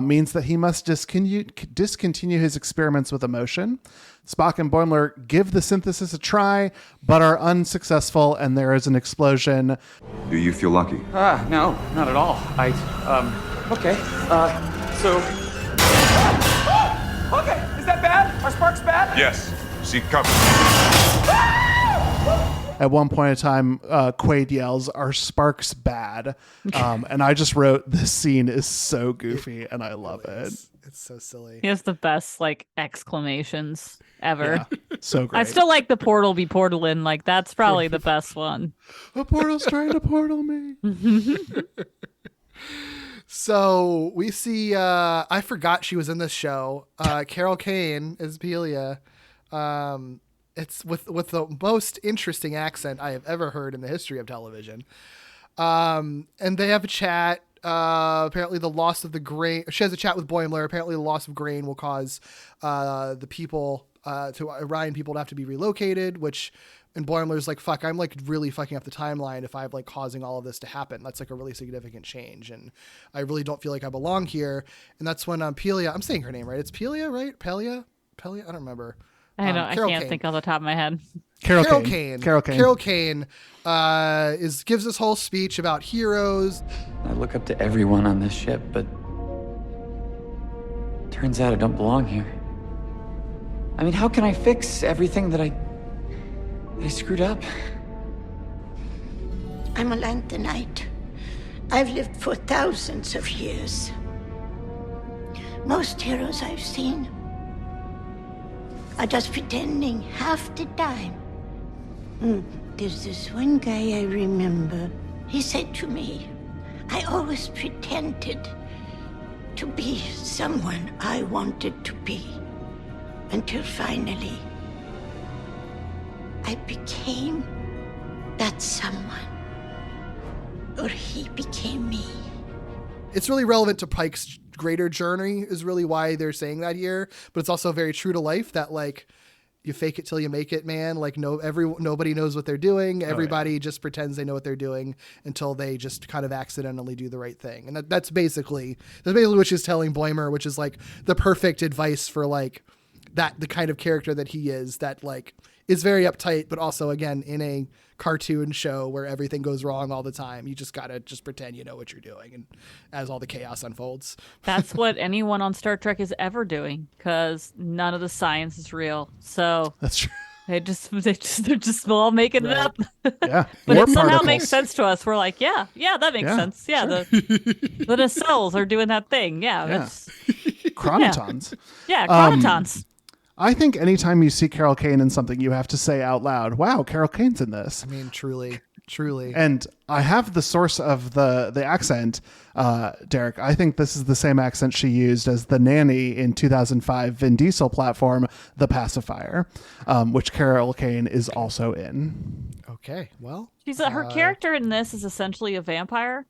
means that he must discontinue his experiments with emotion. Spock and Boimler give the synthesis a try, but are unsuccessful, and there is an explosion. Do you feel lucky? No, not at all. Okay. Okay, is that bad? Are sparks bad? Yes. Seek cover. At one point in time, Quaid yells, "Are sparks bad?" And I just wrote, "This scene is so goofy," and I love it. It's so silly. He has the best like exclamations ever. Yeah, so great. I still like the portal be portalin. Like that's probably the best one. A portal's trying to portal me. So we see, I forgot she was in this show. Carol Kane is Pelia. It's with the most interesting accent I have ever heard in the history of television. And they have a chat. Apparently the loss of the grain, she has a chat with Boimler. Apparently the loss of grain will cause the people, to Orion people to have to be relocated, and Boimler's like, fuck, I'm like really fucking up the timeline if I'm like causing all of this to happen. That's like a really significant change. And I really don't feel like I belong here. And that's when Pelia, I'm saying her name, right? It's Pelia, right? Pelia? I don't remember. I know. I can't think off the top of my head. Carol Kane gives this whole speech about heroes. I look up to everyone on this ship, but turns out I don't belong here. I mean, how can I fix everything that I screwed up? I'm a Lanthanite. I've lived for thousands of years. Most heroes I've seen are just pretending half the time. There's this one guy I remember. He said to me, I always pretended to be someone I wanted to be, until finally I became that someone, or he became me. it's really relevant to Pike's greater journey is really why they're saying that here. But it's also very true to life that like you fake it till you make it, man. Like nobody knows what they're doing. Everybody just pretends they know what they're doing until they just kind of accidentally do the right thing. And that's basically what she's telling Boimler, which is like the perfect advice for like the kind of character that he is, that like is very uptight, but also again in a cartoon show where everything goes wrong all the time. You just gotta pretend you know what you're doing, and as all the chaos unfolds. That's what anyone on Star Trek is ever doing, because none of the science is real. So that's true. They're just all making it up. Yeah, but it somehow makes sense to us. We're like, yeah, that makes sense. Yeah, sure. the nacelles are doing that thing. Yeah. Chronotons. Yeah, chronotons. I think anytime you see Carol Kane in something, you have to say out loud, wow, Carol Kane's in this. I mean, truly. And I have the source of the accent, Derek. I think this is the same accent she used as the nanny in 2005 Vin Diesel platform, The Pacifier, which Carol Kane is also in. Okay, well. Her character in this is essentially a vampire.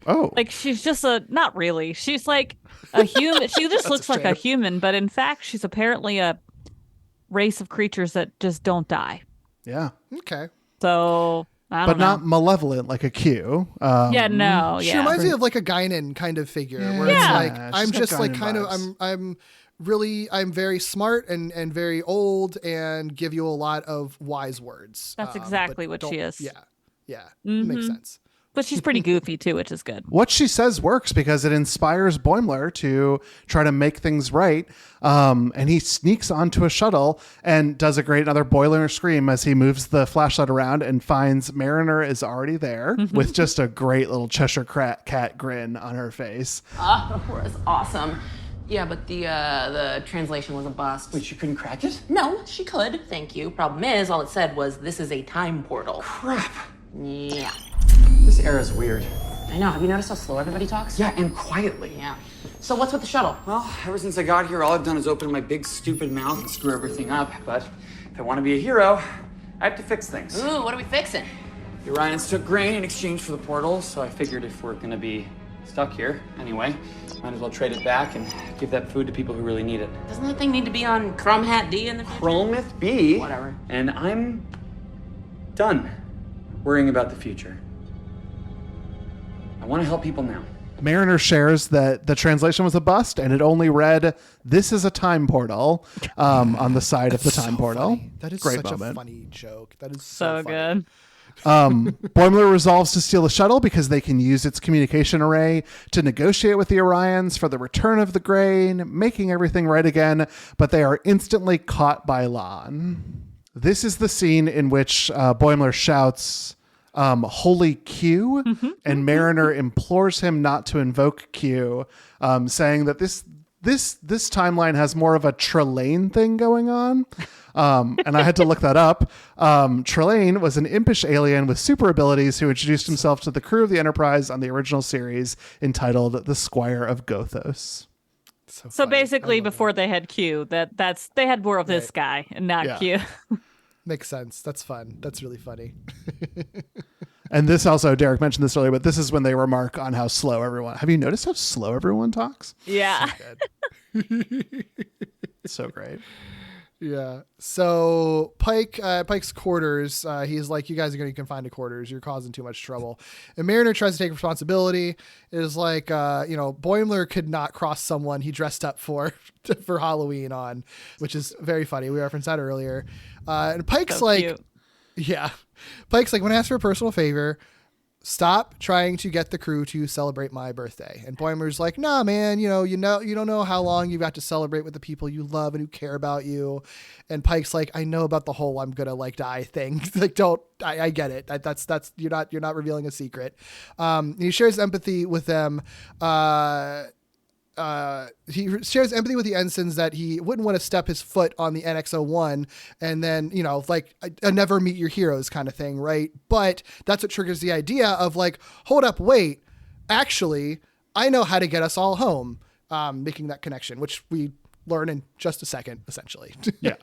Oh. Like, she's just not really. She's like a human. She just looks like a human, but in fact, she's apparently a race of creatures that just don't die. Yeah. Okay. So, I don't know. But not malevolent like a Q. She reminds me of like a Guinan kind of figure, where it's like, I'm just like kind of, I'm very smart and very old and give you a lot of wise words. That's exactly what she is. Yeah. Makes sense. But she's pretty goofy too, which is good. What she says works because it inspires Boimler to try to make things right. And he sneaks onto a shuttle and does a great another Boimler scream as he moves the flashlight around and finds Mariner is already there with just a great little Cheshire cat grin on her face. It was awesome. Yeah, but the translation was a bust. Wait, she couldn't crack it? No, she could. Thank you. Problem is, all it said was, this is a time portal. Crap. Yeah. This era's weird. I know. Have you noticed how slow everybody talks? Yeah, and quietly. Yeah. So what's with the shuttle? Well, ever since I got here, all I've done is open my big stupid mouth and screw everything up. But if I want to be a hero, I have to fix things. Ooh, what are we fixing? The Orions took grain in exchange for the portal, so I figured if we're gonna be stuck here anyway, might as well trade it back and give that food to people who really need it. Doesn't that thing need to be on Chrome Hat D in the future? Chromith B? Whatever. And I'm done worrying about the future. I want to help people now. Mariner shares that the translation was a bust and it only read, "This is a time portal," on the side of the time portal. Funny. That is great such moment. a funny joke. That is so funny. good. Boimler resolves to steal the shuttle because they can use its communication array to negotiate with the Orions for the return of the grain, making everything right again, but they are instantly caught by Lon. This is the scene in which Boimler shouts, "Holy Q," and Mariner implores him not to invoke Q, saying that this timeline has more of a Trelane thing going on. And I had to look that up. Trelane was an impish alien with super abilities who introduced himself to the crew of the Enterprise on the original series entitled The Squire of Gothos. So basically, before they had Q, they had more of this guy and not Q. Makes sense. That's fun. That's really funny. And this also, Derek mentioned this earlier, but this is when they remark on how slow everyone. Have you noticed how slow everyone talks? Yeah. So great. Yeah. So Pike's quarters, he's like, you guys are going to be confined to quarters. You're causing too much trouble. And Mariner tries to take responsibility. It is like, Boimler could not cross someone he dressed up for Halloween on, which is very funny. We referenced that earlier. And Pike's so like, cute. Yeah. Pike's like, when I ask for a personal favor, stop trying to get the crew to celebrate my birthday. And Boimler's like, nah, man, you don't know how long you've got to celebrate with the people you love and who care about you. And Pike's like, I know about the whole I'm gonna like die thing. Like, I get it. That's you're not revealing a secret. And he shares empathy with them. He shares empathy with the ensigns that he wouldn't want to step his foot on the NX-01 and then, like a never meet your heroes kind of thing, right? But that's what triggers the idea of like, hold up, wait, actually, I know how to get us all home, making that connection, which we learn in just a second, essentially. Yeah.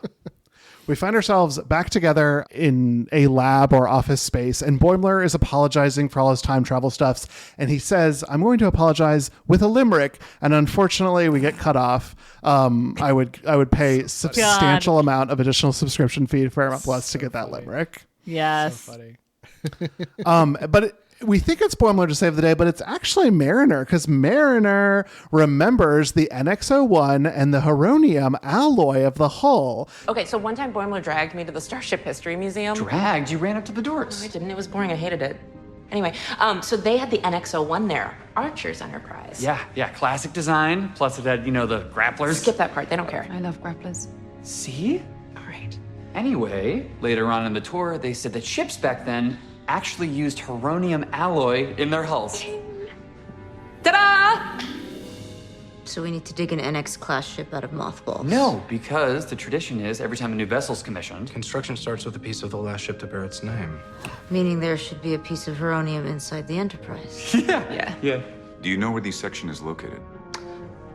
We find ourselves back together in a lab or office space, and Boimler is apologizing for all his time travel stuffs. And he says, I'm going to apologize with a limerick. And unfortunately, we get cut off. I would pay substantial amount of additional subscription fee to Paramount Plus to get that limerick. Yes. So funny. We think it's Boimler to save the day, but it's actually Mariner, because Mariner remembers the NX-01 and the Heronium alloy of the hull. Okay, so one time Boimler dragged me to the Starship History Museum. Dragged? You ran up to the doors. No, I didn't. It was boring. I hated it. Anyway, so they had the NX-01 there. Archer's Enterprise. Yeah, classic design. Plus it had, the grapplers. Skip that part. They don't care. I love grapplers. See? All right. Anyway, later on in the tour, they said that ships back then actually used Heronium alloy in their hulls. Ta-da! So we need to dig an NX-class ship out of mothballs. No, because the tradition is every time a new vessel's commissioned, construction starts with a piece of the last ship to bear its name. Meaning there should be a piece of Heronium inside the Enterprise. Yeah. Do you know where the section is located?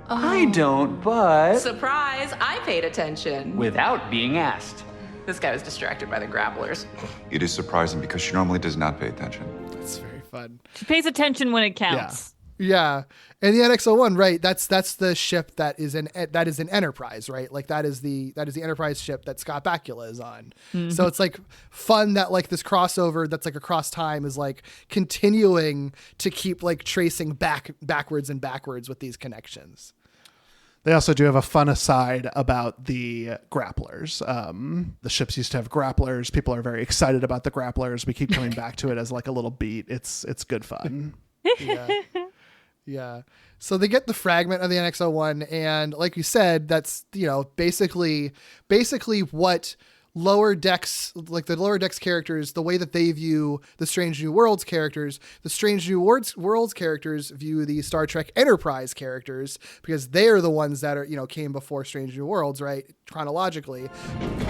I don't, but... Surprise! I paid attention. Without being asked. This guy was distracted by the grapplers. It is surprising because she normally does not pay attention. That's very fun. She pays attention when it counts. Yeah. And the NX-01, right? That's the ship that is an Enterprise, right? Like that is the Enterprise ship that Scott Bakula is on. Mm-hmm. So it's like fun that like this crossover that's like across time is like continuing to keep like tracing backwards with these connections. They also do have a fun aside about the grapplers. The ships used to have grapplers. People are very excited about the grapplers. We keep coming back to it as like a little beat. It's good fun. Yeah. So they get the fragment of the NX-01, and like you said, that's basically what lower decks, like the lower decks characters, the way that they view the Strange New Worlds characters, the Strange New Worlds characters view the Star Trek Enterprise characters, because they are the ones that are, came before Strange New Worlds, right? Chronologically.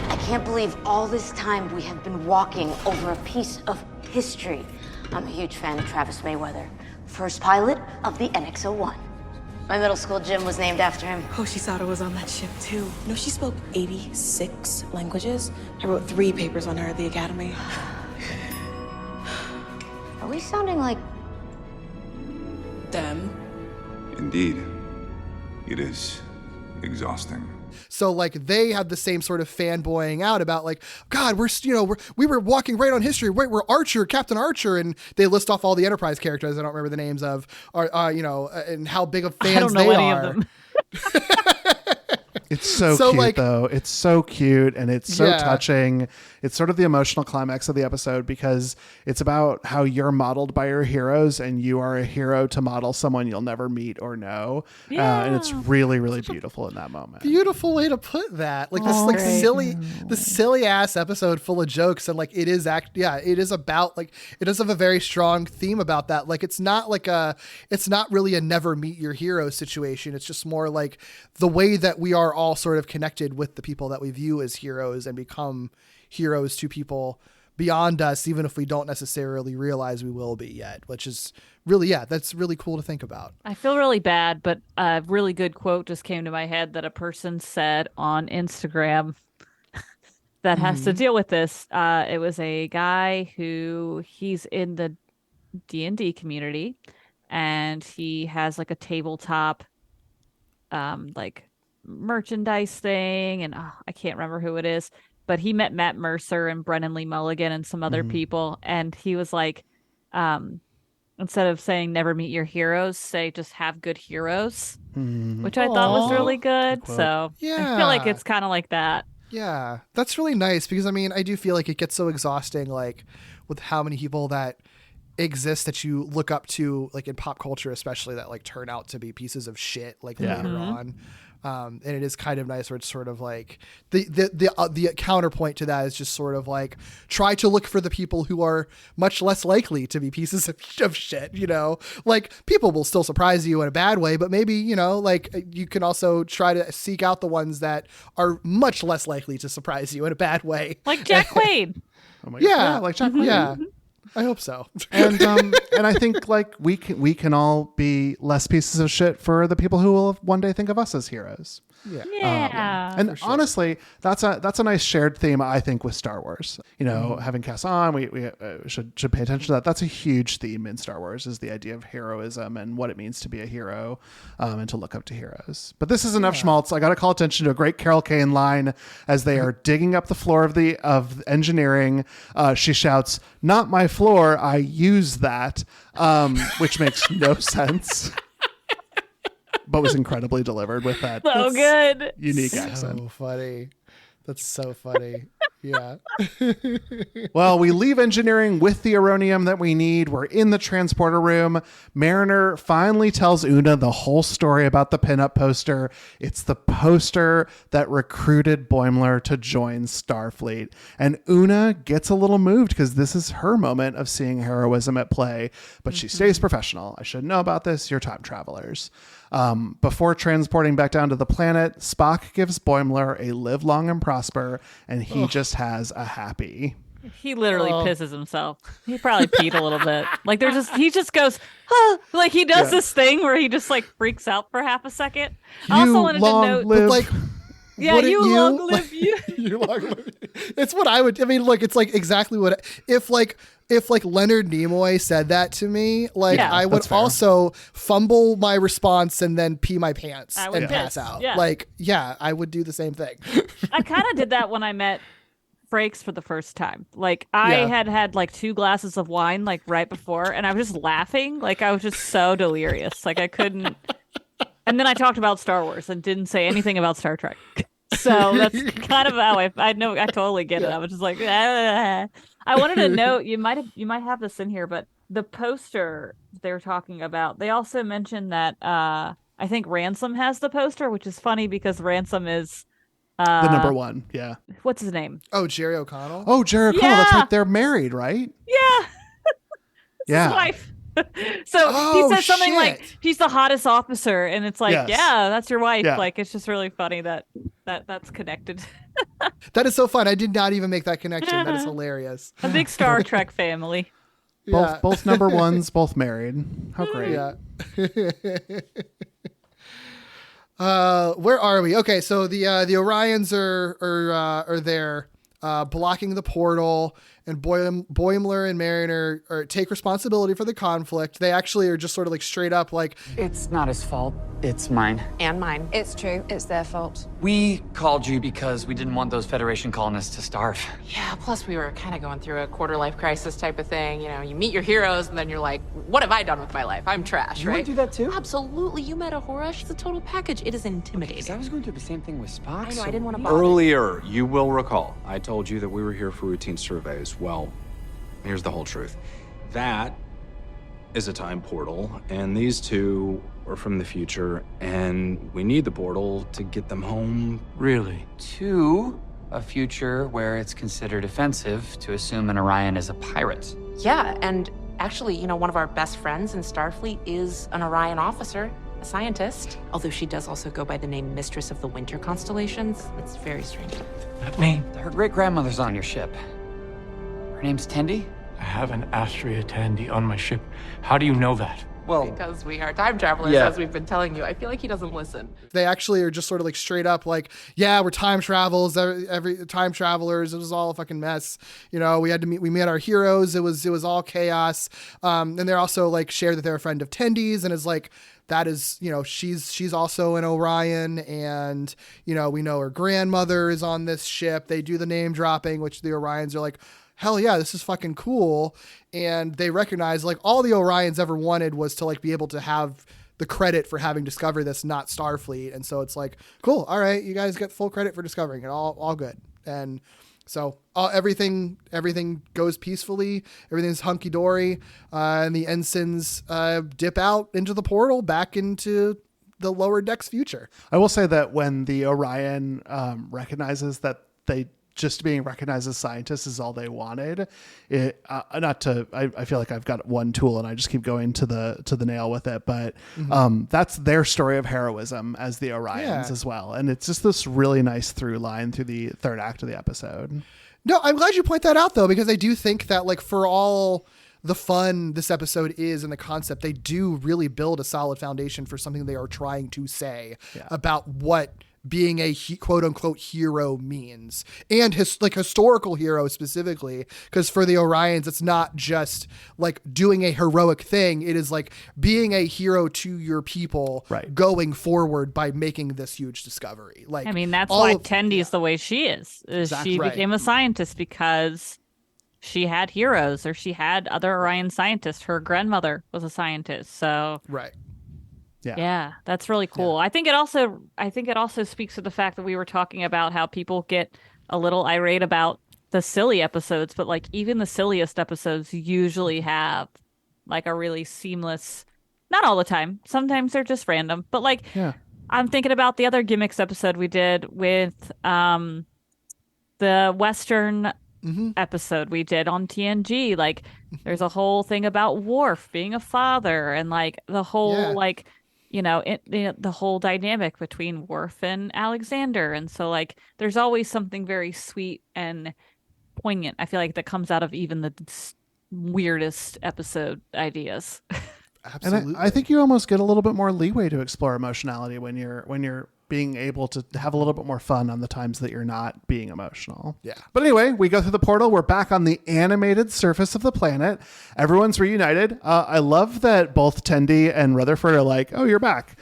I can't believe all this time we have been walking over a piece of history. I'm a huge fan of Travis Mayweather, first pilot of the NX-01. My middle school gym was named after him. Hoshisato was on that ship, too. She spoke 86 languages. I wrote 3 papers on her at the academy. Are we sounding like them? Indeed. It is exhausting. So like they have the same sort of fanboying out about like, God, we were walking right on history. Wait, we're Archer, Captain Archer, and they list off all the Enterprise characters I don't remember the names of, and how big of fans I don't know they any are. of them. It's so cute, though. It's so cute and it's so touching. It's sort of the emotional climax of the episode because it's about how you're modeled by your heroes and you are a hero to model someone you'll never meet or know. And it's really, really beautiful in that moment. Beautiful way to put that. Like this silly ass episode full of jokes, and like it is about like it does have a very strong theme about that. Like it's not really a never meet your hero situation. It's just more like the way that we are all sort of connected with the people that we view as heroes and become heroes to people beyond us, even if we don't necessarily realize we will be yet, which is really, that's really cool to think about. I feel really bad, but a really good quote just came to my head that a person said on Instagram that has to deal with this. It was a guy he's in the D&D community, and he has like a tabletop like merchandise thing, and I can't remember who it is, but he met Matt Mercer and Brennan Lee Mulligan and some other people, and he was like, instead of saying never meet your heroes, say just have good heroes, which I thought was really good. So I feel like it's kind of like that. Yeah, that's really nice, because I mean, I do feel like it gets so exhausting, like with how many people that exist that you look up to, like in pop culture especially, that like turn out to be pieces of shit like later on. And it is kind of nice where it's sort of like the counterpoint to that is just sort of like try to look for the people who are much less likely to be pieces of shit, like people will still surprise you in a bad way, but maybe, like you can also try to seek out the ones that are much less likely to surprise you in a bad way. Like Jack Quaid. Oh my God. Yeah, like Jack Quaid. Yeah. I hope so. And I think like we can all be less pieces of shit for the people who will one day think of us as heroes. Yeah. And honestly, that's a nice shared theme, I think, with Star Wars. You know, having Cass on, we should pay attention to that. That's a huge theme in Star Wars, is the idea of heroism and what it means to be a hero, and to look up to heroes. But this is enough schmaltz. I got to call attention to a great Carol Kane line as they are digging up the floor of engineering. She shouts, "Not my floor, I use that," which makes no sense. But was incredibly delivered with that So good. unique accent. So funny. That's so funny. Yeah. Well, we leave engineering with the uranium that we need. We're in the transporter room. Mariner finally tells Una the whole story about the pinup poster. It's the poster that recruited Boimler to join Starfleet. And Una gets a little moved because this is her moment of seeing heroism at play. But she stays professional. I should know about this. You're time travelers. Before transporting back down to the planet, Spock gives Boimler a live long and prosper, and he just has a happy. He literally pisses himself. He probably peed a little bit. Like he just goes, huh. Like he does this thing where he just like freaks out for half a second. I also wanted to note, but like, yeah, you long live you. You long live. It's what I would. I mean, look, it's like exactly what if Leonard Nimoy said that to me, like I would also fumble my response and then pee my pants and pass out. Yeah. Like, yeah, I would do the same thing. I kind of did that when I met Frakes for the first time. Like I had like 2 glasses of wine like right before, and I was just laughing. Like I was just so delirious. Like I couldn't. And then I talked about Star Wars and didn't say anything about Star Trek. So that's kind of how I know. I totally get it. I was just like, ah. I wanted to note, you might have this in here, but the poster they're talking about, they also mentioned that I think Ransom has the poster, which is funny because Ransom is the number 1. Yeah. What's his name? Oh, Jerry O'Connell. Oh, Jerry O'Connell. Yeah. That's right. They're married, right? Yeah. Yeah. His wife. So he says something like, "He's the hottest officer," and it's like, yeah, that's your wife. Yeah. Like it's just really funny that's connected. That is so fun. I did not even make that connection. That is hilarious. A big Star Trek family. Both number 1s, both married. How great. Yeah. Where are we? Okay, so the Orions are there, blocking the portal, and Boimler and Mariner take responsibility for the conflict. They actually are just sort of like straight up like, It's not his fault. It's mine. And mine. It's true. It's their fault. We called you because we didn't want those Federation colonists to starve. Yeah, plus we were kind of going through a quarter-life crisis type of thing. You know, you meet your heroes, and then you're like, what have I done with my life? I'm trash, You right? went through that too? Absolutely. You met Ahura. She's a total package. It is intimidating. Because I was going through the same thing with Spock. I know, I didn't want to bother. Earlier, you will recall, I told you that we were here for routine surveys. Well, here's the whole truth. That is a time portal, and these two are from the future, and we need the portal to get them home. Really? To a future where it's considered offensive to assume an Orion is a pirate. Yeah, and actually, you know, one of our best friends in Starfleet is an Orion officer, a scientist. Although she does also go by the name Mistress of the Winter Constellations. It's very strange. That name? Her great-grandmother's on your ship. Her name's Tendi? I have an Astria Tandy on my ship. How do you know that? Well, because we are time travelers, as we've been telling you. I feel like he doesn't listen. They actually are just sort of like straight up like, yeah, we're time travels. Every time travelers. It was all a fucking mess. You know, we met our heroes. It was all chaos. And they're also like share that they're a friend of Tendy's, and is like, that is, you know, she's also an Orion, and, you know, we know her grandmother is on this ship. They do the name dropping, which the Orions are like, hell yeah, this is fucking cool. And they recognize like all the Orions ever wanted was to like be able to have the credit for having discovered this, not Starfleet. And so it's like, cool. All right. You guys get full credit for discovering it. All good. And so everything goes peacefully. Everything's hunky dory. And the ensigns dip out into the portal back into the lower decks future. I will say that when the Orion recognizes that they just being recognized as scientists is all they wanted. I feel like I've got one tool and I just keep going to the nail with it, but that's their story of heroism as the Orions as well. And it's just this really nice through line through the third act of the episode. No, I'm glad you point that out, though, because I do think that, like, for all the fun this episode is and the concept, they do really build a solid foundation for something they are trying to say about what being a quote unquote hero means, and historical hero specifically, because for the Orions, it's not just like doing a heroic thing. It is like being a hero to your people, going forward by making this huge discovery. Like, I mean, that's why Tendy's the way she is. She became a scientist because she had heroes, or she had other Orion scientists. Her grandmother was a scientist, so yeah, that's really cool. I think it also speaks to the fact that we were talking about how people get a little irate about the silly episodes, but like even the silliest episodes usually have like a really seamless, not all the time, sometimes they're just random, but like I'm thinking about the other gimmicks episode we did with the Western episode we did on TNG. Like there's a whole thing about Worf being a father, and like the whole like the whole dynamic between Worf and Alexander. And so like there's always something very sweet and poignant, I feel like, that comes out of even the weirdest episode ideas. Absolutely. And I think you almost get a little bit more leeway to explore emotionality when you're being able to have a little bit more fun on the times that you're not being emotional. Yeah. But anyway, we go through the portal. We're back on the animated surface of the planet. Everyone's reunited. I love that both Tendi and Rutherford are like, "Oh, you're back,"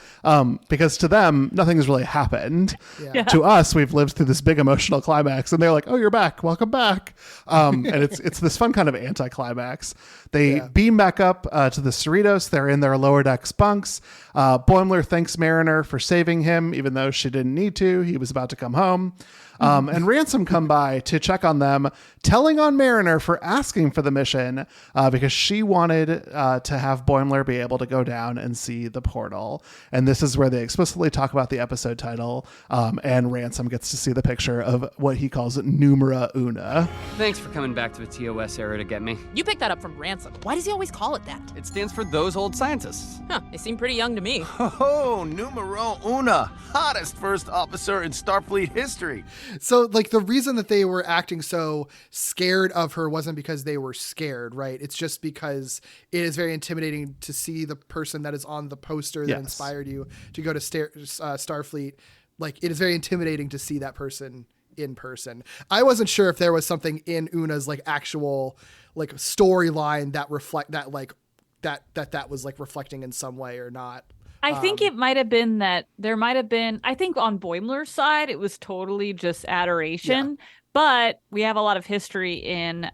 because to them nothing's really happened. Yeah. To us, we've lived through this big emotional climax, and they're like, "Oh, you're back. Welcome back." And it's this fun kind of anticlimax. They beam back up to the Cerritos. They're in their lower decks bunks. Boimler thanks Mariner for saving him, even though she didn't need to. He was about to come home. And Ransom come by to check on them, telling on Mariner for asking for the mission because she wanted to have Boimler be able to go down and see the portal. And this is where they explicitly talk about the episode title, and Ransom gets to see the picture of what he calls Numera Una. Thanks for coming back to the TOS era to get me. You picked that up from Ransom. Why does he always call it that? It stands for those old scientists. Huh, they seem pretty young to me. Oh, Numero Una, hottest first officer in Starfleet history. So, like, the reason that they were acting so scared of her wasn't because they were scared, right? It's just because it is very intimidating to see the person that is on the poster that inspired you to go to Starfleet. Like, it is very intimidating to see that person in person. I wasn't sure if there was something in Una's, like, actual, like, storyline that reflect that, like, that was, like, reflecting in some way or not. I think it might have been that there might have been, I think on Boimler's side, it was totally just adoration, but we have a lot of history in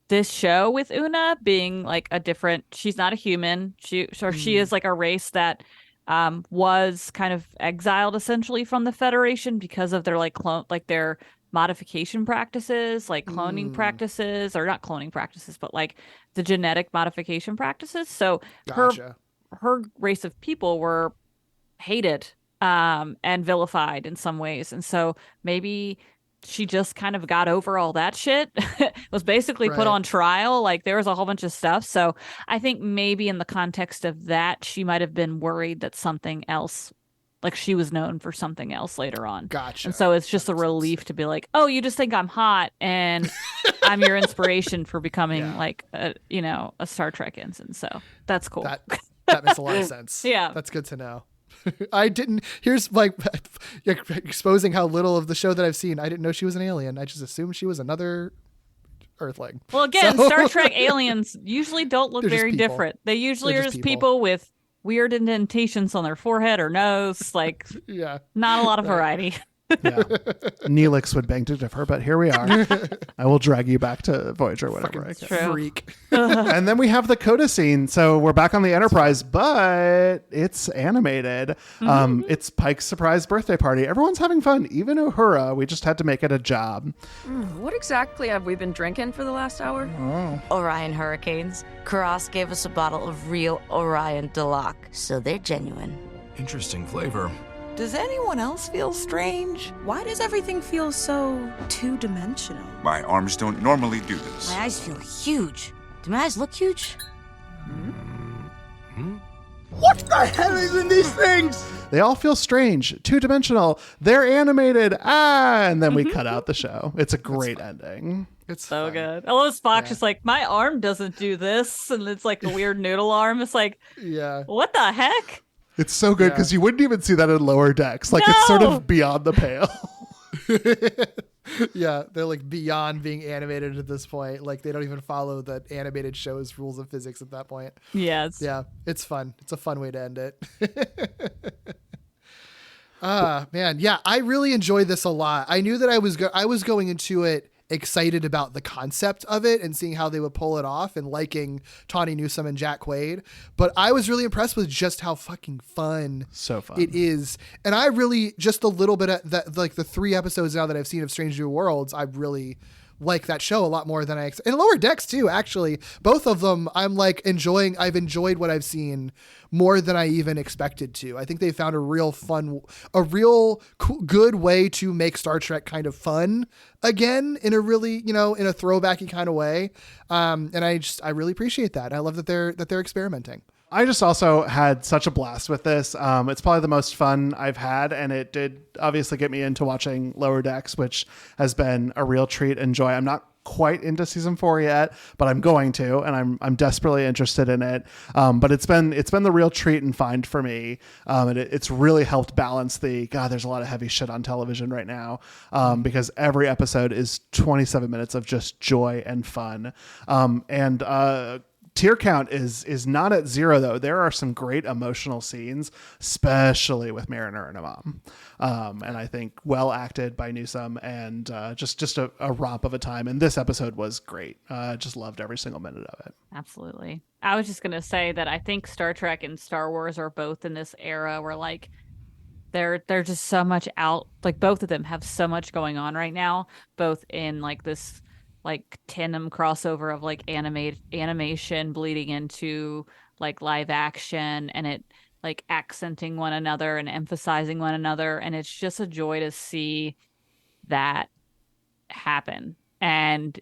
this show with Una being like a different, she's not a human. She is like a race that was kind of exiled essentially from the Federation because of their their modification practices, like cloning practices, or not cloning practices, but like the genetic modification practices. So her race of people were hated and vilified in some ways. And so maybe she just kind of got over all that shit, was basically put on trial. Like there was a whole bunch of stuff. So I think maybe in the context of that, she might have been worried that something else, like she was known for something else later on. Gotcha. And so it's just a relief to be like, oh, you just think I'm hot and I'm your inspiration for becoming like a Star Trek ensign. So that's cool. That makes a lot of sense. Yeah. That's good to know. Here's like exposing how little of the show that I've seen. I didn't know she was an alien. I just assumed she was another Earthling. Well, again, Star Trek aliens usually don't look very different. They usually are just people with weird indentations on their forehead or nose. Like, not a lot of variety. Neelix would beg to differ, but here we are. I will drag you back to Voyager, whatever I can. Freak. And then we have the coda scene. So we're back on the Enterprise, but it's animated. It's Pike's surprise birthday party. Everyone's having fun, even Uhura. We just had to make it a job. What exactly have we been drinking for the last hour? Orion Hurricanes. Karas gave us a bottle of real Orion Delac, so they're genuine. Interesting flavor. Does anyone else feel strange? Why does everything feel so two-dimensional? My arms don't normally do this. My eyes feel huge. Do my eyes look huge? What the hell is in these things? They all feel strange, two-dimensional. They're animated. And then we cut out the show. It's a great ending. It's so good. I love Spock just like, my arm doesn't do this. And it's like a weird noodle arm. It's like, what the heck? It's so good because you wouldn't even see that in Lower Decks. Like, it's sort of beyond the pale. Yeah, they're like beyond being animated at this point. Like, they don't even follow the animated show's rules of physics at that point. Yes. Yeah, it's fun. It's a fun way to end it. Man, yeah, I really enjoyed this a lot. I knew that I was going into it excited about the concept of it and seeing how they would pull it off and liking Tawny Newsome and Jack Quaid. But I was really impressed with just how fucking fun it is. And I really, just a little bit of that, like the 3 episodes now that I've seen of Strange New Worlds, I really like that show a lot more than and Lower Decks too, actually. Both of them I'm like I've enjoyed what I've seen more than I even expected to. I think they found a real good way to make Star Trek kind of fun again in a really, in a throwbacky kind of way. And I really appreciate that. I love that they're experimenting. I just also had such a blast with this. It's probably the most fun I've had, and it did obviously get me into watching Lower Decks, which has been a real treat and joy. I'm not quite into season 4 yet, but I'm going to, and I'm desperately interested in it. But it's been the real treat and find for me. And it's really helped balance there's a lot of heavy shit on television right now. Because every episode is 27 minutes of just joy and fun. Tear count is not at 0 though. There are some great emotional scenes, especially with Mariner and Imam. And I think well acted by Newsome, and just a romp of a time. And this episode was great. Just loved every single minute of it. Absolutely. I was just going to say that I think Star Trek and Star Wars are both in this era where like they're just so much out, like both of them have so much going on right now, both in like this like tandem crossover of like animation bleeding into like live action, and it like accenting one another and emphasizing one another, and it's just a joy to see that happen. And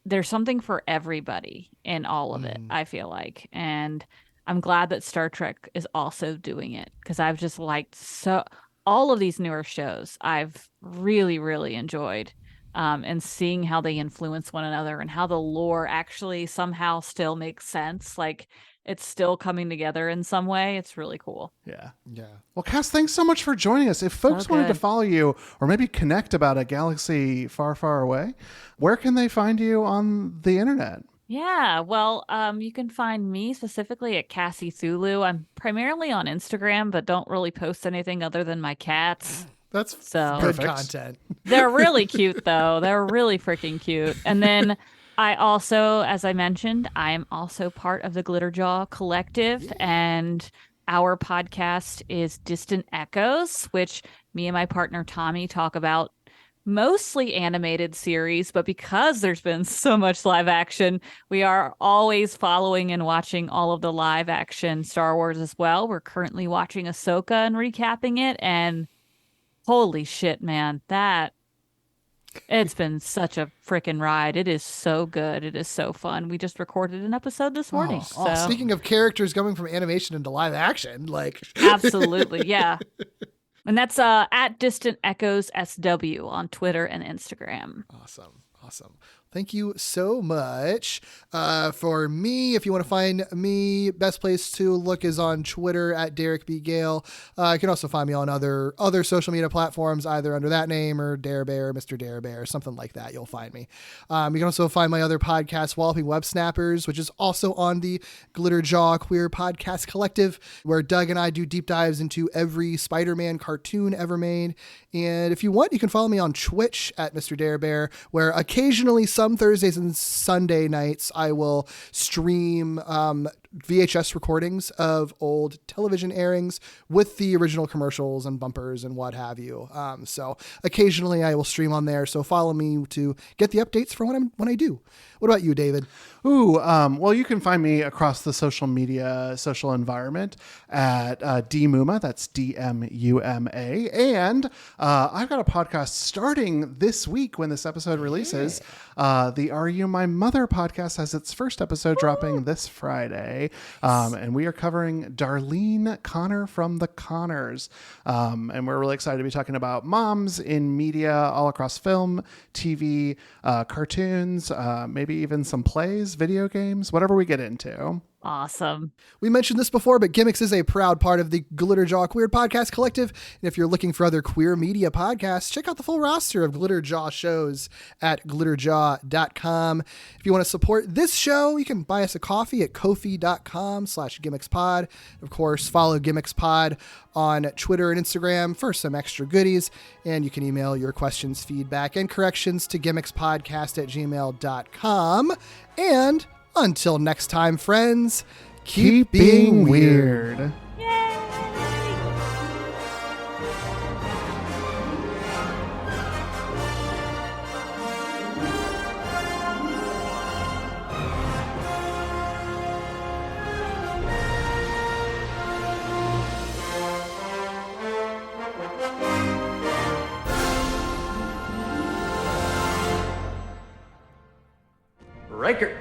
there's something for everybody in all of it, I feel like. And I'm glad that Star Trek is also doing it, because I've just liked all of these newer shows I've really, really enjoyed. And seeing how they influence one another and how the lore actually somehow still makes sense. Like it's still coming together in some way. It's really cool. Yeah. Yeah. Well, Cass, thanks so much for joining us. If folks wanted to follow you or maybe connect about a galaxy far, far away, where can they find you on the internet? Yeah, well, you can find me specifically at Cassie Thulu. I'm primarily on Instagram, but don't really post anything other than my cats. That's good content. They're really cute, though. They're really freaking cute. And then I also, as I mentioned, I'm also part of the Glitterjaw Collective, and our podcast is Distant Echoes, which me and my partner Tommy talk about mostly animated series, but because there's been so much live action, we are always following and watching all of the live action Star Wars as well. We're currently watching Ahsoka and recapping it, and holy shit, man, it's been such a freaking ride. It is so good. It is so fun. We just recorded an episode this morning. Speaking of characters going from animation into live action, like absolutely, yeah. And that's at Distant Echoes SW on Twitter and Instagram. Awesome. Thank you so much. For me, if you want to find me, best place to look is on Twitter at Derek B. Gale. You can also find me on other social media platforms, either under that name or Dare Bear, Mr. Dare Bear, something like that. You'll find me. You can also find my other podcast, Walloping Web Snappers, which is also on the Glitterjaw Queer Podcast Collective, where Doug and I do deep dives into every Spider-Man cartoon ever made. And if you want, you can follow me on Twitch at Mr. Dare Bear, where occasionally some Thursdays and Sunday nights I will stream VHS recordings of old television airings with the original commercials and bumpers and what have you. So occasionally I will stream on there. So follow me to get the updates for when I do. What about you, David? Well, you can find me across the social environment at DMUMA. That's DMUMA. And I've got a podcast starting this week when this episode releases. The Are You My Mother podcast has its first episode dropping this Friday. today. And we are covering Darlene Connor from The Connors. And we're really excited to be talking about moms in media all across film, TV, cartoons, maybe even some plays, video games, whatever we get into. Awesome. We mentioned this before, but Gimmicks is a proud part of the Glitterjaw Queer Podcast Collective. And if you're looking for other queer media podcasts, check out the full roster of Glitterjaw shows at glitterjaw.com. If you want to support this show, you can buy us a coffee at ko-fi.com/gimmicks-pod. Of course, follow Gimmicks Pod on Twitter and Instagram for some extra goodies. And you can email your questions, feedback, and corrections to gimmicspodcast@gmail.com. And until next time, friends, keep being weird. Riker.